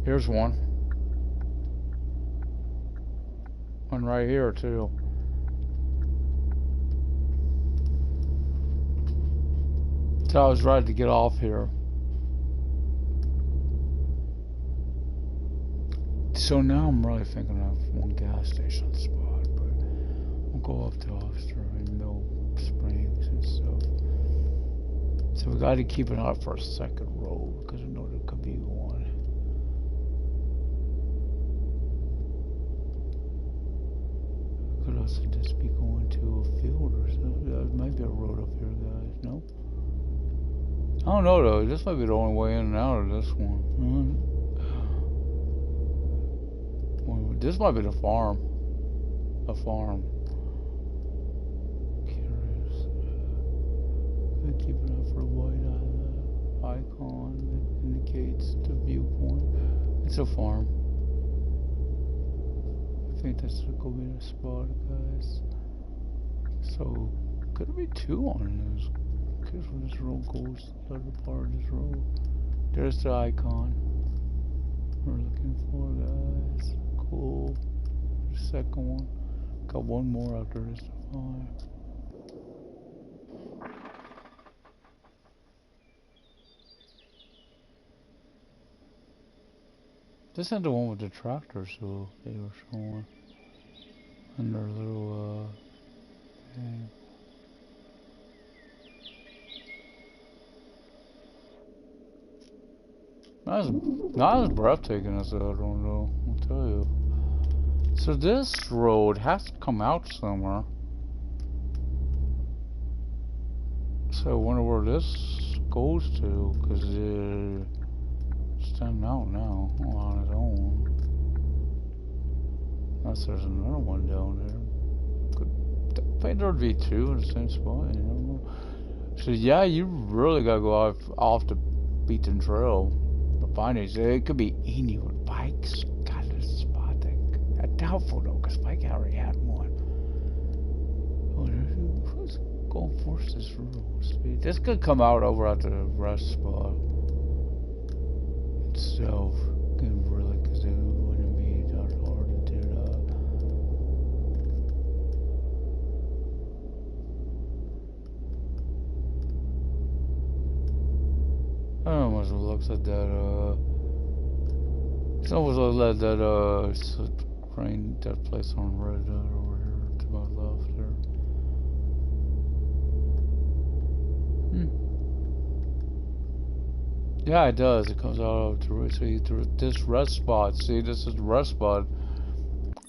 A: Here's one. One right here too. So I was ready to get off here. So now I'm really thinking of one gas station spot, but we'll go up to Oster and Mill Springs and stuff. So we got to keep an eye for a second road, because I know there could be one. Could also just be going to a field or something. There might be a road up here, guys. Nope. I don't know though. This might be the only way in and out of this one. This might be the farm. A farm. Curious. Keep it up for a white icon that indicates the viewpoint. It's a farm. I think that's gonna be the spot, guys. So, could be two on this. Because when this road goes, the other part of this road. There's the icon we're looking for, guys. Cool. The second one. Got one more after this to find. This isn't the one with the tractor, so they were showing. And their little, thing. Not as breathtaking as the other one, though, I'll tell you. So this road has to come out somewhere. So I wonder where this goes to, because it's standing out now on its own. Unless there's another one down there. I think there'd be two in the same spot, you know. So yeah, you really gotta go off the beaten trail to find it. So it could be any with bikes. God, this spot thing. Doubtful though, because Mike already had one. Who's gonna force this rule? This could come out over at the rest spot itself. Could really, because it wouldn't be that hard to do that. I almost looks like that, it's almost like that, crane, that place on red over here to my left there. Yeah, it does. It comes out of through this rest spot. See, this is the rest spot.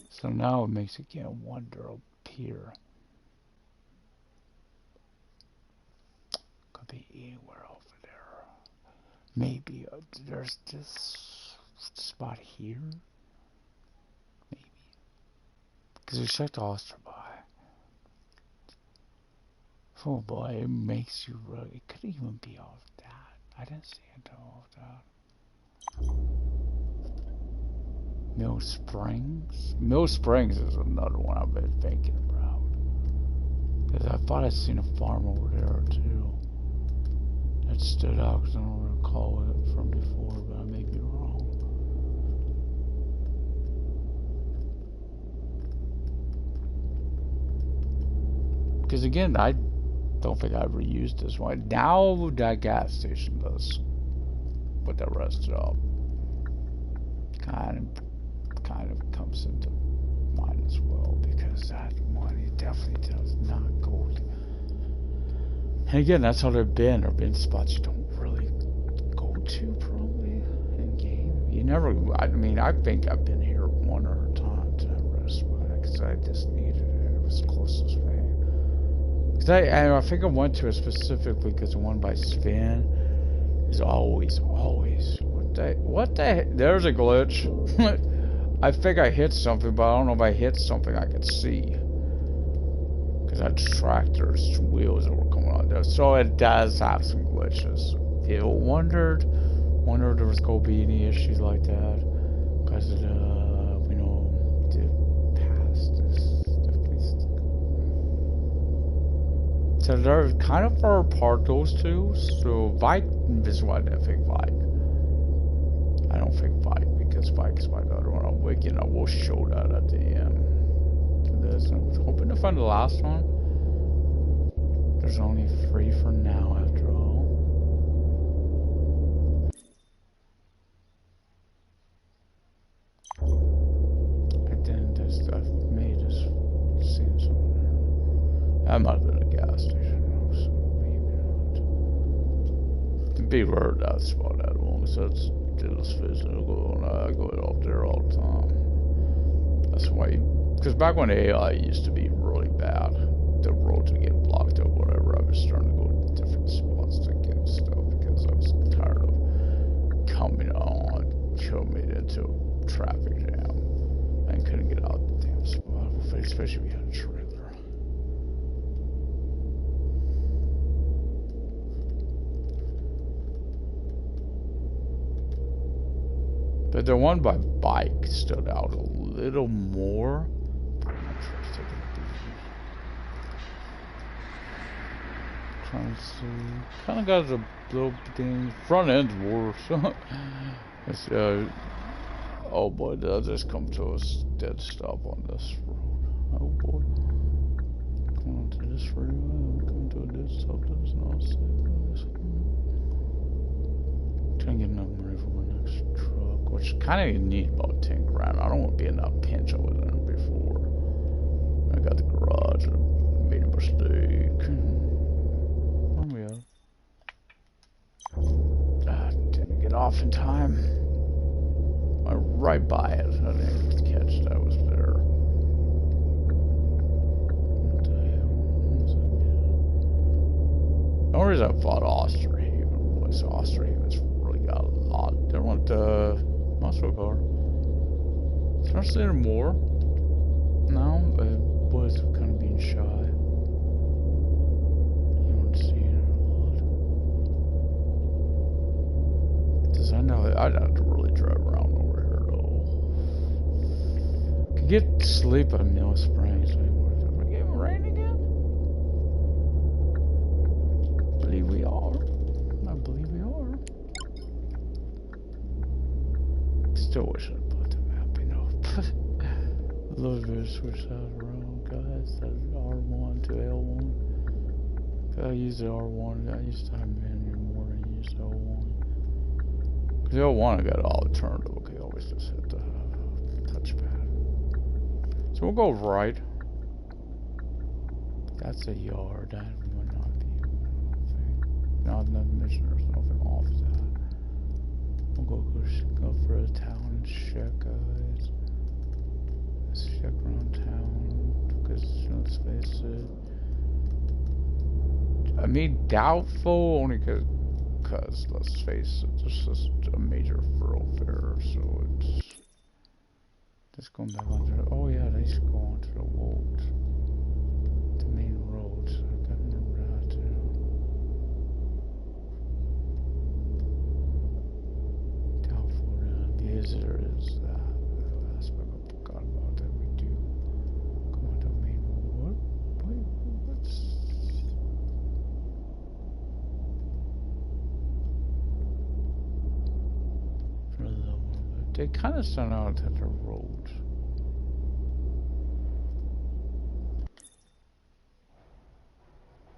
A: So now it makes it get wonder up here. Could be anywhere over there. Maybe there's this spot here. Maybe. Because we checked Osterby. Oh boy, it makes you really. It could even be off that. I didn't see it off that. Mill Springs? Mill Springs is another one I've been thinking about. Because I thought I'd seen a farm over there too. That stood out because I don't recall it from before, but I may be wrong. Because again, I don't think I ever used this one. Now that gas station does. But the rest of kind of comes into mind as well, because that money definitely does not go. And again, that's how they've been. There have been spots you don't really go to probably in game. You never. I mean, I think I've been here one or a time to that rest because I just needed it. It was the closest thing. Cause I think I went to it specifically because the one by Sven is always. What the heck? There's a glitch. I think I hit something, but I don't know if I hit something I could see. Because that tractor's wheels that were coming on there. So it does have some glitches. People wondered if there was going to be any issues like that. Because it, you know, did pass this. So they're kind of far apart, those two. So Vike is what I think Vike. I don't think Vike, because Vike is my other one. We'll show that at the end. I'm hoping to find the last one. There's only 3 for now, after all. And then I may just seen something there. That might have been a gas station, so maybe not. It'd be rare that spot at all, so it's just physical. I go up there all the time. That's why. Because back when AI used to be really bad, the roads would get blocked or whatever, I was starting to go to different spots to get stuff because I was tired of coming into a traffic jam and couldn't get out the damn spot, especially if we had a trailer. But the one by bike stood out a little more. Trying to see. Kind of got a little thing. Front end's worse. It's, oh boy, did I just come to a dead stop on this road. Oh boy. Coming onto this freeway. I'm coming to a dead stop. That's not safe. Trying to get enough money for my next truck, which kind of need about 10 grand. I don't want to be in that pinch I was in before. I got the garage and I made a mistake. Oh yeah. Didn't get off in time. I went right by it. I didn't catch that was there. What the hell? The only reason I thought Osterhaven was Osterhaven's really got a lot. They want the muscle car. Can I say more? No, it was kind of being shy. You want to see it? get sleep on Mill Springs. Are we getting rain again? I believe we are. I believe we are. Still wish I'd put the map, you know. A little bit of switch that around, guys. That's R1 to L1. I use the R1. I used to have manual more than I used the L1. Because the L1 I got it all turned. Okay, always just hit the touchpad. So we'll go right. That's a yard. That would not be. No, nothing mission. There's nothing off that. We'll go for a town check, guys. Let's check around town. Because let's face it. I mean, doubtful only because let's face it, this is a major thoroughfare, so it's just going back onto the, oh yeah, they should go onto the road, the main roads. I gotta remember that too. Doubtful visitor is that aspect I forgot about that we do. Come on, the main road. Wait, what's they kind of sound out at the road.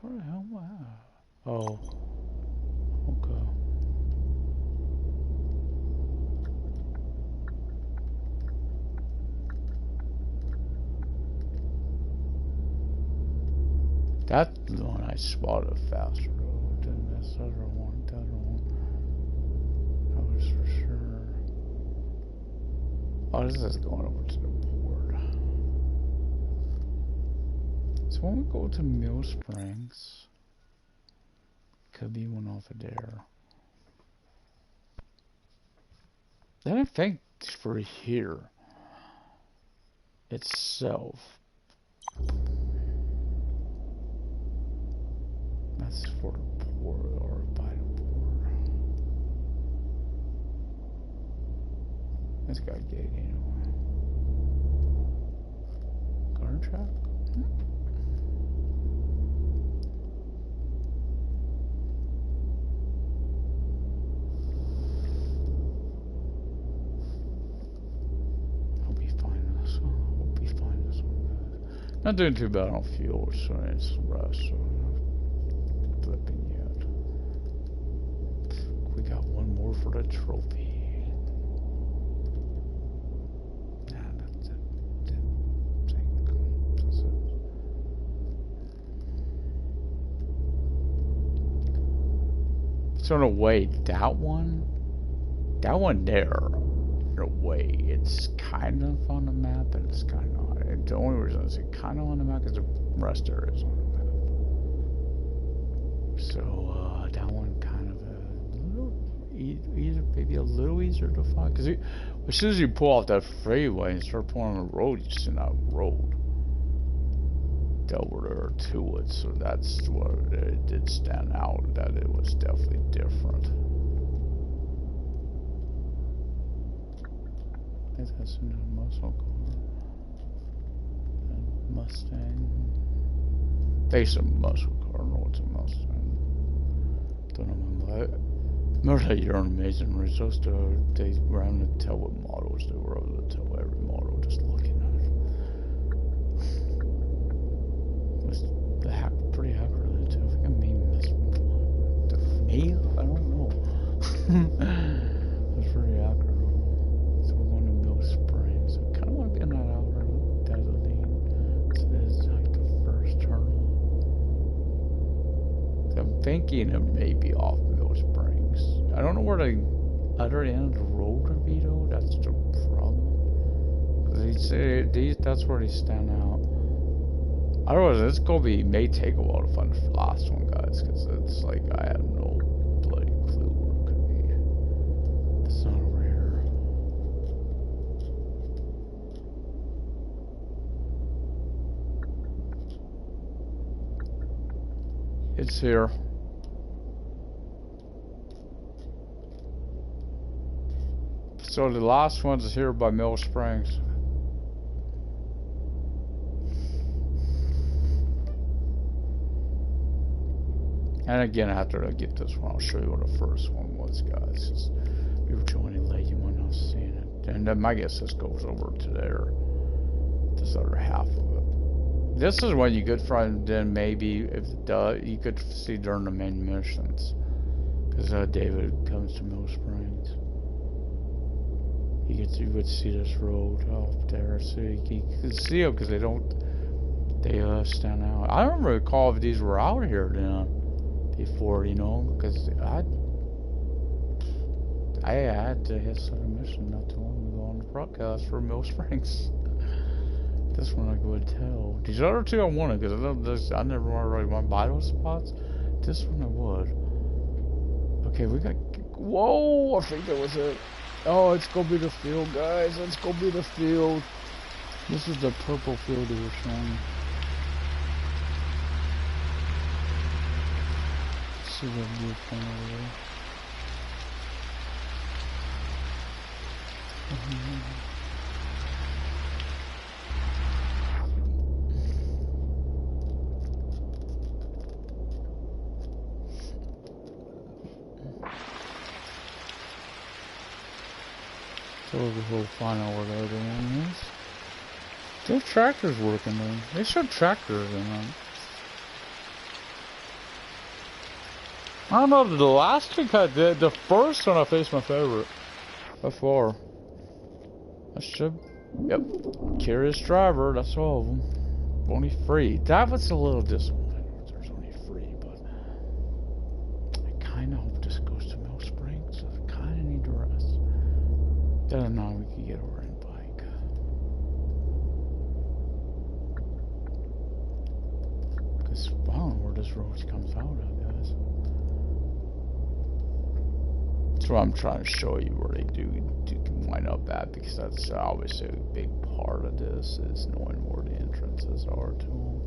A: Where the hell am I? Oh. Okay. That's the one I spotted faster than this other one. The other one. That was for sure. Oh, this is going over to the board. So when we go to Mill Springs, could be one off of there. Then I think for here itself, that's for the board or by the board. It's got a gate anyway. Garden track? I'll be fine this one. We'll be fine this one. Not doing too bad on fuel, so it's rust, so I'm not flipping yet. We got one more for the trophy. So in a way, that one there, in a way, it's kind of on the map, but it's kind of not. And the only reason it's kind of on the map is the rest there is on the map. So that one kind of a little easier, maybe a little easier to find. Because as soon as you pull off that freeway and start pulling on the road, you just see that road over there to it, so that's what it did stand out, that it was definitely different. I think that's a new muscle car. And Mustang. They say muscle car, I don't know what's a Mustang. Don't remember. Remember that year on Amazing Results, they were able to tell what models they were able to tell every model just looking at it. The hack pretty accurate too. I think I made this one. The mail? I don't know. It's pretty accurate. So we're going to Mill Springs. I kind of want to be in that outer desert lane. It's like the first turn. So I'm thinking it may be off Mill Springs. I don't know where the other end of the road would be though. That's the problem. Because that's where they stand out. Otherwise, it's gonna be, may take a while to find the last one, guys, because it's like I have no bloody clue where it could be. It's not over here. It's here. So the last one's here by Mill Springs. And again, after I get this one, I'll show you what the first one was, guys. Just, we were joining late, you might not have seen it. And then my guess this goes over to there. This other half of it. This is when you could find, then maybe, if you could see during the main missions. Because David comes to Mill Springs. You would see this road off there, so you can see them because they stand out. I don't recall if these were out here then before, you know, because I had to hit some mission not too long ago on the broadcast for Mill Springs. This one I could tell. These other two I wanted because I never really want to buy those spots. This one I would. Okay, we got. Whoa! I think that was it. Oh, it's gonna be the field, guys. Let's go be the field. This is the purple field they were showing. See the blue thing over there. So we'll find out what the other one is. Those tractors working though. They showed tractors in them. I don't know, the last one the first one I think is my favorite. By far. I should. Yep. Curious driver, that's all of them. Only 3. That was a little disappointing. There's only 3, but I kinda hope this goes to Mill Springs. I kinda need to rest. Then now we can get over and bike. Cause I don't know where this road comes out of, guys. That's what I'm trying to show you where they do wind up at, because that's obviously a big part of this is knowing where the entrances are to them.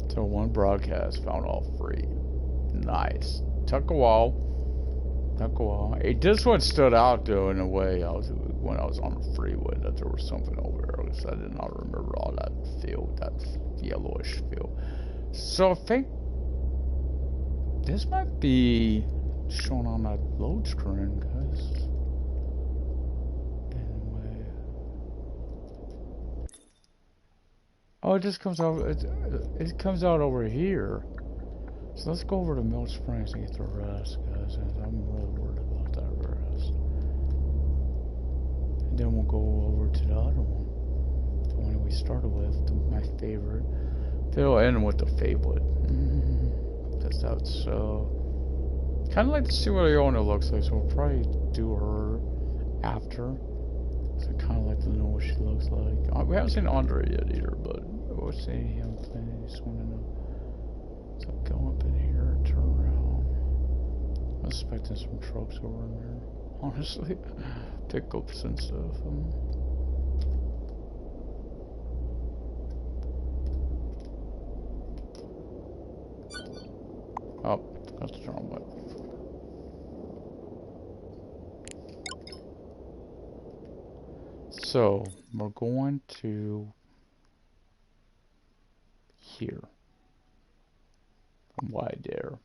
A: So one broadcast found all 3. Nice. Took a while. This one stood out though in a way. When I was on the freeway, that there was something over there. Because I did not remember all that field, that yellowish field. So I think this might be shown on that load screen, guys. Anyway. Oh, it just comes out. It comes out over here. So let's go over to Mill Springs and get the rest, guys. I'm really worried about that rest. And then we'll go over to the other one. The one we started with, my favorite. They'll end with the favorite. That's kind of like to see what Iona looks like, so we'll probably do her after. So I kind of like to know what she looks like. We haven't seen Andre yet either, but we'll see him playing. I just want to know. So go up in here, turn around. I'm expecting some trucks over in there, honestly. Pickups and stuff. Oh, got the wrong button. So, we're going to here. Why there?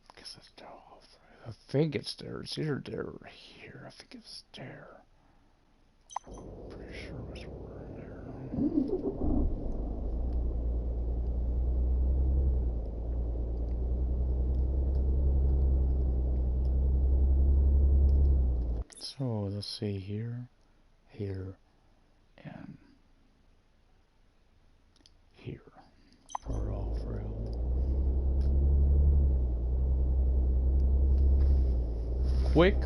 A: Because it's there. I think it's there. It's either there or here. I think it's there. Pretty sure it's over there. So let's see here, and here. For all 3 of them. Quick,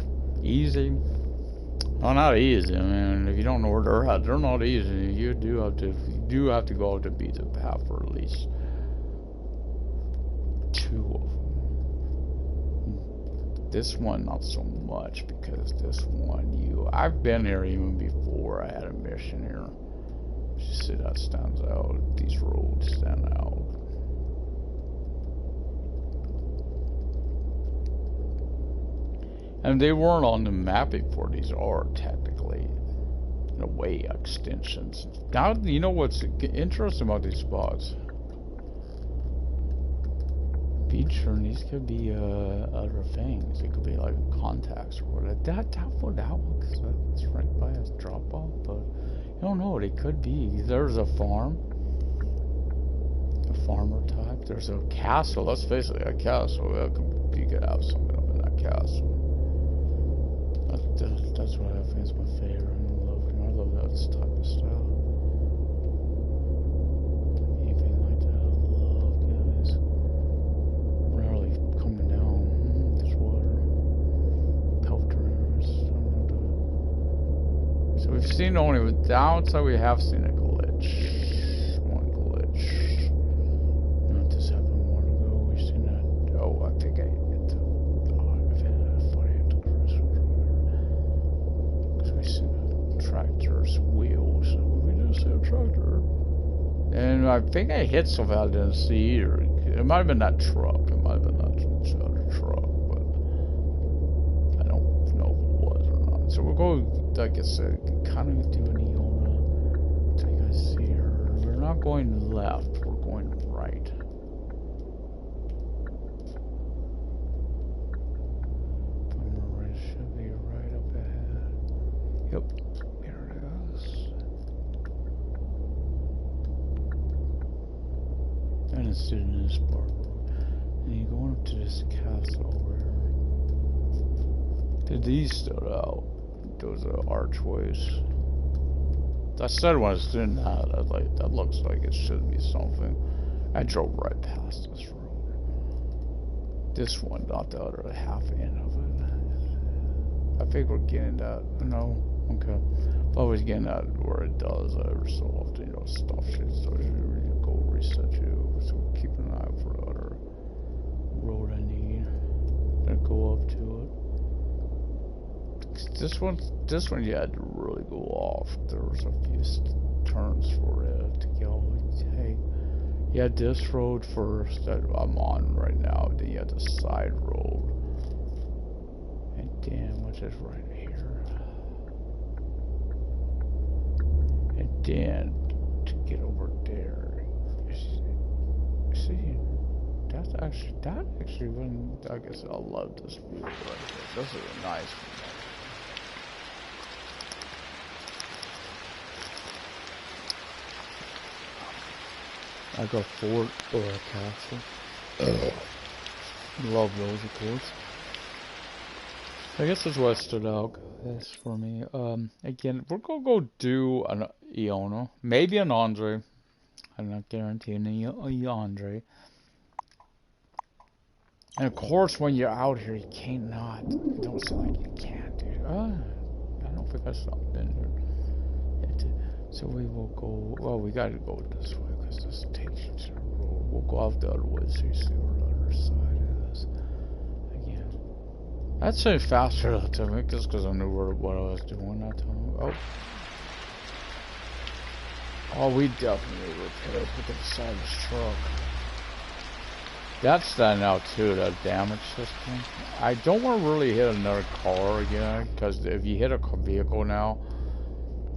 A: easy. Well, not easy. I mean, if you don't know where they're at, they're not easy. You do have to go out to beat the path for at least 2 of them. This one not so much, because this one I've been here even before I had a mission here. You see that stands out. These roads stand out. And they weren't on the map before. These are technically. in a way, extensions. Now, you know what's interesting about these spots? Feature, and these could be other things. It could be like contacts or whatever. That looks it's right by a drop off, but you don't know. It could be. There's a farm, a farmer type. There's a castle. Let's face it, a castle. You could have something up in that castle. That's what I think is my favorite. I love that type of style. Anything like that, I love, guys. Rarely coming down. There's water. Pelters. So we've seen only with downside. We have seen a glitch. One glitch. Not this happened more ago. We've seen that. Oh, I think I hit the. Oh, I've hit that funny at the cruise. Because we've seen the tractor's wheels. We just said tractor. And I think I hit something I didn't see either. It might have been that truck. It might have been that other truck, but I don't know if it was or not. So we'll go, like I said, kind of do an Iona. So you guys see her. We're not going left, we're going right. It should be right up ahead. Yep, here it is. And it's sitting in this park. And you're going up to this castle where these stood out. Those are archways. I said when I was doing that, that looks like it should be something. I drove right past this road. This one, not the other half end of it. I think we're getting that. No, okay. Always getting that where it does every so often, you know, stuff shit. So you go reset you. So keep an eye out for the other road I need. Then go up to it. This one you had to really go off. There was a few turns for it to go. Hey, you had this road first that I'm on right now. Then you had the side road, and then which is right here. And then to get over there, you see, that actually when I guess I love this view right here. This is a nice one. I got fort or a castle. Love those, of course. I guess that's what stood out, guys, for me. Again, we're gonna go do an Iona, maybe an Andre. I'm not guaranteeing a Andre. And of course, when you're out here, you can't not. Don't say like you can't, dude. I don't think I stopped in here. So we will go. Well, we gotta go this way because this takes you to the road. We'll go off the other way so you see where the other side is. Again, I'd say faster that time just because I knew what I was doing that time. Oh, we definitely repaired with the side of this truck. That's standing out too, that damage system. I don't want to really hit another car again, because if you hit a vehicle now,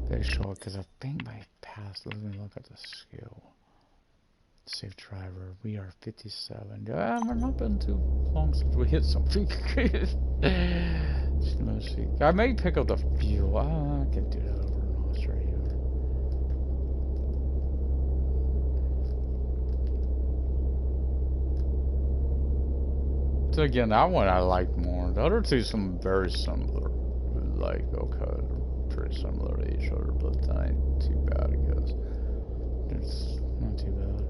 A: they show it, because I think my past, let me look at the skill. Safe driver, we are 57. We're not been too long since we hit something. Just gonna see. I may pick up the fuel. I can do that over in Australia. So again, that one I like more. The other two some very similar. Like, okay, pretty similar to each other, but that ain't too bad, I guess. It's not too bad.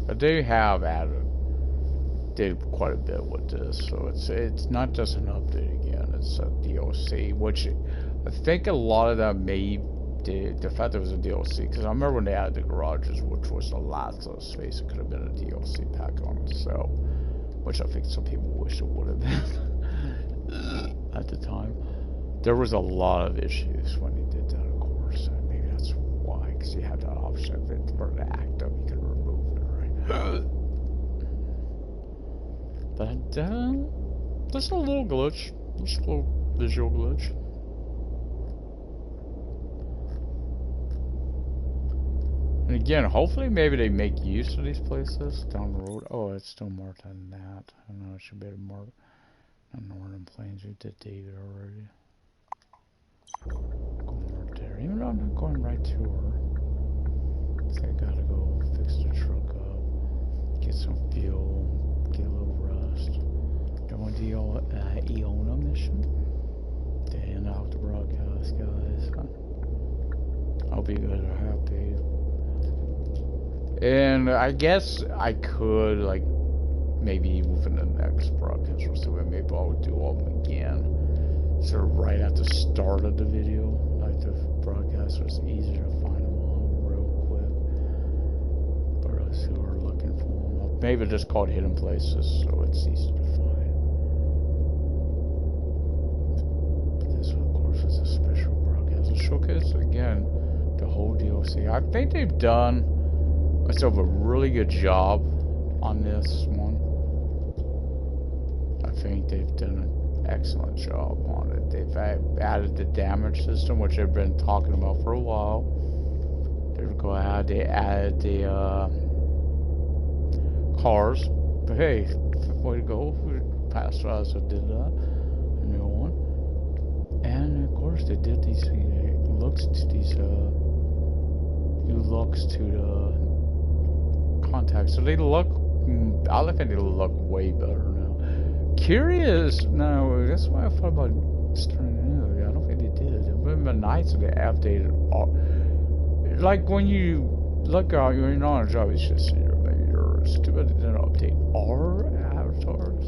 A: But they have did quite a bit with this, so it's not just an update again, it's a DLC, which I think a lot of that may the fact that it was a DLC, because I remember when they added the garages, which was a lot of space, it could have been a DLC pack on itself, which I think some people wish it would have been at the time. There was a lot of issues when they did that, of course, and maybe you had that option if it were to act up, you could remove it, right? But just a little glitch, just a little visual glitch. And again, hopefully maybe they make use of these places down the road. Oh, it's still marked on that. I don't know, it should be able to mark on Northern Plains. We did David already. Go mark there. Even though I'm not going right to her. So I gotta go fix the truck up, get some fuel, get a little rest. Doing the Iona mission. To end out the broadcast, guys. I hope you guys are happy. And I guess I could, like, maybe within the next broadcast or so, maybe I would do all of them again. So right at the start of the video, like the broadcast was easier to find them all real quick. For us who are looking for them. Maybe just called hidden places, so it's easy to find. But this, of course, is a special broadcast. A showcase, again, the whole DLC. I think they've done myself a really good job on this one. I think they've done an excellent job on it. They've added the damage system, which they've been talking about for a while. They added the cars. But hey, way to go. We passed us and did that. A new one. And of course they did these looks to these new looks to the contacts. So they look, I think they look way better now. Curious, no, that's why I thought about starting new. I don't think they did. It would have been nice if they updated all. Like when you look out, you're not on a job, it's just maybe yours. Too bad they didn't update our avatars.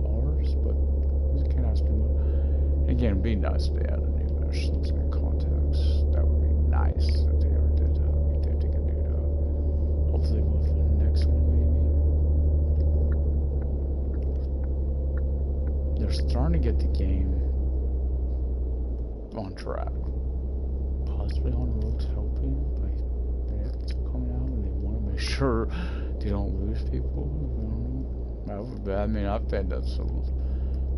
A: Ours, but you can't ask them. Again, it'd be nice if they added new missions and contacts. That would be nice if they ever did that. If they can do that. Hopefully with the next one, maybe. They're starting to get the game on track. Possibly on roads helping, but it's coming out and they want to make sure they don't lose people. I mean, I think that's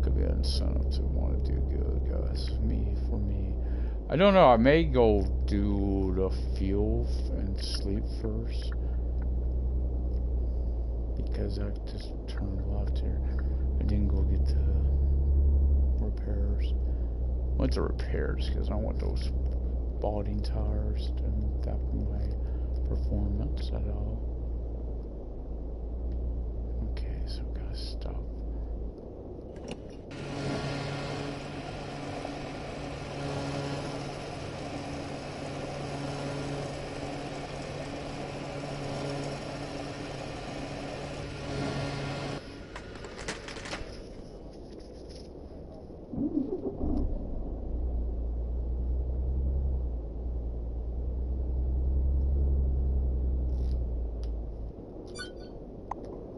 A: could be an incentive to want to do good, guys. For me. I don't know, I may go do the fuel and sleep first. Because I just turned left here. I didn't go get the repairs. I went to repairs because I want those balding tires to affect my performance at all. Okay, so we gotta stop.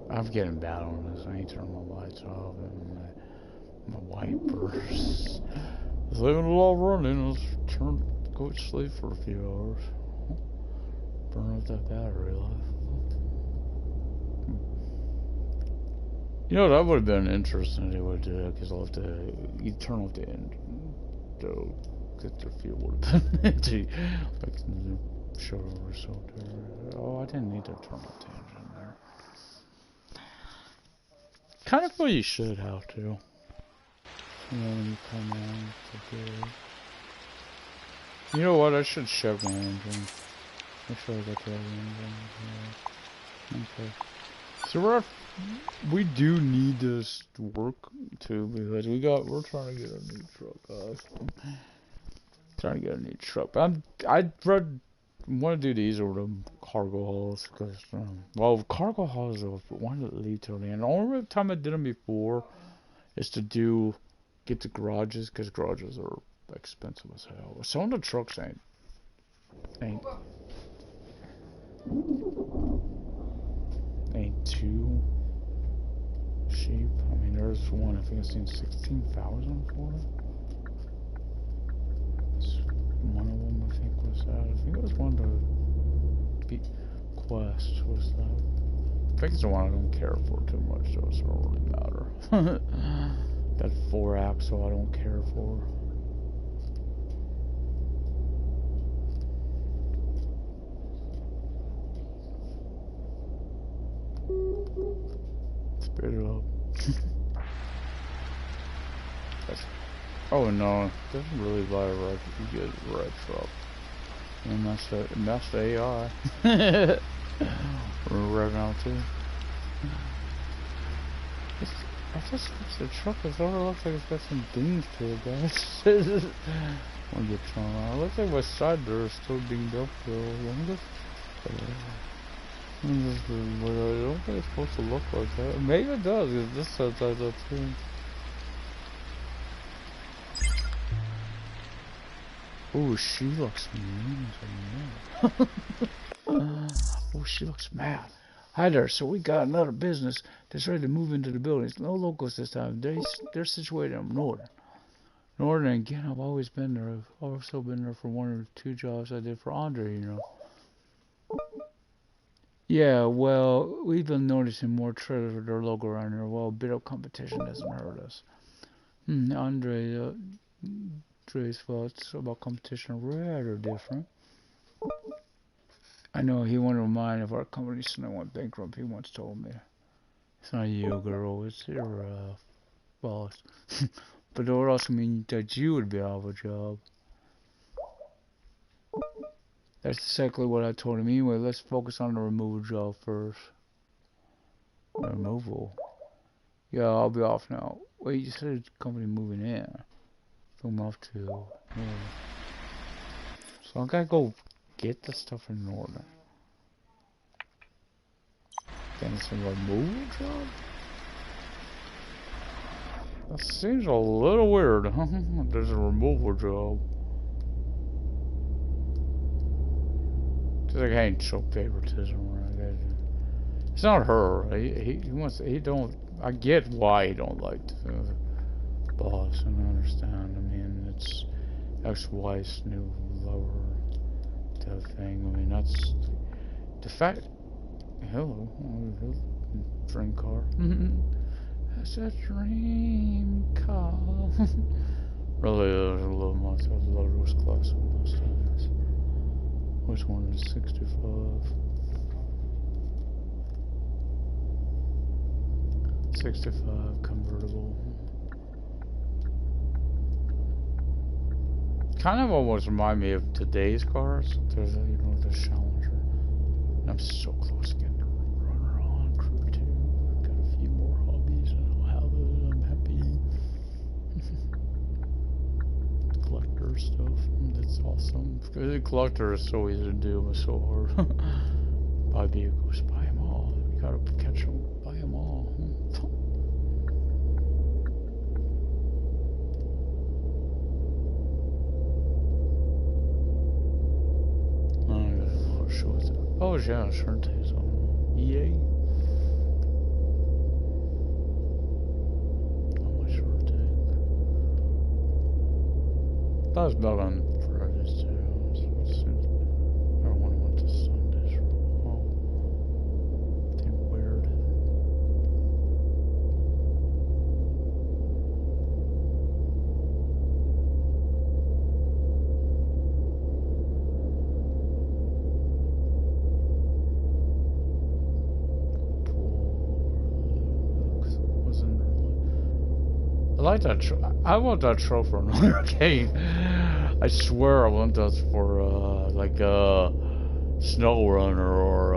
A: I'm getting bad on this. I ain't turning my lights off and my wipers. Just leaving it all running. Let's go to sleep for a few hours. Burn up that battery life. You know, that would have been interesting if they would do it, because I'll have to turn off the engine. So, get the fuel would have been empty. Like, show over so there. Oh, I didn't need to turn off the engine there. Kind of what you should have to. You know, when you come in. You know what? I should check my engine. Make sure I got the other engine. Okay. So we do need this work too, because we're trying to get a new truck, guys. Trying to get a new truck. But I want to do these or the cargo hauls, because well, cargo hauls I wanted to leave till the end. The only time I did them before is to get the garages, because garages are expensive as hell. Some of the trucks ain't too cheap. I mean, there's one I think I've seen 16,000 for it. One of them, I think, was that. I think it was one of the quests. Was that? I think it's the one I don't care for too much, so it don't really matter. That 4 axle I don't care for. Spit it up. Oh no, doesn't really buy a red. You get a red truck. And that's the AI. We're red now too. I just looks the truck. It sort of looks like it's got some dings to it, guys. Wanna get turned around. It looks like my side door is still dinged up though. I don't think it's supposed to look like that. Maybe it does, because this says that too. Oh, she looks mean. Oh, she looks mad. Hi there, so we got another business that's ready to move into the buildings. No locals this time. They're situated in Northern. Northern, again, I've always been there. I've also been there for 1 or 2 jobs I did for Andre, you know. Yeah, well, we've been noticing more trailers with their logo around here. Well, a bit of competition doesn't hurt us. Andre's thoughts about competition are rather different. I know he wouldn't mind if our company suddenly went bankrupt. He once told me. It's not you, girl. It's your boss. But that would also mean that you would be out of a job. That's exactly what I told him. Anyway, let's focus on the removal job first. Removal? Yeah, I'll be off now. Wait, you said the company moving in. I'm off to... Yeah. So I gotta go get the stuff in order. Then it's a removal job? That seems a little weird, huh? There's a removal job. Just like I ain't show favoritism or anything. It's not her. He don't. I get why he don't like the boss, and I understand. I mean, it's ex-wife's new lover type thing. I mean, that's the fact. Hello, dream car. That's a dream car. Really, I love myself. I love those classic Mustangs. Which one is 65? 65 convertible. Kind of almost remind me of today's cars. There's a, you know, the Challenger. And I'm so close to getting a runner on crew 2. I've got a few more hobbies and I'll have it. I'm happy. Collector stuff. That's awesome. The collector is so easy to do. It's so hard. Buy vehicles. Buy them all. You gotta catch them. Buy them all. Oh yeah, sure takes on. EA. Oh my sure take. That was back on Fridays too. I don't want to went to Sundays. Oh, they weird. I like that. I want that trophy for another game. I swear I want that for like Snow Runner or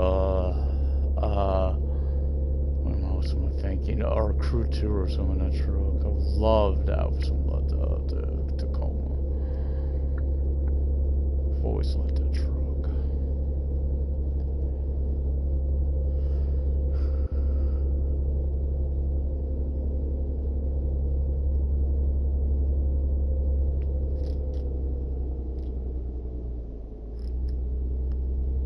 A: what else am I thinking? Or Crew 2 or something. That truck. I would love that for something like the Tacoma. I've always liked that truck.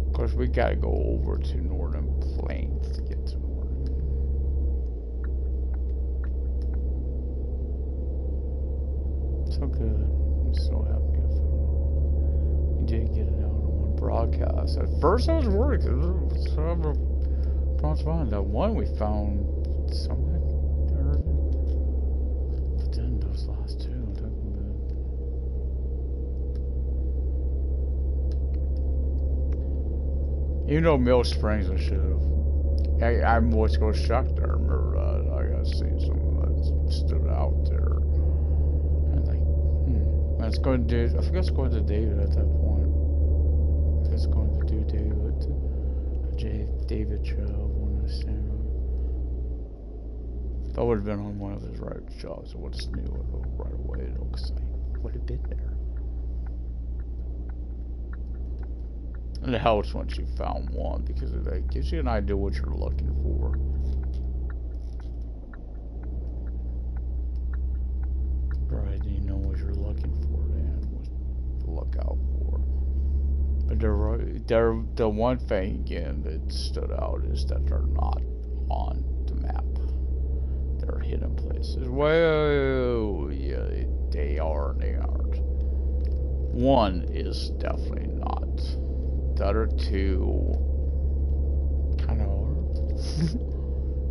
A: Of course, we gotta go over to Northern Plains to get to Northern. So good. I'm so happy I found it. broadcast. At first I was worried because it was fine. That one we found something. But then those last two, even though Mill Springs I should have. I was going shocked there. I remember that. I got to see something that stood out there. And like, it's going to do, I forgot it's going to David at that point. It's going to do David Chubb, one of the stand. If I would have been on one of his right jobs, I would have knew it right away. It looks like I would have been there. And it helps once you found one because it gives you an idea what you're looking for. Right, you know what you're looking for and what to look out for. But the one thing again that stood out is that they're not on the map. They're hidden places. Well, yeah, they are and they aren't. One is definitely not. The other two kind of are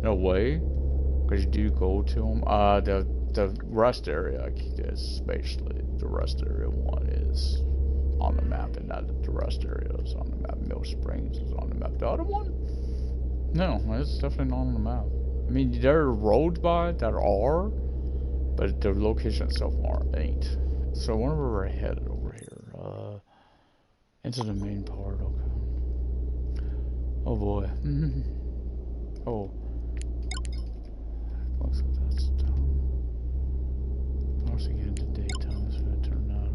A: in a way, because you do go to them. The rest area is basically the rest area one is on the map, and not the rest area is on the map. Mill Springs is on the map. The other one, no, it's definitely not on the map. I mean, there are roads by it that are, but the location itself ain't. So whenever we're headed over here, into the main part, okay. Oh boy. Oh. Looks like that's done. Once again, into daytime, so I'm gonna turn that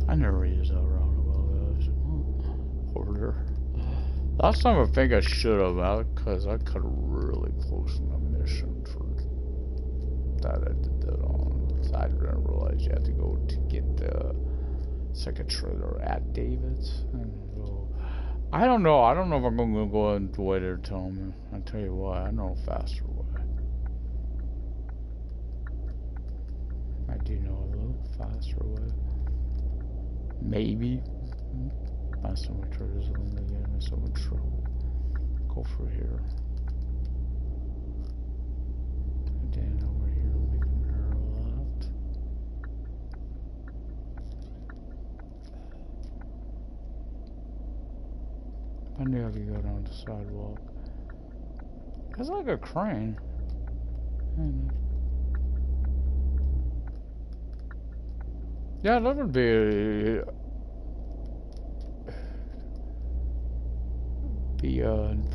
A: off. I never use that roundabout, guys. Order. Last time I think I should have, because I cut really close in the mission for that. I did that on. I didn't realize you had to go to get the second trailer at David's. And so, I don't know. I don't know if I'm gonna go ahead and wait there till me. I'll tell you what. I know a faster way. I do know a little faster way. Maybe. Not so much trailers again. I'm so much trouble. Go for here. And then over here, making her left. I knew I could go down the sidewalk. It's like a crane. Yeah, that would be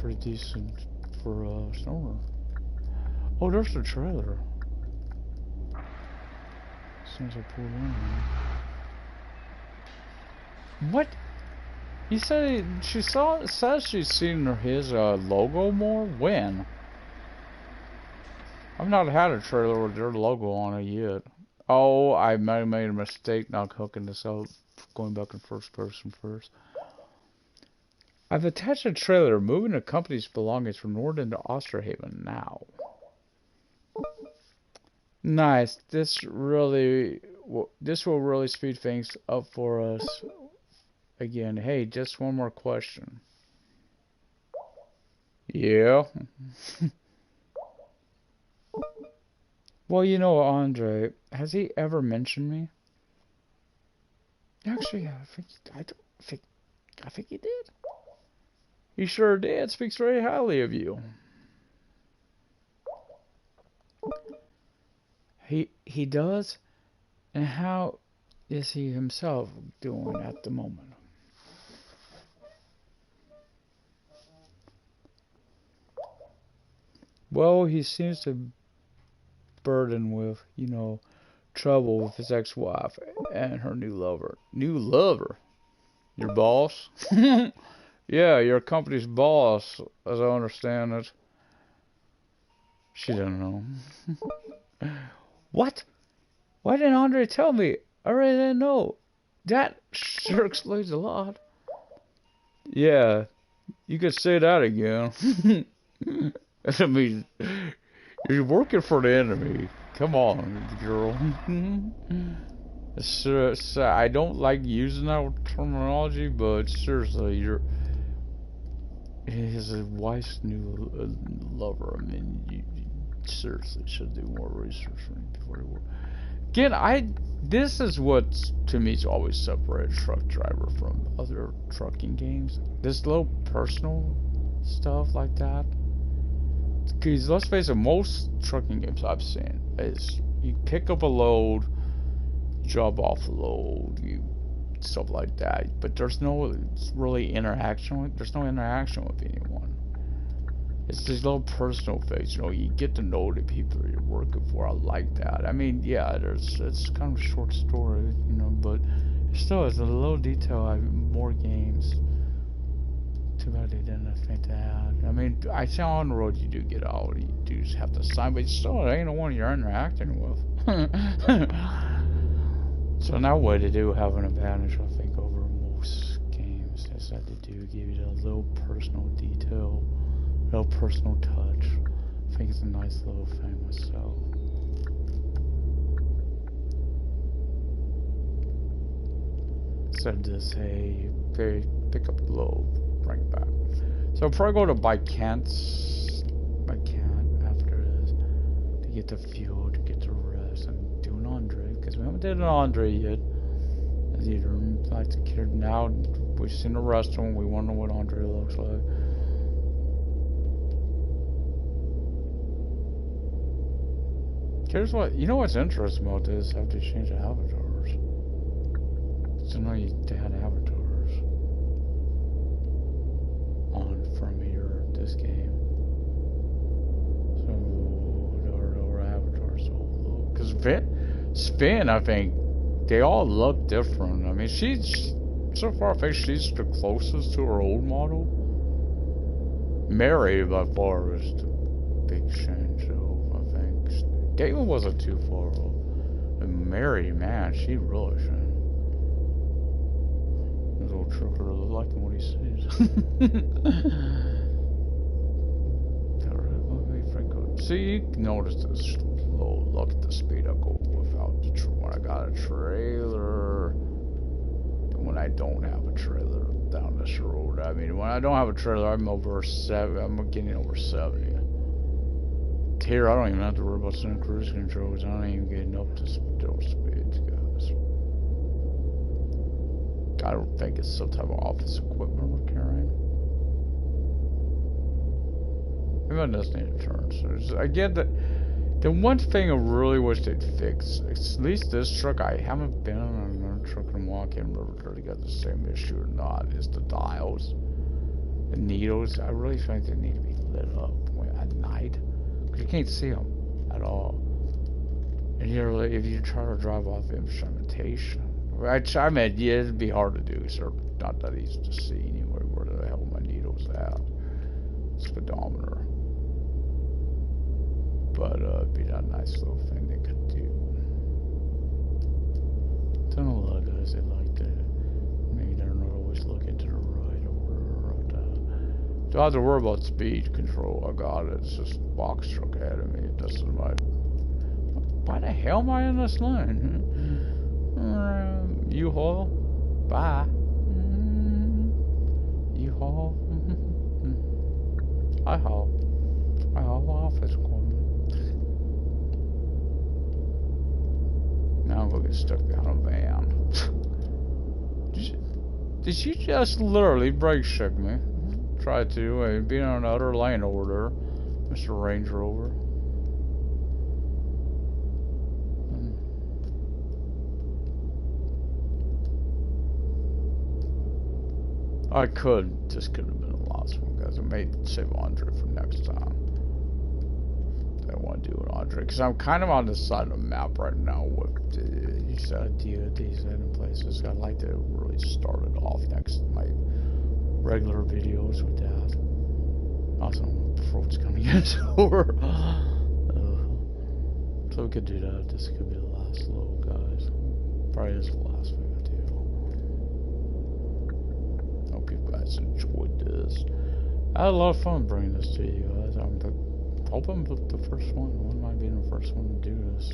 A: pretty decent for snow. Oh, there's the trailer. As soon as I pulled in. What? He said says she's seen his logo more? When? I've not had a trailer with their logo on it yet. Oh, I might have made a mistake not hooking this up, going back in first person first. I've attached a trailer moving the company's belongings from Norden to Osterhaven now. Nice. This will really speed things up for us. Again, hey, just one more question. Yeah. Well, you know, Andre, has he ever mentioned me? Actually, I think he did. He sure did. Speaks very highly of you. He does? And how is he himself doing at the moment? Well, he seems to burden with, you know, trouble with his ex-wife and her new lover. New lover? Your boss? Yeah, your company's boss, as I understand it. She doesn't know. What? Why didn't Andre tell me? I already didn't know. That sure explains a lot. Yeah, you could say that again. I mean, you're working for the enemy, Come on, girl. I don't like using that terminology, but seriously, you're his wife's new lover. I mean, you seriously should do more research before you work. Again, this is what to me is always separated Truck Driver from other trucking games. This little personal stuff like that. Because let's face it, most trucking games I've seen is you pick up a load, drop off a load, stuff like that. But there's no really interaction. There's no interaction with anyone. It's these little personal things, you know. You get to know the people you're working for. I like that. I mean, yeah, it's kind of a short story, you know, but still, it's a little detail. More games. Too bad they didn't think that. I mean, I say on the road you do get out, you do have to sign, but still, it ain't the one you're interacting with. So in that way, they do have an advantage, I think, over most games, is that they do give you that little personal detail, little personal touch. I think it's a nice little thing myself. Said this, hey, pick up the load, bring it back. So I'll probably go to by Kent after this to get the fuel, to get the rest, and do an Andre, because we haven't did an Andre yet. As either like to care now, we've seen the restaurant, we want to know what Andre looks like. Here's what, you know what's interesting about this, after you change the avatars. So now they had avatars on from here, this game. So there are avatars, so look. Because Spin, I think, they all look different. I mean, so far I think she's the closest to her old model. Mary, by far, is the big change, though, I think. David wasn't too far off. And Mary, man, she really changed. This old trucker really liking what he sees. See, you can notice this low. Look at the speed I go without the when I got a trailer. And when I don't have a trailer down this road. I mean, when I don't have a trailer, I'm getting over 70. Here, I don't even have to worry about some cruise control because I don't even getting up to those speeds, guys. I don't think it's some type of office equipment we're carrying. Maybe I just need to turn. So I get that. The one thing I really wish they'd fix, at least this truck, I haven't been on another truck in a while, I can't remember if they got the same issue or not, is the dials. The needles, I really think they need to be lit up at night. Because you can't see them at all. And if you try to drive off instrumentation, I mean, yeah, it'd be hard to do, so not that easy to see anywhere where the hell my needle's at. Speedometer. But it'd be that nice little thing they could do. I don't know, a lot of guys, they like that. Maybe they're not always looking to the right or don't have to worry about speed control. I got it. It's just box truck ahead of me. This is my. Why the hell am I in this lane? U-Haul? Bye. U-Haul? I haul office corner. Now I'm gonna get stuck behind a van. Did you just literally brake check me? Try to, being on another lane over there, Mr. Range Rover. This could have been the last one, guys. I may save Andre for next time. I want to do an Andre, because I'm kind of on the side of the map right now with these DODs in places. I'd like to really start it off next my regular videos with that. Also, before it's coming in over. So we could do that. This could be the last load, guys. Probably is the last thing I do. Hope you guys enjoyed this. I had a lot of fun bringing this to you guys. I'm Hoping the first one. One might be the first one to do this.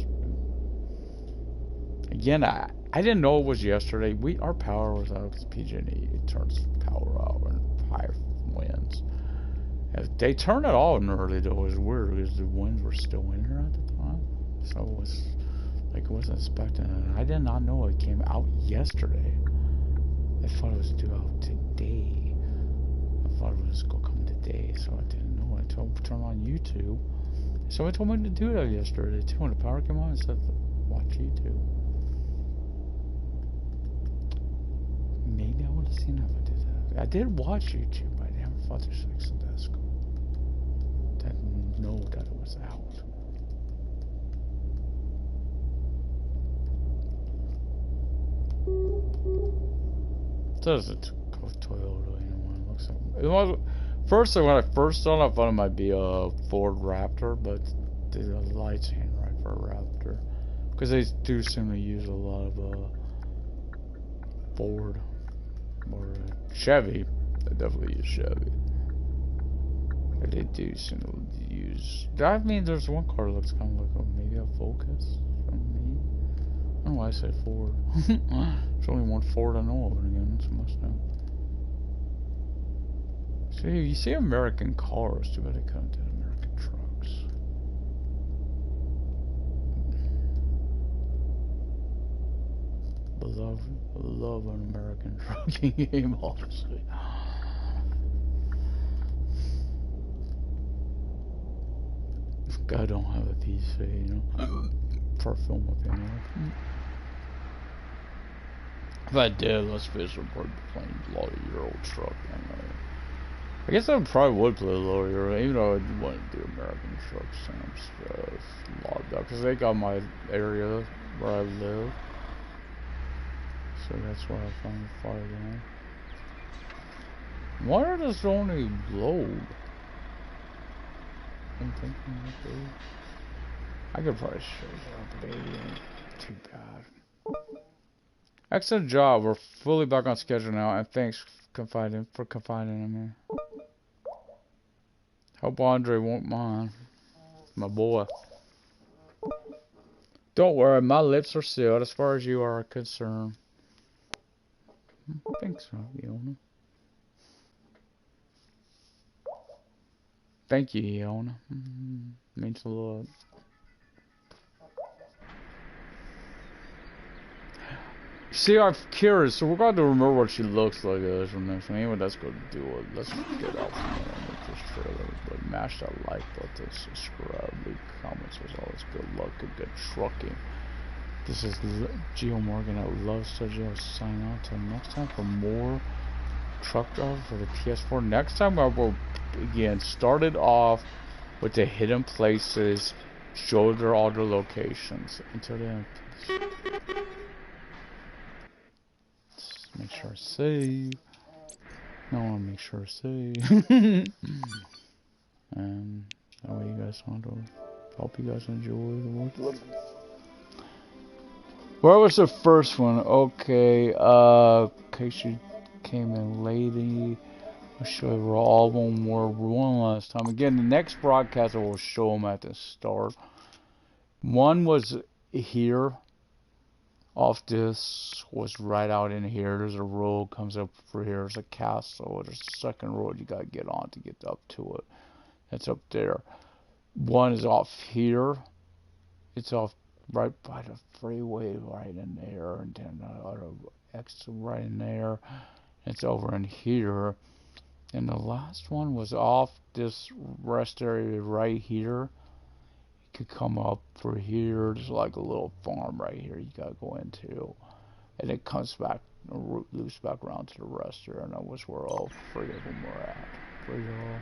A: Again, I didn't know it was yesterday. Our power was out because PG&E turns power out in high winds. They turned it off early though. It was weird because the winds were still in here at the time. So it was like I wasn't expecting it. I did not know it came out yesterday. I thought it was due out today. I thought it was going to come today, so I didn't know. I told turn on YouTube. Someone told me to do that yesterday too. When the power came on, I said watch YouTube. Maybe I would have seen it if I did that. I did watch YouTube, but I never thought to fix the desk. Didn't know that it was out. It doesn't go Toyota anymore. It looks like it was. First, when I first saw it, I thought it might be a Ford Raptor, but the lights ain't right for a Raptor because they do seem to use a lot of Ford or Chevy. They definitely use Chevy. But they do seem to use. I mean, there's one car that looks kind of like maybe a Focus from me. I don't know why I said Ford. There's only one Ford I know of, and again, it's a Mustang. See, you see American cars, too bad they couldn't do American trucks. Love an American trucking game, honestly. I don't have a PC, you know, for a film opinion. If I did, let's face it, I'd probably be playing a lot of Euro truck. I guess I probably would play a lot of Euro, even though I wouldn't do American truck sims. A lot of that, because they got my area where I live. So that's why I found the fire down. Why are this only load? I'm thinking that I could probably show you, but it ain't too bad. Excellent job. We're fully back on schedule now, and thanks for confiding in me. Hope Andre won't mind. My boy. Don't worry, my lips are sealed as far as you are concerned. I think so, Iona. Thank you, Iona. Means a lot. See, I'm curious, so we're going to remember what she looks like as from next one. Anyway, let's go do it. Let's get out from there and make this trailer. But mash that like button, subscribe, leave comments. There's always good luck and good trucking. This is Geo Morgan at Love Studio. Sign out till next time for more truck driver for the PS4. Next time I will again start it off with the hidden places, show their all their locations. Until then, make sure I save. I want to make sure I save. And that way you guys want to. Hope you guys enjoy the work. Where was the first one? Okay, in case you came in lady, I'll show you where all of them were one last time. Again, the next broadcast I will show them at the start. One was here. Off this was right out in here. There's a road comes up through here. There's a castle. There's a second road you gotta get on to get up to it. That's up there. One is off here. It's off right by the freeway right in there, and then the other exit right in there. It's over in here. And the last one was off this rest area right here. Could come up through here. There's like a little farm right here you gotta go into, and it comes back, loops back around to the rest here, and that was where all three of them were at for y'all.